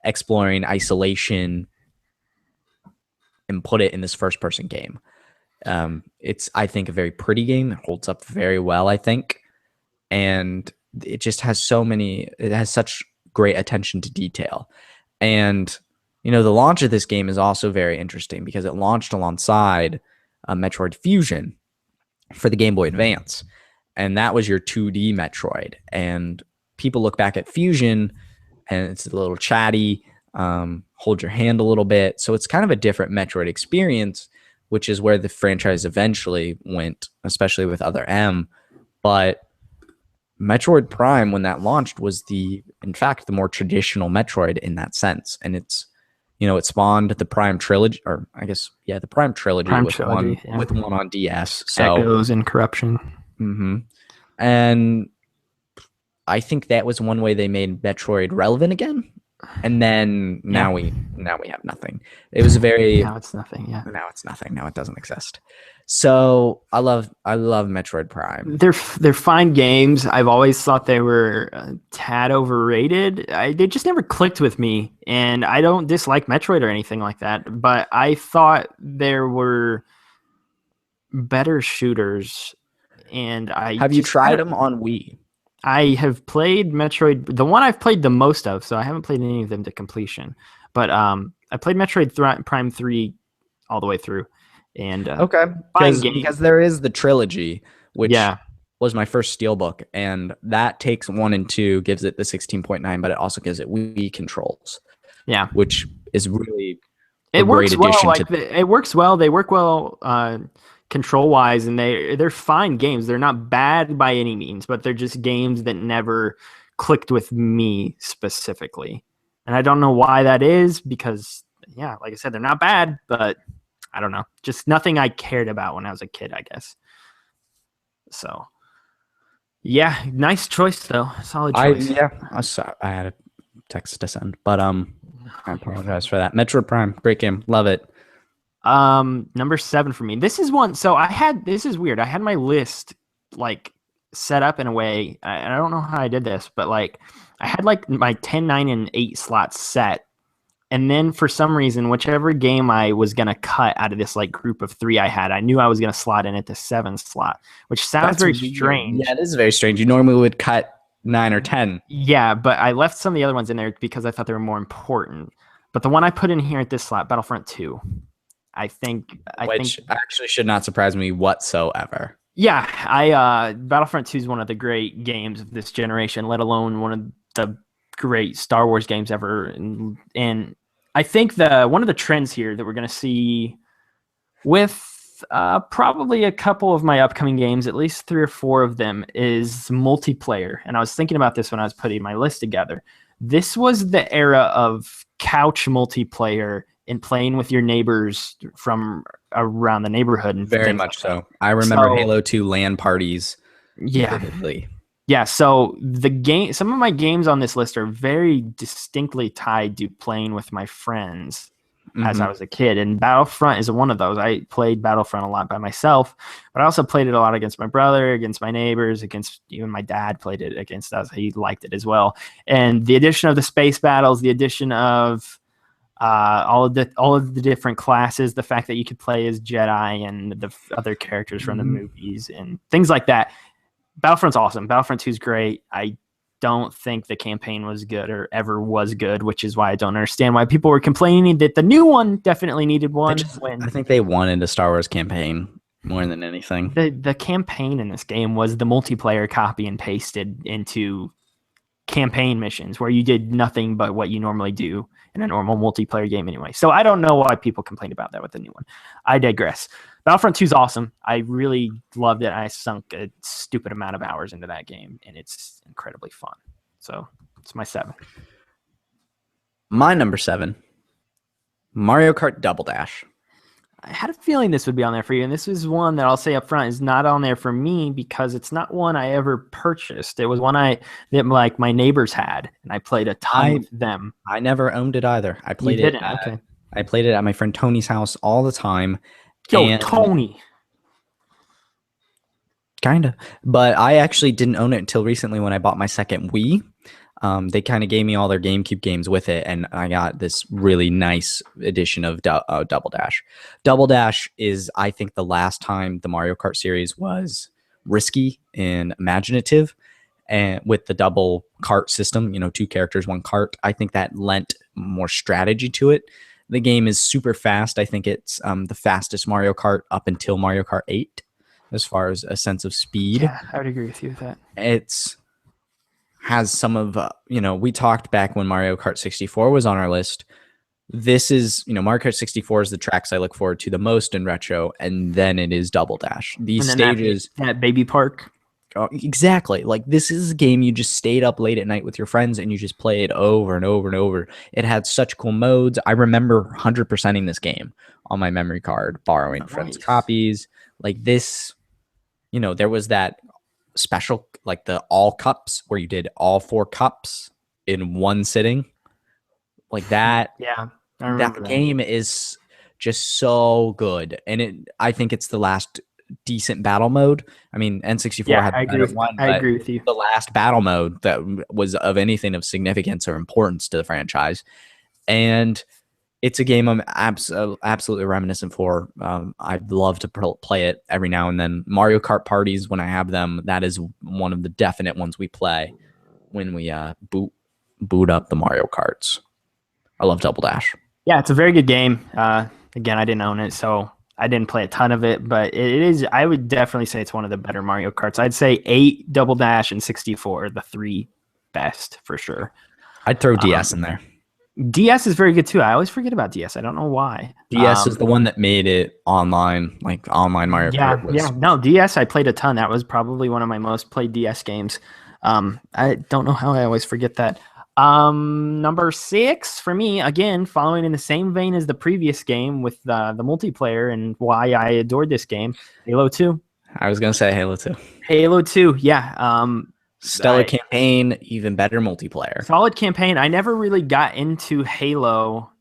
exploring isolation, and put it in this first-person game. It's, I think, a very pretty game. It holds up very well, I think. And it just has it has such great attention to detail. And, the launch of this game is also very interesting because it launched alongside Metroid Fusion for the Game Boy Advance. And that was your 2D Metroid. And people look back at Fusion and it's a little chatty, hold your hand a little bit. So it's kind of a different Metroid experience, which is where the franchise eventually went, especially with Other M. But Metroid Prime, when that launched, was in fact, the more traditional Metroid in that sense. And it's, it spawned the Prime trilogy, or I guess, the Prime trilogy, with one on DS. So Echoes and Corruption. Mm-hmm. And I think that was one way they made Metroid relevant again. And then now we have nothing. It was a very now it's nothing. Yeah. Now it's nothing. Now it doesn't exist. So I love Metroid Prime. They're fine games. I've always thought they were a tad overrated. They just never clicked with me, and I don't dislike Metroid or anything like that. But I thought there were better shooters, and have you tried them on Wii? I have played Metroid, the one I've played the most of, so I haven't played any of them to completion. But I played Metroid Prime 3 all the way through. And okay, because there is the trilogy, which was my first Steelbook, and that takes 1 and 2, gives it the 16.9, but it also gives it Wii controls. Yeah, which is really a great addition. It works well. They work well control wise, and they're fine games. They're not bad by any means, but they're just games that never clicked with me specifically. And I don't know why that is, because like I said, they're not bad, but I don't know. Just nothing I cared about when I was a kid, I guess. So, nice choice though. Solid choice. I had a text to send, but I apologize for that. Metroid Prime, great game, love it. Number 7 for me. This is one. So this is weird. I had my list like set up in a way, and I don't know how I did this, but like I had like my 10, 9, and 8 slots set. And then for some reason, whichever game I was going to cut out of this like group of 3 I had, I knew I was going to slot in at the 7 slot, which sounds very strange. Yeah, it is very strange. You normally would cut 9 or 10. Yeah, but I left some of the other ones in there because I thought they were more important. But the one I put in here at this slot, Battlefront 2, which actually should not surprise me whatsoever. Yeah, Battlefront 2 is one of the great games of this generation, let alone one of the great Star Wars games ever. And I think one of the trends here that we're going to see with probably a couple of my upcoming games, at least 3 or 4 of them, is multiplayer. And I was thinking about this when I was putting my list together. This was the era of couch multiplayer and playing with your neighbors from around the neighborhood. And Very much so. I remember Halo 2 LAN parties vividly. Yeah, so some of my games on this list are very distinctly tied to playing with my friends as I was a kid, and Battlefront is one of those. I played Battlefront a lot by myself, but I also played it a lot against my brother, against my neighbors, against even my dad played it against us. He liked it as well. And the addition of the space battles, the addition of all of the different classes, the fact that you could play as Jedi and the other characters from the movies and things like that. Battlefront's awesome. Battlefront 2 is great. I don't think the campaign was good or ever was good, which is why I don't understand why people were complaining that the new one definitely needed one. I think they wanted a Star Wars campaign more than anything. The campaign in this game was the multiplayer copy and pasted into campaign missions where you did nothing but what you normally do in a normal multiplayer game anyway. So I don't know why people complained about that with the new one. I digress. Battlefront 2 is awesome. I really loved it. I sunk a stupid amount of hours into that game, and it's incredibly fun. So it's my 7. My number 7, Mario Kart Double Dash. I had a feeling this would be on there for you, and this is one that I'll say up front is not on there for me because it's not one I ever purchased. It was one that like my neighbors had, and I played a ton with them. I never owned it either. I played it. Okay. I played it at my friend Tony's house all the time. Yo, Tony. Kind of. But I actually didn't own it until recently when I bought my second Wii. They kind of gave me all their GameCube games with it, and I got this really nice edition of Double Dash. Double Dash is, I think, the last time the Mario Kart series was risky and imaginative, and with the double cart system, 2 characters, 1 cart, I think that lent more strategy to it. The game is super fast. I think it's the fastest Mario Kart up until Mario Kart 8 as far as a sense of speed. Yeah, I would agree with you with that. It's has some of, we talked back when Mario Kart 64 was on our list. This is, Mario Kart 64 is the tracks I look forward to the most in retro, and then it is Double Dash. These stages. That baby park. Exactly. Like, this is a game you just stayed up late at night with your friends and you just play it over and over and over. It had such cool modes. I remember 100%ing this game on my memory card, borrowing friends' copies. Like this, there was that special, like the all cups where you did all 4 cups in one sitting. Like that. Yeah. I remember that game is just so good. And I think it's the last decent battle mode. I mean, N64 had the better one. I agree with you. The last battle mode that was of anything of significance or importance to the franchise. And it's a game I'm absolutely reminiscent for. I'd love to play it every now and then. Mario Kart parties, when I have them, that is one of the definite ones we play when we boot up the Mario Karts. I love Double Dash. Yeah, it's a very good game. Again, I didn't own it, so I didn't play a ton of it, but it is. I would definitely say it's one of the better Mario Karts. I'd say 8, Double Dash, and 64 are the 3 best for sure. I'd throw DS in there. DS is very good too. I always forget about DS. I don't know why. DS is the one that made it online, like online Mario Kart. Yeah, no, DS I played a ton. That was probably one of my most played DS games. I don't know how I always forget that. Number 6 for me, again, following in the same vein as the previous game with the multiplayer and why I adored this game, Halo 2. I was going to say Halo 2. Halo 2, yeah. Stellar campaign, even better multiplayer. Solid campaign. I never really got into Halo.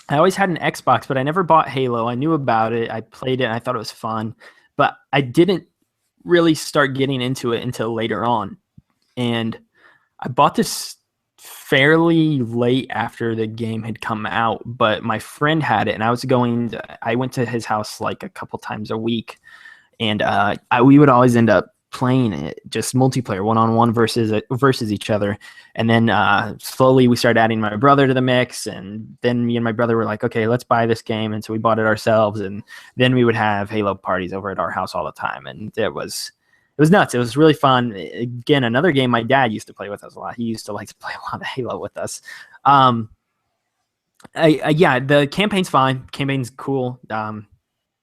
I always had an Xbox, but I never bought Halo. I knew about it. I played it, and I thought it was fun. But I didn't really start getting into it until later on. And I bought this fairly late after the game had come out, but my friend had it, and I went to his house like a couple times a week, and we would always end up playing it just multiplayer, one-on-one versus each other. And then slowly we started adding my brother to the mix, and then me and my brother were like, okay, let's buy this game. And so we bought it ourselves, and then we would have Halo parties over at our house all the time, and it was nuts. It was really fun. Again, another game my dad used to play with us a lot. He used to like to play a lot of Halo with us. Yeah, the campaign's fine. Campaign's cool.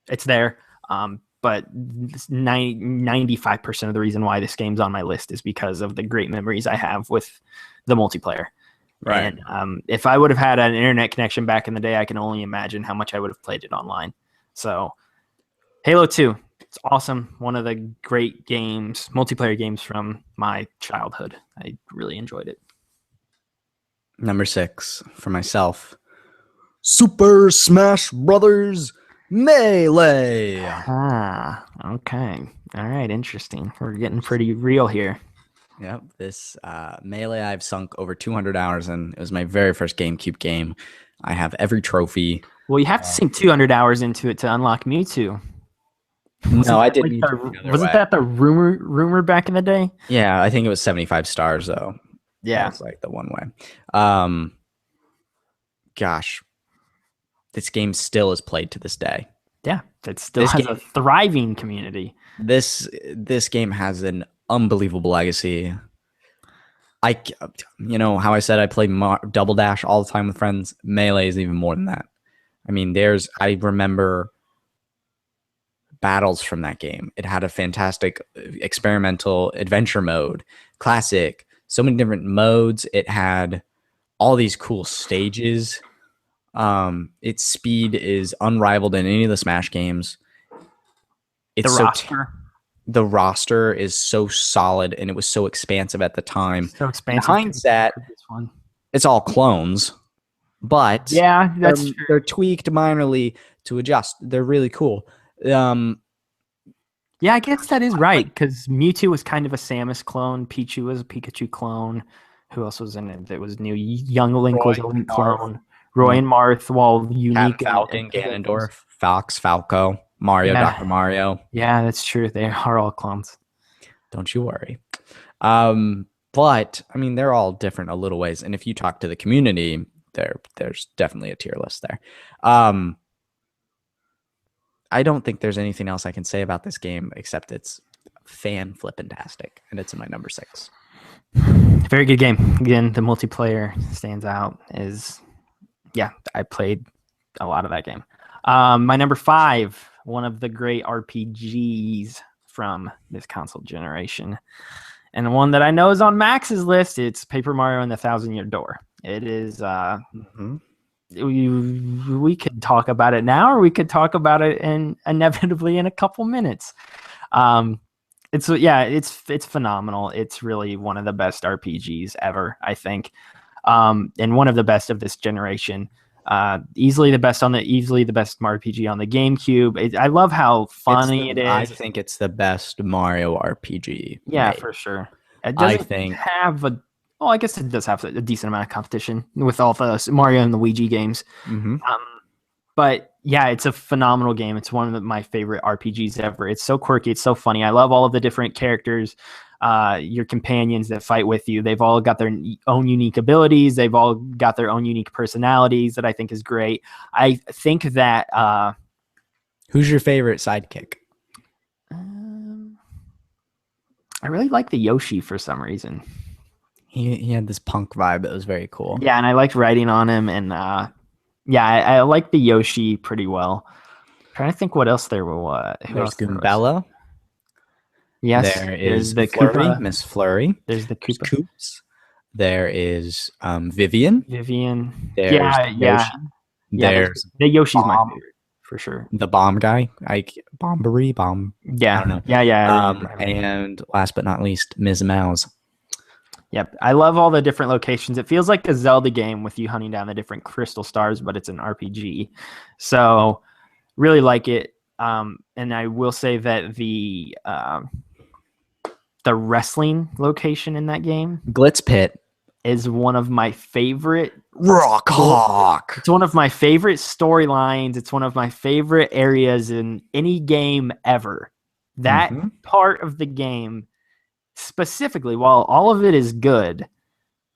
It's there. But 95% of the reason why this game's on my list is because of the great memories I have with the multiplayer. Right. And if I would have had an internet connection back in the day, I can only imagine how much I would have played it online. So Halo 2, it's awesome. One of the great games, multiplayer games from my childhood. I really enjoyed it. Number 6 for myself. Super Smash Brothers Melee. Ah, okay. All right, interesting. We're getting pretty real here. Yep, this Melee I've sunk over 200 hours in. It was my very first GameCube game. I have every trophy. Well, you have to sink 200 hours into it to unlock Mewtwo. No, I did like Mewtwo the other wasn't way. that the rumor back in the day? Yeah, I think it was 75 stars though. Yeah, That's like the one way. Gosh, this game still is played to this day. Yeah, it still has a thriving community. This game has an unbelievable legacy. How I said I play Double Dash all the time with friends. Melee is even more than that. I mean, I remember battles from that game. It had a fantastic experimental adventure mode, classic, so many different modes. It had all these cool stages. Its speed is unrivaled in any of the Smash games. The roster is so solid, and it was so expansive at the time. So expansive. In hindsight, it's all clones, but yeah, they're tweaked minorly to adjust. They're really cool. Yeah, I guess that is right, because Mewtwo was kind of a Samus clone. Pichu was a Pikachu clone. Who else was in it that was new? Young Link was a Link clone. Roy and Marth, while unique. Falcon, Ganondorf, Fox, Falco, Mario, Dr. Mario. Yeah, that's true. They are all clones. Don't you worry. But, I mean, they're all different a little ways. And if you talk to the community, there's definitely a tier list there. I don't think there's anything else I can say about this game except it's fan-flippin-tastic, and it's in my number 6. Very good game. Again, the multiplayer stands out. I played a lot of that game. My number 5, one of the great RPGs from this console generation, and one that I know is on Max's list. It's Paper Mario and the Thousand-Year Door. It is. We could talk about it now, or we could talk about it inevitably in a couple minutes. It's phenomenal. It's really one of the best RPGs ever, I think, and one of the best of this generation. Easily the best RPG on the GameCube. I love how funny it is. I think it's the best Mario RPG. Yeah, for sure. It doesn't have a. Well, I guess it does have a decent amount of competition with all the Mario and Luigi games. Mm-hmm. But yeah, it's a phenomenal game. It's one of my favorite RPGs ever. It's so quirky. It's so funny. I love all of the different characters, your companions that fight with you. They've all got their own unique abilities. They've all got their own unique personalities that I think is great. I think that... Who's your favorite sidekick? I really like the Yoshi for some reason. He had this punk vibe that was very cool. Yeah, and I liked riding on him, and I like the Yoshi pretty well. I'm trying to think what else there was. There's Goombella. Yes. There is the Flurry, Miss Flurry. There's the Koopa. Koops. There is Vivian. There's Yoshi. There's the Yoshi's my favorite for sure. The bomb guy, Bomb. Yeah, I don't know. Yeah. And last but not least, Ms. Mouse. Yep, I love all the different locations. It feels like a Zelda game with you hunting down the different crystal stars, but it's an RPG. So, really like it. And I will say that the wrestling location in that game, Glitz Pit, is one of my favorite. Rock Hawk. It's one of my favorite storylines. It's one of my favorite areas in any game ever. That part of the game specifically, while all of it is good,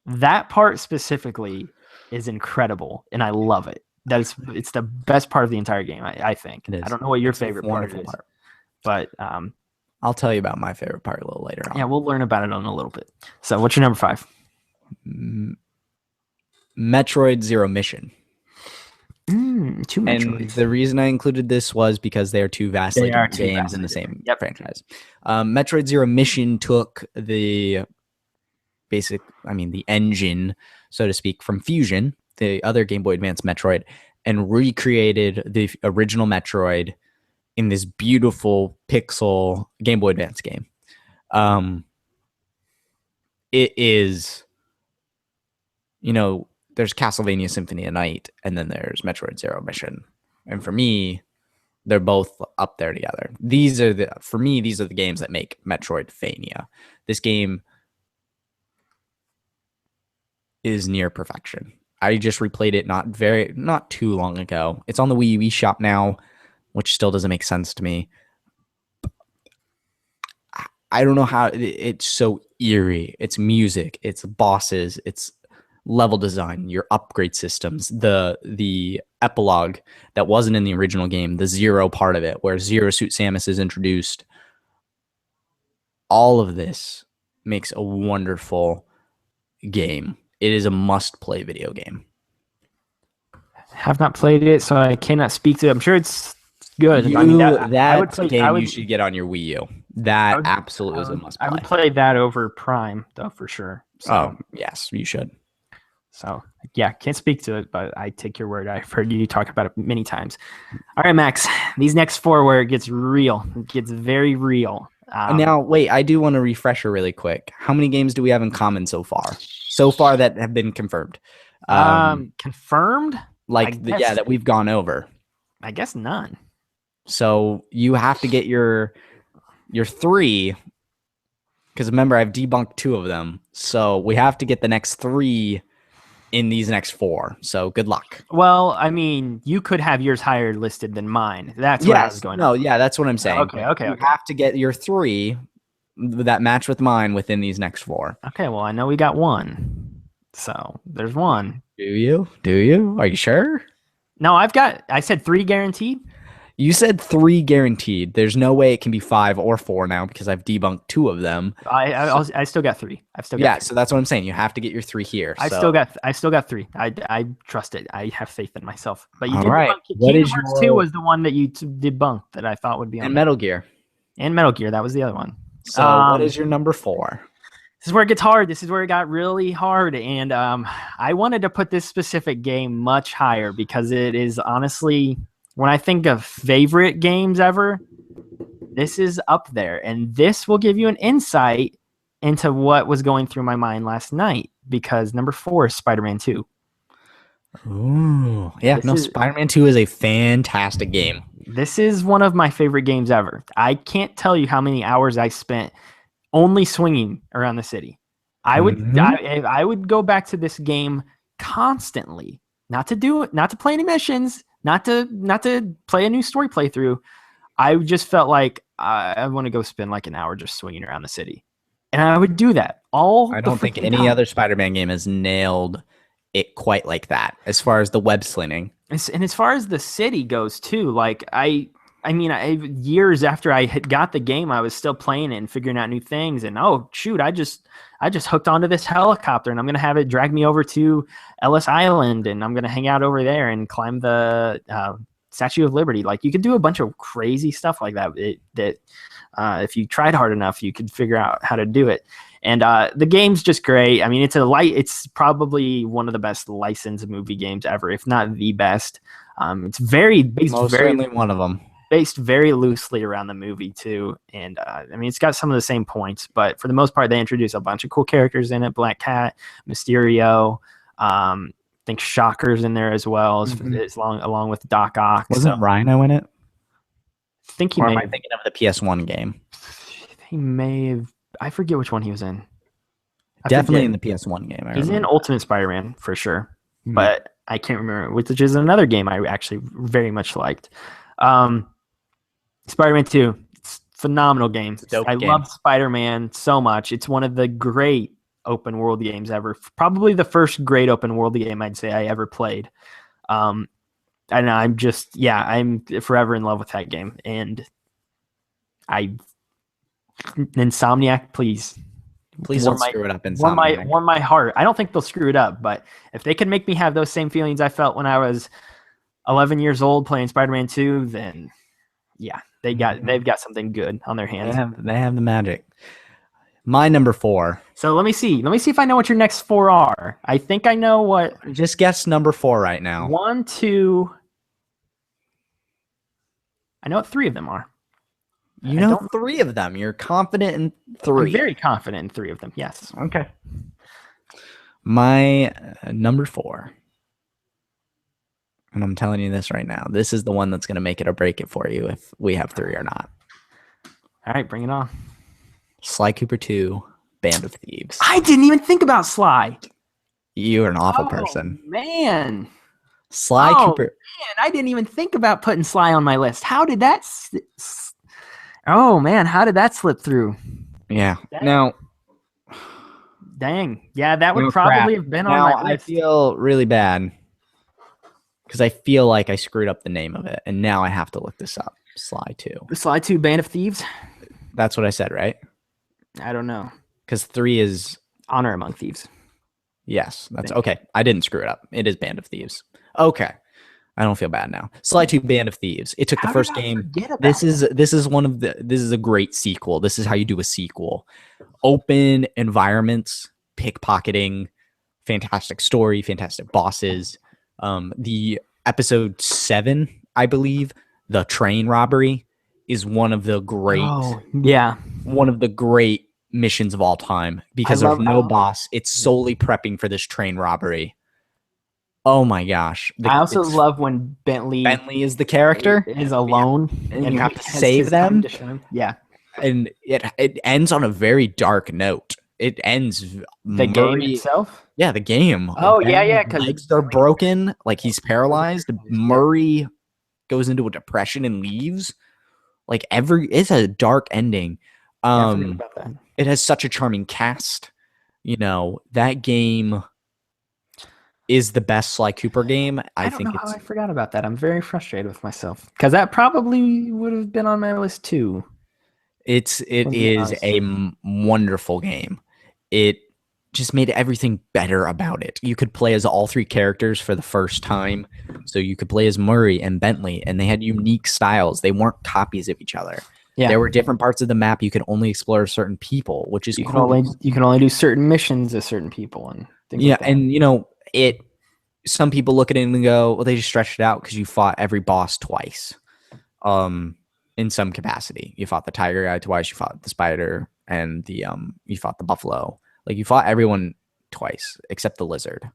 that part specifically is incredible, and I love it. It's the best part of the entire game, I think. I don't know what your favorite part is, but I'll tell you about my favorite part a little later on. Yeah, we'll learn about it in a little bit. So what's your number 5? Metroid Zero Mission. Two And Metroids. the reason I included this was because they are two vastly different games in the same franchise. Metroid Zero Mission took the the engine, so to speak, from Fusion, the other Game Boy Advance Metroid, and recreated the original Metroid in this beautiful pixel Game Boy Advance game. It is, there's Castlevania Symphony of Night, and then there's Metroid Zero Mission. And for me, they're both up there together. These are the games that make Metroidvania. This game is near perfection. I just replayed it not too long ago. It's on the Wii U eShop now, which still doesn't make sense to me. I don't know how it's so eerie. It's music, it's bosses, it's level design, your upgrade systems, the epilogue that wasn't in the original game, the Zero part of it, where Zero Suit Samus is introduced. All of this makes a wonderful game. It is a must-play video game. Have not played it, so I cannot speak to it. I'm sure it's good. You should get on your Wii U. That absolutely is a must-play. I would play that over Prime, though, for sure. So, yes, you should. So, yeah, can't speak to it, but I take your word. I've heard you talk about it many times. All right, Max, these next four where it gets real. It gets very real. Now, wait, I do want to refresher really quick. How many games do we have in common so far? So far that have been confirmed. Confirmed? That we've gone over. I guess none. So you have to get your three, because remember, I've debunked two of them. So we have to get the next three in these next four. So good luck. Well, I mean, you could have yours higher listed than mine. That's what I was going on. Yeah, that's what I'm saying. Okay. You have to get your three that match with mine within these next four. Okay, well, I know we got one. So there's one. Do you? Are you sure? No, I said 3 guaranteed. You said 3 guaranteed. There's no way it can be 5 or 4 now because I've debunked 2 of them. I still got 3. So that's what I'm saying. You have to get your 3 here. I still got 3. I trust it. I have faith in myself. But you did debunk it. Kingdom Hearts 2 was the one that you debunked that I thought would be on. And Metal Gear. And Metal Gear, that was the other one. So what is your number 4? This is where it gets hard. This is where it got really hard. And I wanted to put this specific game much higher because it is honestly, when I think of favorite games ever, this is up there. And this will give you an insight into what was going through my mind last night, because number 4 is Spider-Man 2. Ooh. Yeah, Spider-Man 2 is a fantastic game. This is one of my favorite games ever. I can't tell you how many hours I spent only swinging around the city. I would go back to this game constantly, not to play any missions, not to play a new story playthrough. I just felt like I want to go spend like an hour just swinging around the city, and I would do that all. I don't think any other Spider-Man game has nailed it quite like that, as far as the web slinging and as far as the city goes too. Like years after I had got the game, I was still playing it and figuring out new things. And oh shoot, I just hooked onto this helicopter, and I'm gonna have it drag me over to Ellis Island, and I'm gonna hang out over there and climb the Statue of Liberty. Like, you could do a bunch of crazy stuff like that. If you tried hard enough, you could figure out how to do it. And the game's just great. I mean, it's probably one of the best licensed movie games ever, if not the best. It's certainly one of them. Based very loosely around the movie too, and I mean, it's got some of the same points, but for the most part, they introduce a bunch of cool characters in it. Black Cat, Mysterio, I think Shocker's in there as well, along with Doc Ock. Wasn't Rhino in it? I think he am I thinking of the PS1 game? He may have. I forget which one he was in. Definitely in the PS1 game. He's in Ultimate Spider-Man for sure, but I can't remember, which is another game I actually very much liked. Spider-Man 2, it's a phenomenal game. I love Spider-Man so much. It's one of the great open world games ever. Probably the first great open world game I'd say I ever played. And I'm forever in love with that game. And Insomniac, please don't screw it up. Insomniac. Warm my heart. I don't think they'll screw it up, but if they can make me have those same feelings I felt when I was 11 years old playing Spider-Man 2, then yeah, they've got something good on their hands. They have the magic. My number 4. So let me see if I know what your next 4 are. I think I know what. Just guess number 4 right now. 1, 2. I know what 3 of them are. You know 3 of them. You're confident in 3. I'm very confident in 3 of them. Yes. Okay. My number 4. And I'm telling you this right now. This is the one that's going to make it or break it for you if we have 3 or not. All right, bring it on. Sly Cooper 2, Band of Thieves. I didn't even think about Sly. You're an awful person. Man. Sly Cooper. Man, I didn't even think about putting Sly on my list. How did that? Oh man, how did that slip through? Yeah. Now. Dang. Yeah, that would probably have been on my list. I feel really bad because I feel like I screwed up the name of it, and now I have to look this up. Sly 2. Sly 2, Band of Thieves. That's what I said, right? I don't know. Because 3 is Honor Among Thieves. Yes, that's okay. I didn't screw it up. It is Band of Thieves. Okay. I don't feel bad now. Sly 2 Band of Thieves. It took the first game. This is a great sequel. This is how you do a sequel. Open environments, pickpocketing, fantastic story, fantastic bosses. The episode 7, I believe, the train robbery is one of the great one of the great missions of all time because there's no boss. It's solely prepping for this train robbery. Oh my gosh. I also love when Bentley is the character. Is alone. And you have to save them. Yeah. And it ends on a very dark note. It ends the game itself? Yeah, the game. Oh, yeah. Because legs are broken. Like he's paralyzed. Murray goes into a depression and leaves. Like it's a dark ending. I forgot about that. It has such a charming cast. You know, that game is the best Sly Cooper game. I think how I forgot about that. I'm very frustrated with myself because that probably would have been on my list too. It is a wonderful game. It just made everything better about it. You could play as all 3 characters for the first time. So you could play as Murray and Bentley, and they had unique styles. They weren't copies of each other. Yeah. There were different parts of the map you could only explore certain people, which is cool. You can only do certain missions as certain people and things like that. And you know, some people look at it and go, well, they just stretched it out because you fought every boss twice. In some capacity. You fought the tiger guy twice, you fought the spider, and you fought the buffalo. Like you fought everyone twice, except the lizard.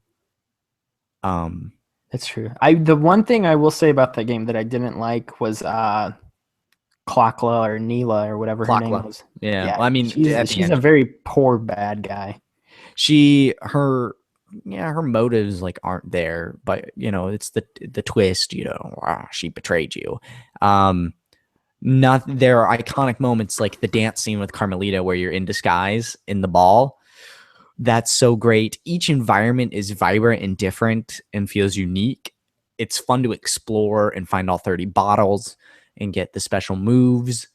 That's true. The one thing I will say about that game that I didn't like was Clockla or Neela or whatever her name was. Yeah. Well, I mean, she's a very poor bad guy. Her motives like aren't there, but you know, it's the twist, you know, she betrayed you. There are iconic moments like the dance scene with Carmelita where you're in disguise in the ball. That's so great. Each environment is vibrant and different and feels unique. It's fun to explore and find all 30 bottles and get the special moves.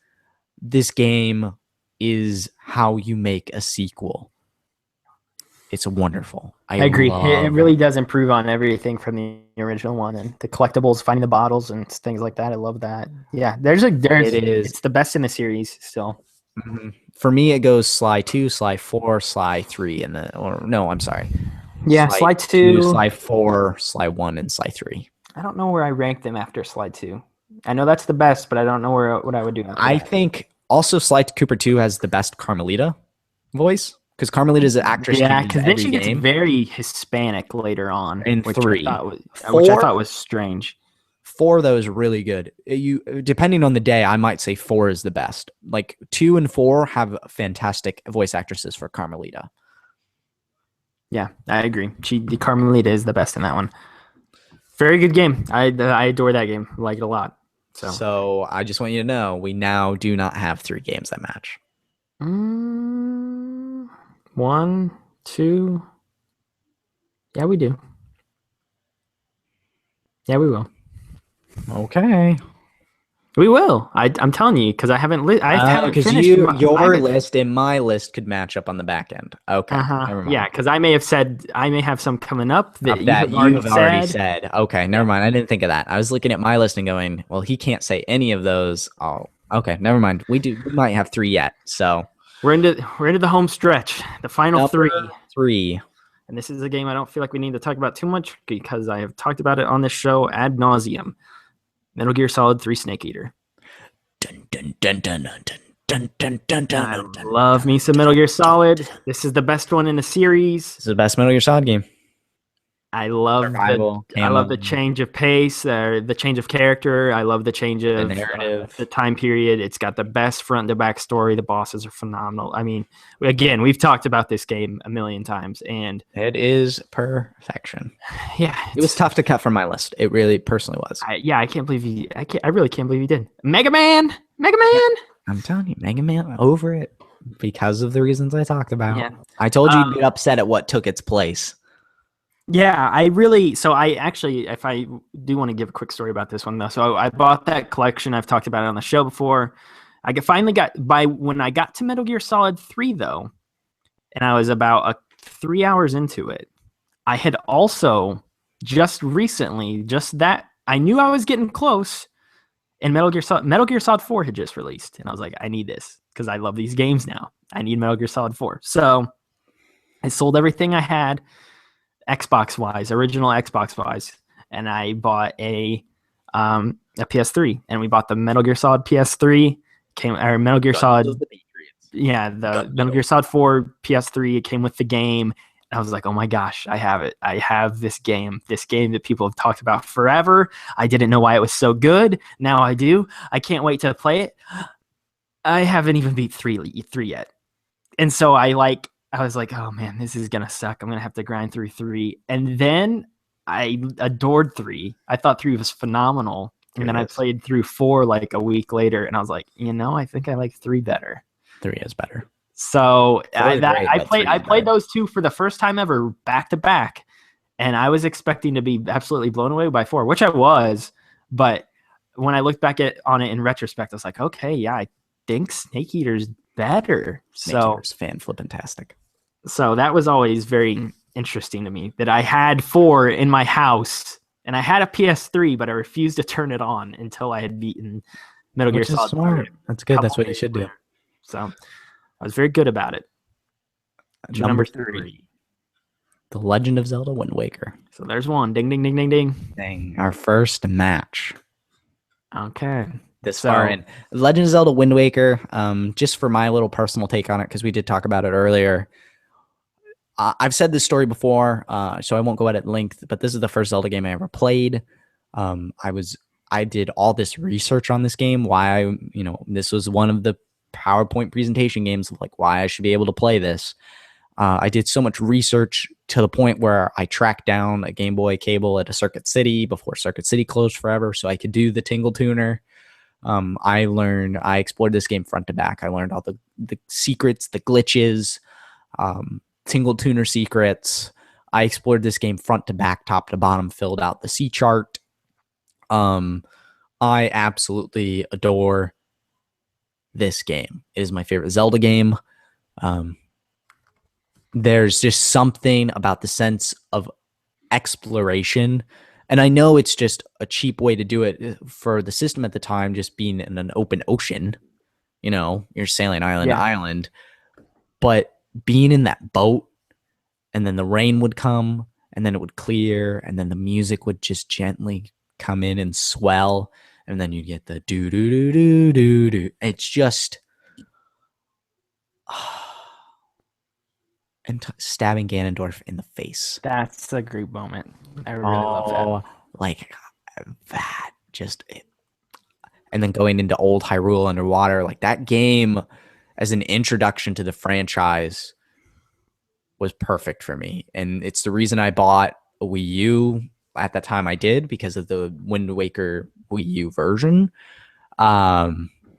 This game is how you make a sequel. It's wonderful. I agree. It really does improve on everything from the original one, and the collectibles, finding the bottles and things like that. I love that. Yeah, it's the best in the series still. Mm-hmm. For me, it goes Sly 2, Sly 4, Sly 3, I'm sorry. Yeah, Sly 2, Sly 4, Sly 1, and Sly 3. I don't know where I rank them after Sly 2. I know that's the best, but I don't know what I would do. I think also Sly Cooper 2 has the best Carmelita voice. Because Carmelita is an actress. Yeah, because then she gets very Hispanic later on. In 3. Which I thought was strange. 4, though, is really good. Depending on the day, I might say 4 is the best. Like 2 and 4 have fantastic voice actresses for Carmelita. Yeah, I agree. The Carmelita is the best in that one. Very good game. I adore that game. I like it a lot. So I just want you to know, we now do not have 3 games that match. 1, 2. Yeah, we do. Yeah, we will. Okay. We will. I'm telling you because I haven't Because finished. I your haven't. list and my list could match up on the back end. Okay, never Yeah, mind. because I may have some coming up that Up you that have you already have already said. said. Okay, never Yeah, mind. I didn't think of that. I was looking at my list and going, well, he can't say any of those. Oh, okay, never mind. We might have three yet. So we're into the home stretch, the final number three. three. And this is a game I don't feel like we need to talk about too much because I have talked about it on this show ad nauseum. Metal Gear Solid 3 Snake Eater. Dun, dun, dun, dun, dun, dun, dun, dun, And dun, I dun, dun, love me some Metal Gear dun, Solid. dun. This is the best one in the series. This is the best Metal Gear Solid game. I love the Survival, I love the camo, change of pace, the change of character. I love the change the of the narrative. time period. It's got the best front to back story. The bosses are phenomenal. I mean, again, we've talked about this game a million times, and It is perfection. yeah, It was tough to cut from my list. It really personally was. I can't believe you. I really can't believe you did. Mega Man, Mega Yeah, Man. I'm telling you, Mega Man over it because of the reasons I talked about. Yeah. I told you you'd Um, get upset at what took its place. Yeah, I really. So I actually, if I do want to give a quick story about this one though, so I bought that collection. I've talked about it on the show before. Finally got by when I got to Metal Gear Solid 3 though, and I was about 3 hours into it. I had also just recently, just that I knew I was getting close, and Metal Gear Solid 4 had just released, and I was like, I need this because I love these games now. I need Metal Gear Solid 4. So I sold everything I had Xbox wise, original Xbox wise, and I bought a PS3, and we bought the Metal Gear Solid PS3. Came or Metal Gear Guns Solid, of the Patriots. yeah, the Guns Metal of Gear Solid 4 PS3. It came with the game. I was like, oh my gosh, I have it. I have this game that people have talked about forever. I didn't know why it was so good. Now I do. I can't wait to play it. I haven't even beat three yet. And so I was like, oh man, this is gonna suck. I'm gonna have to grind through 3. And then I adored 3. I thought 3 was phenomenal. And then I played through 4 like a week later, and I was like, I think I like 3 better. 3 is better. So Great, I played those two for the first time ever back to back, and I was expecting to be absolutely blown away by 4, which I was. But when I looked back on it in retrospect, I was like, okay, yeah, I think Snake Eater's better. Snake Eater's fan flippin-tastic. So that was always very interesting to me that I had 4 in my house and I had a PS3, but I refused to turn it on until I had beaten Metal Gear Solid. Smart. That's good. That's what you should do. So I was very good about it. Number 3. The Legend of Zelda Wind Waker. So there's one. Ding, ding, ding, ding, ding. Dang. Our first match. Okay. This far in. Legend of Zelda Wind Waker, just for my little personal take on it, because we did talk about it earlier. I've said this story before, so I won't go at length, but this is the first Zelda game I ever played. I did all this research on this game, this was one of the PowerPoint presentation games of like why I should be able to play this. I did so much research to the point where I tracked down a Game Boy cable at a Circuit City before Circuit City closed forever, so I could do the Tingle Tuner. I explored this game front to back. I learned all the secrets, the glitches, Tingle Tuner secrets. I explored this game front to back, top to bottom, filled out the C chart. I absolutely adore this game. It is my favorite Zelda game. There's just something about the sense of exploration. And I know it's just a cheap way to do it for the system at the time, just being in an open ocean. You're sailing island to island. But being in that boat, and then the rain would come, and then it would clear, and then the music would just gently come in and swell, and then you get the do do do do do do. It's just and stabbing Ganondorf in the face. That's a great moment. I really love that. Like that, and then going into old Hyrule underwater, like that game as an introduction to the franchise was perfect for me. And it's the reason I bought a Wii U at that time I did, because of the Wind Waker Wii U version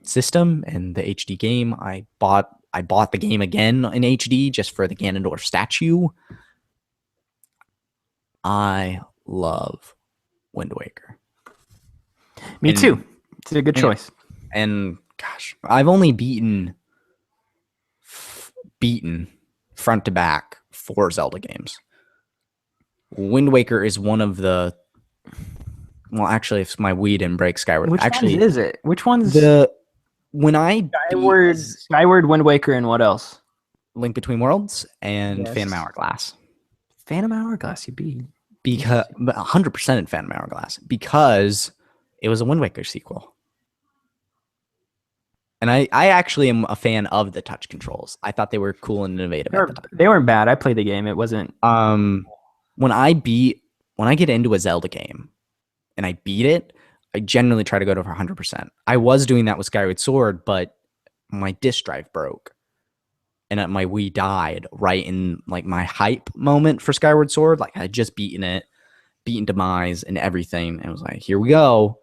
system and the HD game. I bought the game again in HD just for the Ganondorf statue. I love Wind Waker. Me too. It's a good choice. And gosh, I've only beaten front to back 4 Zelda games. Wind Waker is one of the. Well, actually, if my Wii didn't break, Skyward. Which actually, ones is it? Which one's when I Skyward, Wind Waker, and what else? Link Between Worlds and Phantom Hourglass. Phantom Hourglass, you beat. Because 100% in Phantom Hourglass because it was a Wind Waker sequel. And I actually am a fan of the touch controls. I thought they were cool and innovative. They weren't bad. I played the game. It wasn't. When I get into a Zelda game and I beat it, I generally try to go to 100%. I was doing that with Skyward Sword, but my disk drive broke. And my Wii died right in like my hype moment for Skyward Sword. Like I had just beaten Demise and everything. And it was like, here we go.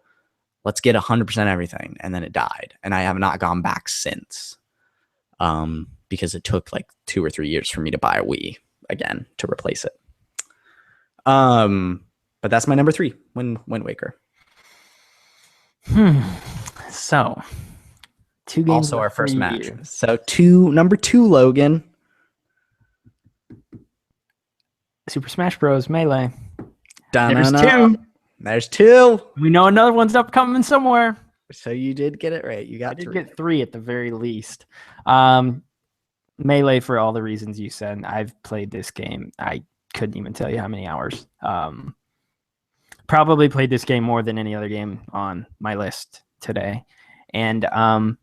Let's get 100% everything. And then it died. And I have not gone back since. Because it took like 2 or 3 years for me to buy a Wii again to replace it. But that's my number 3, Wind Waker. So 2 games. Also our first match. So number 2, Logan. Super Smash Bros. Melee. There's 2. There's 2. We know another one's upcoming somewhere. So you did get it right. You got 3. I did get 3 at the very least. Melee, for all the reasons you said. I've played this game. I couldn't even tell you how many hours. Probably played this game more than any other game on my list today. And I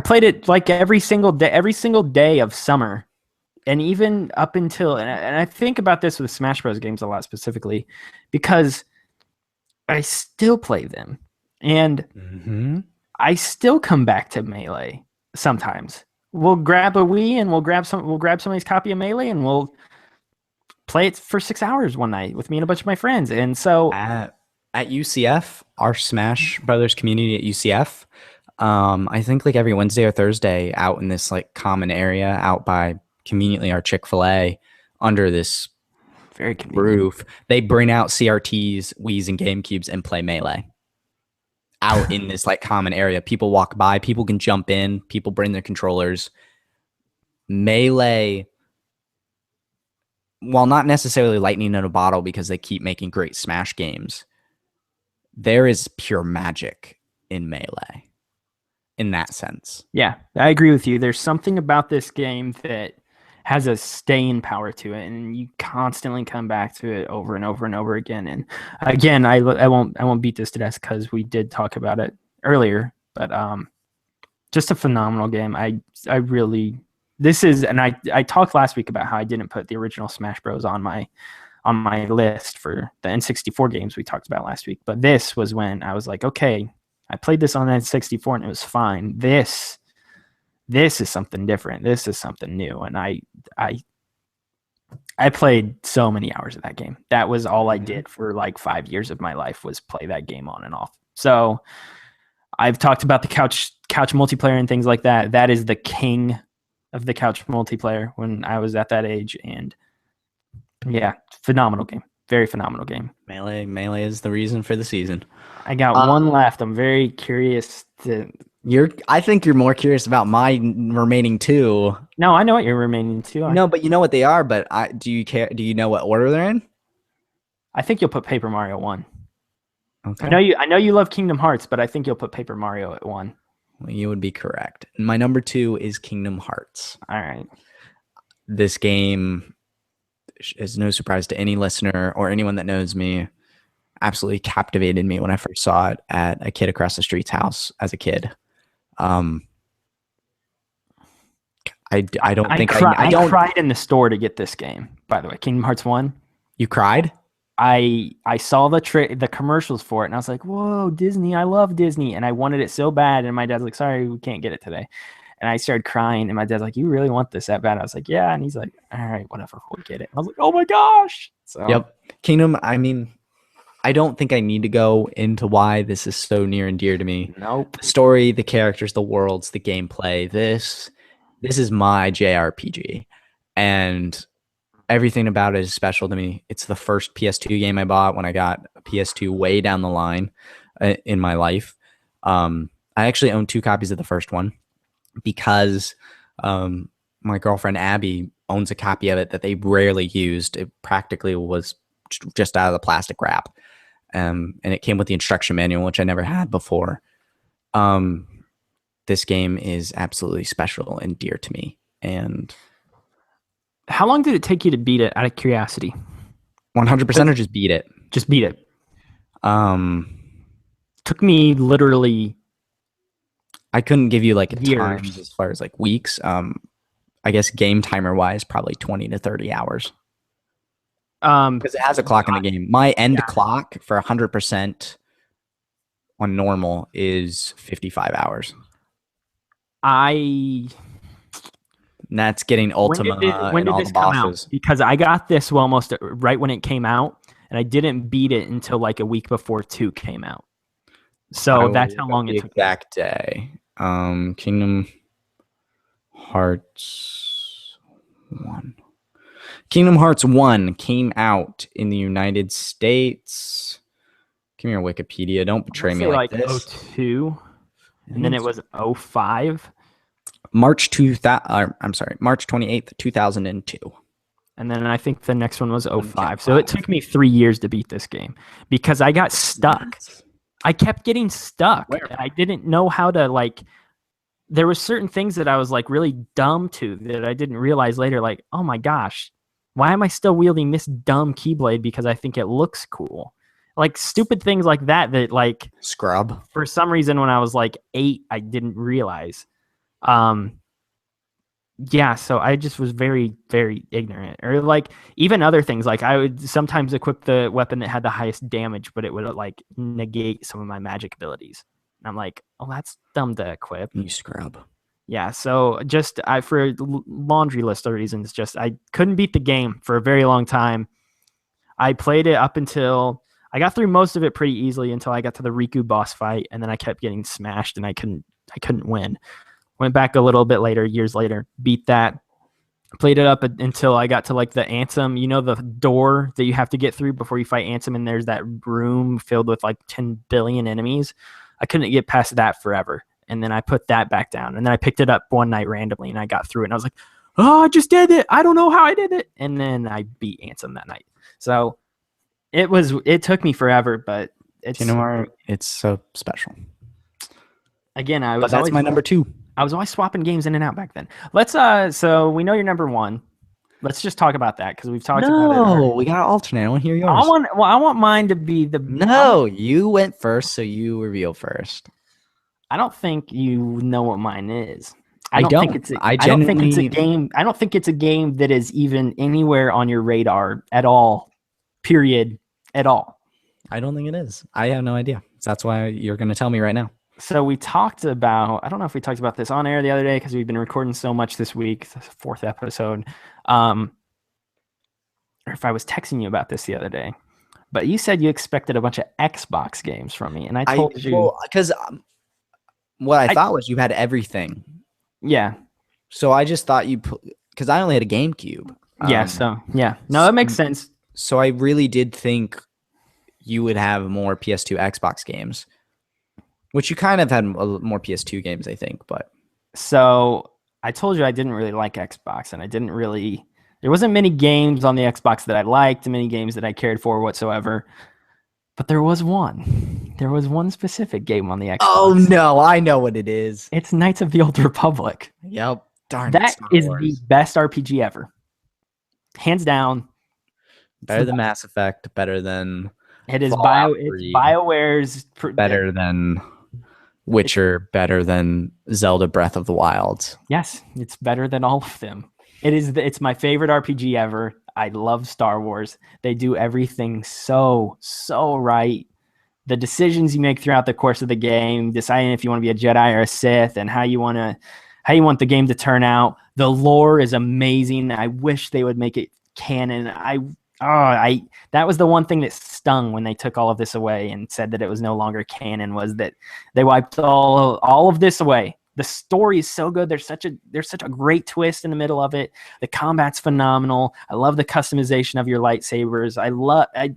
played it like every single day of summer. And even up until, and I think about this with Smash Bros. Games a lot specifically, because I still play them. And I still come back to Melee sometimes. We'll grab a Wii and we'll grab somebody's copy of Melee and we'll play it for 6 hours one night with me and a bunch of my friends. And so at UCF, our Smash Brothers community at UCF, I think like every Wednesday or Thursday out in this like common area out by conveniently our Chick-fil-A under this very roof, they bring out CRTs, Wiis, and GameCubes and play Melee out in this like common area. People walk by, people can jump in, people bring their controllers. Melee, while not necessarily lightning in a bottle because they keep making great Smash games, there is pure magic in Melee in that sense. Yeah, I agree with you. There's something about this game that has a staying power to it, and you constantly come back to it over and over and over again. And again, I won't beat this to death because we did talk about it earlier, but just a phenomenal game. I talked last week about how I didn't put the original Smash Bros on my list for the N64 games we talked about last week, but this was when I was like, okay, I played this on N64 and it was fine. This is something different. This is something new. And I played so many hours of that game. That was all I did for like 5 years of my life was play that game on and off. So I've talked about the couch multiplayer and things like that. That is the king of the couch multiplayer when I was at that age. And yeah, phenomenal game. Very phenomenal game. Melee is the reason for the season. I got one left. I'm very curious to... I think you're more curious about my remaining 2. No, I know what your remaining 2 are. No, but you know what they are. But do you care? Do you know what order they're in? I think you'll put Paper Mario 1. Okay. I know you love Kingdom Hearts, but I think you'll put Paper Mario at 1. Well, you would be correct. My number 2 is Kingdom Hearts. All right. This game is no surprise to any listener or anyone that knows me. Absolutely captivated me when I first saw it at a kid across the street's house as a kid. I cried in the store to get this game. By the way, Kingdom Hearts 1. You cried? I saw the commercials for it and I was like, "Whoa, Disney! I love Disney!" And I wanted it so bad. And my dad's like, "Sorry, we can't get it today." And I started crying. And my dad's like, "You really want this that bad?" I was like, "Yeah." And he's like, "All right, whatever, we'll get it." And I was like, "Oh my gosh!" So yep, Kingdom. I mean, I don't think I need to go into why this is so near and dear to me. Nope. The story, the characters, the worlds, the gameplay. This is my JRPG, and everything about it is special to me. It's the first PS2 game I bought when I got a PS2 way down the line. in my life. I actually own 2 copies of the first one because my girlfriend Abby owns a copy of it that they rarely used. It practically was just out of the plastic wrap. And it came with the instruction manual, which I never had before. This game is absolutely special and dear to me. And how long did it take you to beat it, out of curiosity? 100% or just beat it? Just beat it. Took me literally. I couldn't give you like a years. time as far as like weeks. I guess game timer wise, probably 20 to 30 hours. Because it has a clock in the game. My end clock for 100% on normal is 55 hours. And that's getting Ultima and all the bosses. Because I got this almost right when it came out, and I didn't beat it until like a week before 2 came out. So that's how long it took. Exact day. Kingdom Hearts 1. Kingdom Hearts 1 came out in the United States. Give me your Wikipedia. Don't betray me like this. 02, and then it was 05. March 28th, 2002. And then I think the next one was 05. So it took me 3 years to beat this game because I got stuck. I kept getting stuck. And I didn't know how to, like, there were certain things that I was like really dumb to that I didn't realize later. Like, oh my gosh, why am I still wielding this dumb Keyblade because I think it looks cool? Like stupid things like that like scrub. For some reason, when I was like 8, I didn't realize. Yeah, so I just was very, very ignorant. Or like even other things, like I would sometimes equip the weapon that had the highest damage, but it would like negate some of my magic abilities. And I'm like, oh, that's dumb to equip. You scrub. Yeah, so just for laundry list of reasons, just I couldn't beat the game for a very long time. I played it up until I got through most of it pretty easily until I got to the Riku boss fight, and then I kept getting smashed and I couldn't win. Went back a little bit later, years later, beat that, played it up until I got to like the Ansem, you know, the door that you have to get through before you fight Ansem, and there's that room filled with like 10 billion enemies. I couldn't get past that forever. And then I put that back down, and then I picked it up one night randomly, and I got through it, and I was like, oh, I just did it. I don't know how I did it. And then I beat Ansem that night. So it took me forever, but it's so special. Again, that's my number 2. I was always swapping games in and out back then. Let's so we know you're number 1. Let's just talk about that because we've talked about it. No, we got to alternate. I want to hear yours. I want mine to be the. No, you went first, so you reveal first. I don't think you know what mine is. I don't think it's a game. I don't think it's a game that is even anywhere on your radar at all. Period. At all. I don't think it is. I have no idea. That's why you're going to tell me right now. So we talked about, I don't know if we talked about this on air the other day because we've been recording so much this week, the 4th episode. Or if I was texting you about this the other day. But you said you expected a bunch of Xbox games from me. And I told you. Because what I thought was you had everything. Yeah. So I just thought because I only had a GameCube. No, that makes sense. So I really did think you would have more PS2 Xbox games. Which you kind of had more PS2 games, I think, but. So I told you I didn't really like Xbox, and there wasn't many games on the Xbox that I liked, many games that I cared for whatsoever. But there was one. There was one specific game on the Xbox. Oh no, I know what it is. It's Knights of the Old Republic. Yep. Darn that is the best RPG ever. Hands down. Better than Mass Effect, better than it's BioWare's better than Witcher, better than Zelda Breath of the Wild. Yes, it's better than all of them. It's my favorite RPG ever. I love Star Wars. They do everything so right. The decisions you make throughout the course of the game, deciding if you want to be a Jedi or a Sith, and how you want the game to turn out. The lore is amazing. I wish they would make it canon. That was the one thing that stung when they took all of this away and said that it was no longer canon, was that they wiped all of this away. The story is so good. There's such a great twist in the middle of it. The combat's phenomenal. I love the customization of your lightsabers.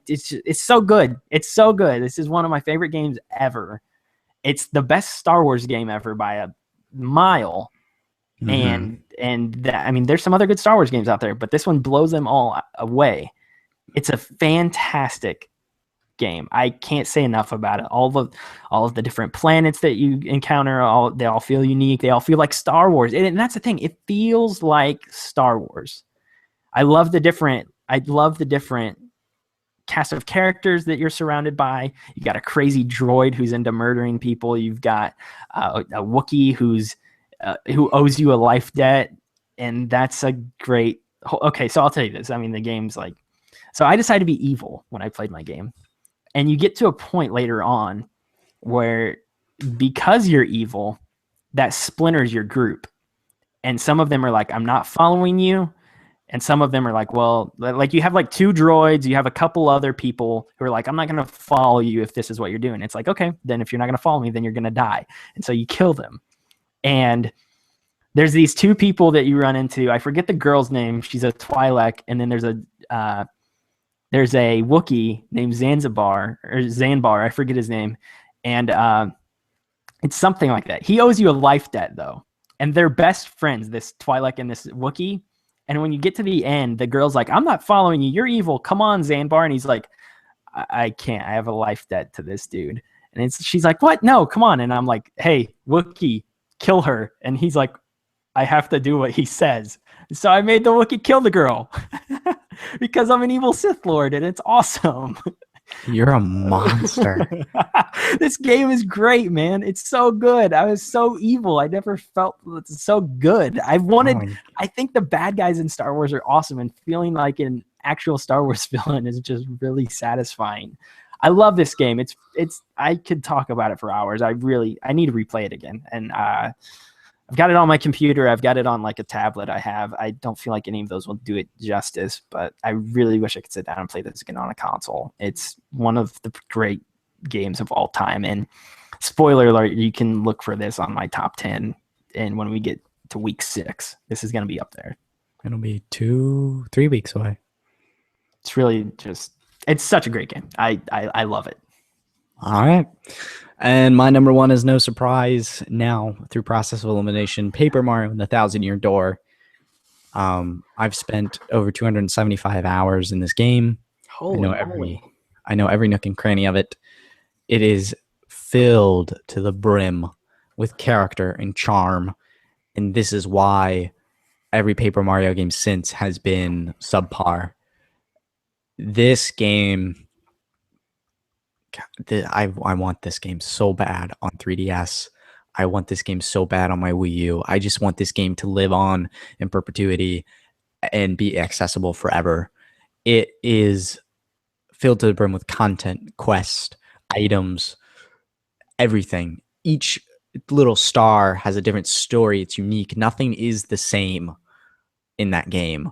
It's so good. It's so good. This is one of my favorite games ever. It's the best Star Wars game ever by a mile. And that, I mean, there's some other good Star Wars games out there, but this one blows them all away. It's a fantastic game. I can't say enough about it. All of the different planets that you encounter, they all feel unique. They all feel like Star Wars. And that's the thing. It feels like Star Wars. I love the different cast of characters that you're surrounded by. You got a crazy droid who's into murdering people. You've got a Wookiee who owes you a life debt, and that's a great. Okay, so I'll tell you this. I mean, the game's like, so I decided to be evil when I played my game, and you get to a point later on where, because you're evil, that splinters your group, and some of them are like, I'm not following you. And some of them are like, well, like you have like 2 droids, you have a couple other people who are like, I'm not going to follow you if this is what you're doing. It's like, okay, then if you're not going to follow me, then you're going to die. And so you kill them. And there's these 2 people that you run into. I forget the girl's name. She's a Twi'lek. And then there's a Wookiee named Zanbar. I forget his name. And it's something like that. He owes you a life debt, though. And they're best friends, this Twi'lek and this Wookiee. And when you get to the end, the girl's like, I'm not following you. You're evil. Come on, Zanbar. And he's like, I can't. I have a life debt to this dude. And she's like, what? No, come on. And I'm like, hey, Wookiee, kill her. And he's like, I have to do what he says. So I made the Wookiee kill the girl because I'm an evil Sith Lord, and it's awesome. You're a monster. This game is great, man. It's so good. I was so evil. I never felt so good. I think the bad guys in Star Wars are awesome, and feeling like an actual Star Wars villain is just really satisfying. I love this game. I could talk about it for hours. I need to replay it again. And I've got it on my computer. I've got it on like a tablet I have. I don't feel like any of those will do it justice, but I really wish I could sit down and play this again on a console. It's one of the great games of all time. And spoiler alert, you can look for this on my top 10. And when we get to week 6, this is going to be up there. It'll be 2-3 weeks away. It's really it's such a great game. I love it. All right. And my number 1 is no surprise now, through process of elimination, Paper Mario and the Thousand-Year Door. I've spent over 275 hours in this game. I know every nook and cranny of it. It is filled to the brim with character and charm, and this is why every Paper Mario game since has been subpar. This game, I want this game so bad on 3DS. I want this game so bad on my Wii U. I just want this game to live on in perpetuity and be accessible forever. It is filled to the brim with content, quest, items, everything. Each little star has a different story. It's unique. Nothing is the same in that game.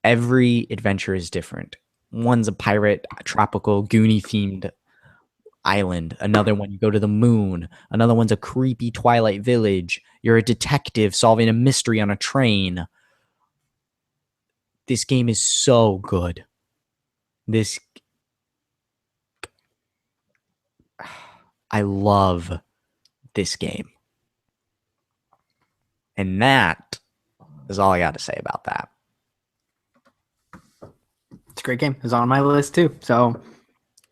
Every adventure is different. One's a pirate, tropical, Goonie-themed island. Another one, you go to the moon. Another one's a creepy Twilight village. You're a detective solving a mystery on a train. This game is so good. I love this game. And that is all I got to say about that. It's a great game. It's on my list too. So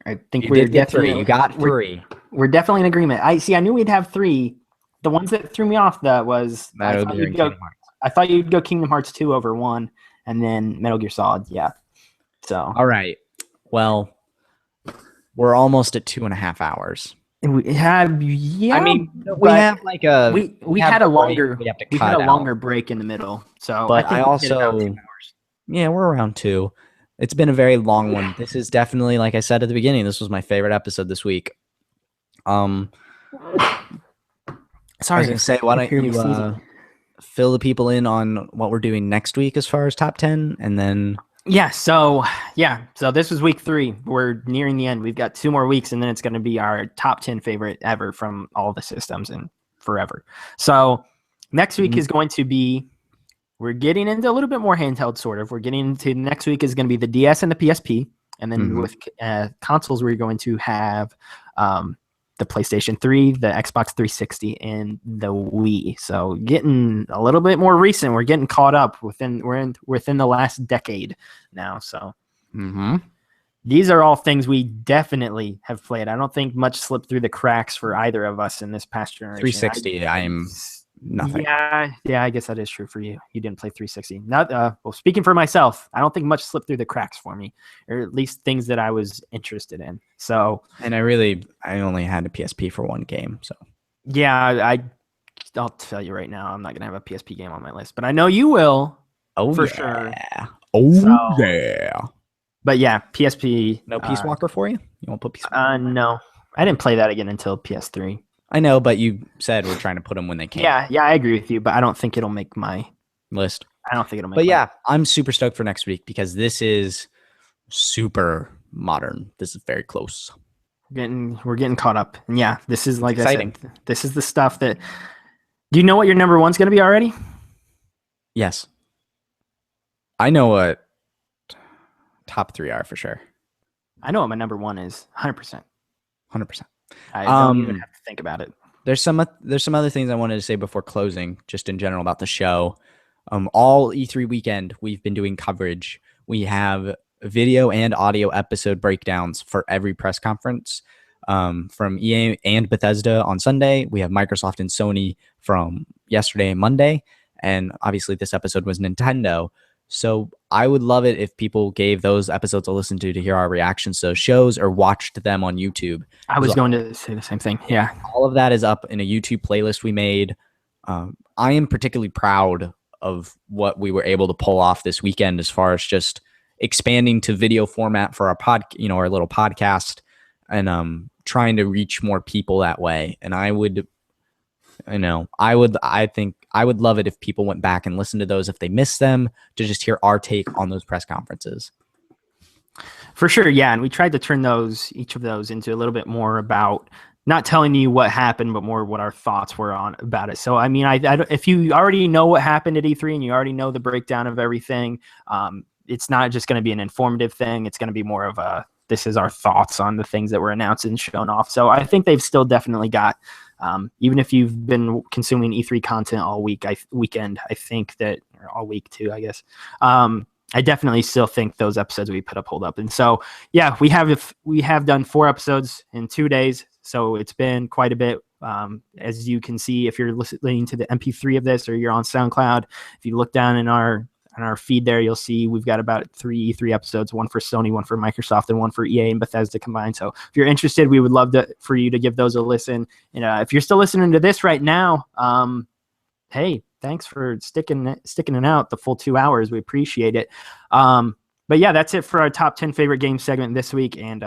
I think you did get 3. You got 3. We're definitely in agreement. I knew we'd have 3. The ones that threw me off was I thought you'd go Kingdom Hearts 2 over 1, and then Metal Gear Solid. Yeah. So all right. Well, we're almost at 2.5 hours. We have I mean, we have like a we had a longer break in the middle. So but I also we're around 2. It's been a very long one. This is definitely, like I said at the beginning, this was my favorite episode this week. Sorry, I was going to say, why don't you fill the people in on what we're doing next week as far as top 10, and then... So this was week 3. We're nearing the end. We've got 2 more weeks, and then it's going to be our top 10 favorite ever from all the systems. And forever. So next week is going to be, we're getting into a little bit more handheld, sort of. We're getting into next week is going to be the DS and the PSP. And then with consoles, we're going to have the PlayStation 3, the Xbox 360, and the Wii. So getting a little bit more recent. We're getting caught up within the last decade now. So these are all things we definitely have played. I don't think much slipped through the cracks for either of us in this past generation. 360, I am nothing. Yeah, I guess that is true for you. You didn't play 360. Not well, speaking for myself, I don't think much slipped through the cracks for me, or at least things that I was interested in. So, and I only had a PSP for one game. So yeah, I'll tell you right now, I'm not gonna have a PSP game on my list, but I know you will. Oh, for yeah. sure. Oh, yeah. But yeah, PSP. No Peace Walker for you? You won't put Peace Walker? No, I didn't play that again until PS3. I know, but you said we're trying to put them when they can. Yeah, I agree with you, but I don't think it'll make my list. I don't think it'll make. But yeah, I'm super stoked for next week because this is super modern. This is very close. We're getting caught up, and yeah, this is like exciting. I said, this is the stuff that. Do you know what your number one's going to be already? Yes, I know what top 3 are for sure. I know what my number one is. 100%. 100%. I don't even have to think about it. There's some other things I wanted to say before closing, just in general about the show. All E3 weekend, we've been doing coverage. We have video and audio episode breakdowns for every press conference from EA and Bethesda on Sunday. We have Microsoft and Sony from yesterday and Monday. And obviously this episode was Nintendo. So I would love it if people gave those episodes a listen to hear our reactions to those shows or watched them on YouTube. I was going to say the same thing. Yeah. All of that is up in a YouTube playlist we made. I am particularly proud of what we were able to pull off this weekend as far as just expanding to video format for our our little podcast and trying to reach more people that way. And I think I would love it if people went back and listened to those if they missed them, to just hear our take on those press conferences. For sure, yeah. And we tried to turn each of those into a little bit more about not telling you what happened, but more what our thoughts were on about it. So, I mean, if you already know what happened at E3 and you already know the breakdown of everything, it's not just going to be an informative thing. It's going to be more of this is our thoughts on the things that were announced and shown off. So I think they've still definitely got, even if you've been consuming E3 content all weekend, I think that, or all week too, I guess. I definitely still think those episodes we put up hold up. And so, yeah, we have done 4 episodes in 2 days. So it's been quite a bit. As you can see, if you're listening to the MP3 of this or you're on SoundCloud, if you look down in our feed there, you'll see we've got about 3 episodes, one for Sony, one for Microsoft, and one for EA and Bethesda combined. So if you're interested, we would love for you to give those a listen. And if you're still listening to this right now, hey, thanks for sticking it out the full 2 hours. We appreciate it. But yeah, that's it for our top 10 favorite games segment this week. And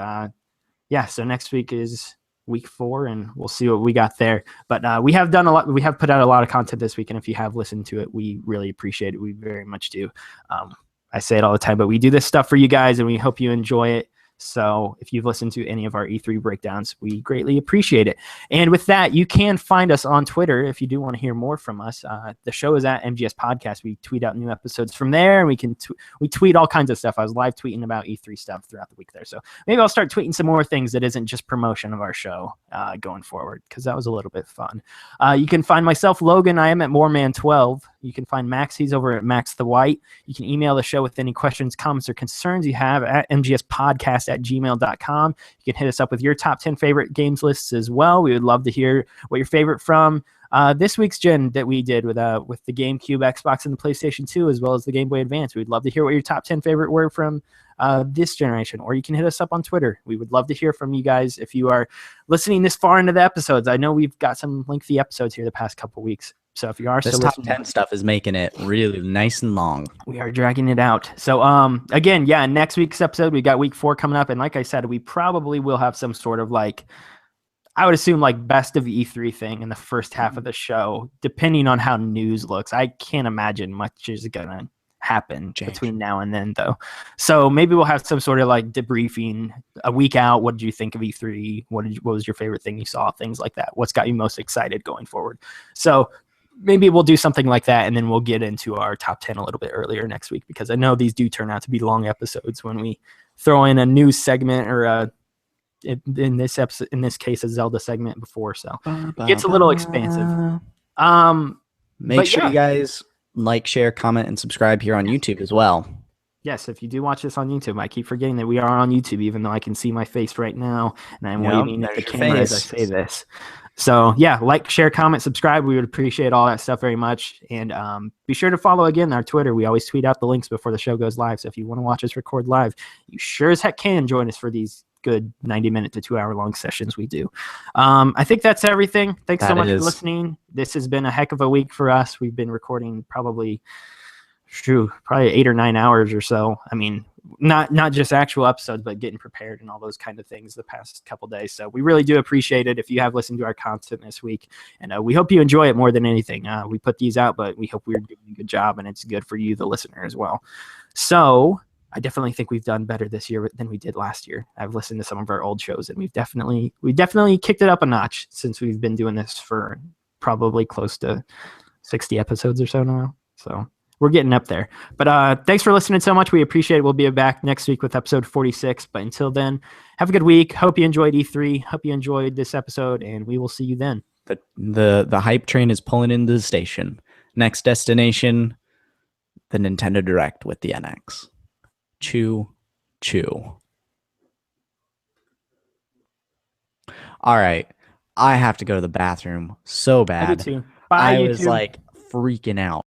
yeah, so next week is week 4, and we'll see what we got there. But we have done a lot. We have put out a lot of content this week, and if you have listened to it, we really appreciate it. We very much do. I say it all the time, but we do this stuff for you guys, and we hope you enjoy it. So if you've listened to any of our E3 breakdowns, we greatly appreciate it. And with that, you can find us on Twitter if you do want to hear more from us. The show is at MGS Podcast. We tweet out new episodes from there, and we tweet all kinds of stuff. I was live tweeting about E3 stuff throughout the week there. So maybe I'll start tweeting some more things that isn't just promotion of our show going forward, because that was a little bit fun. You can find myself, Logan. I am at Moreman12. You can find Max. He's over at Max the White. You can email the show with any questions, comments, or concerns you have at mgspodcast@gmail.com. You can hit us up with your top 10 favorite games lists as well. We would love to hear what your favorite from this week's gen that we did with the GameCube, Xbox, and the PlayStation 2, as well as the Game Boy Advance. We'd love to hear what your top 10 favorite were from this generation, or you can hit us up on Twitter. We would love to hear from you guys if you are listening this far into the episodes. I know we've got some lengthy episodes here the past couple weeks. So if you are this still top 10 stuff is making it really nice and long. We are dragging it out. So again, yeah, next week's episode, we got week 4 coming up. And like I said, we probably will have some sort of I would assume best of E3 thing in the first half of the show, depending on how news looks. I can't imagine much is going to happen between now and then, though. So maybe we'll have some sort of like debriefing a week out. What did you think of E3? What was your favorite thing you saw? Things like that. What's got you most excited going forward? So maybe we'll do something like that, and then we'll get into our top 10 a little bit earlier next week, because I know these do turn out to be long episodes when we throw in a news segment or in this episode, in this case, a Zelda segment before. So it gets a little expansive. Make sure you guys like, share, comment, and subscribe here on YouTube as well. Yes, if you do watch this on YouTube, I keep forgetting that we are on YouTube, even though I can see my face right now, and I'm waving at the camera as I say this. So yeah, like, share, comment, subscribe. We would appreciate all that stuff very much. And be sure to follow again our Twitter. We always tweet out the links before the show goes live. So if you want to watch us record live, you sure as heck can join us for these good 90-minute to 2-hour long sessions we do. I think that's everything. Thanks so much for listening. This has been a heck of a week for us. We've been recording probably 8 or 9 hours or so. I mean, not just actual episodes, but getting prepared and all those kind of things the past couple days. So we really do appreciate it if you have listened to our content this week, and we hope you enjoy it more than anything. We put these out, but we hope we're doing a good job, and it's good for you, the listener, as well. So I definitely think we've done better this year than we did last year. I've listened to some of our old shows, and we definitely kicked it up a notch since we've been doing this for probably close to 60 episodes or so now. So we're getting up there. But thanks for listening so much. We appreciate it. We'll be back next week with episode 46. But until then, have a good week. Hope you enjoyed E3. Hope you enjoyed this episode, and we will see you then. The hype train is pulling into the station. Next destination, the Nintendo Direct with the NX. Choo, choo. All right. I have to go to the bathroom so bad. I do too. Bye, I YouTube. was like freaking out.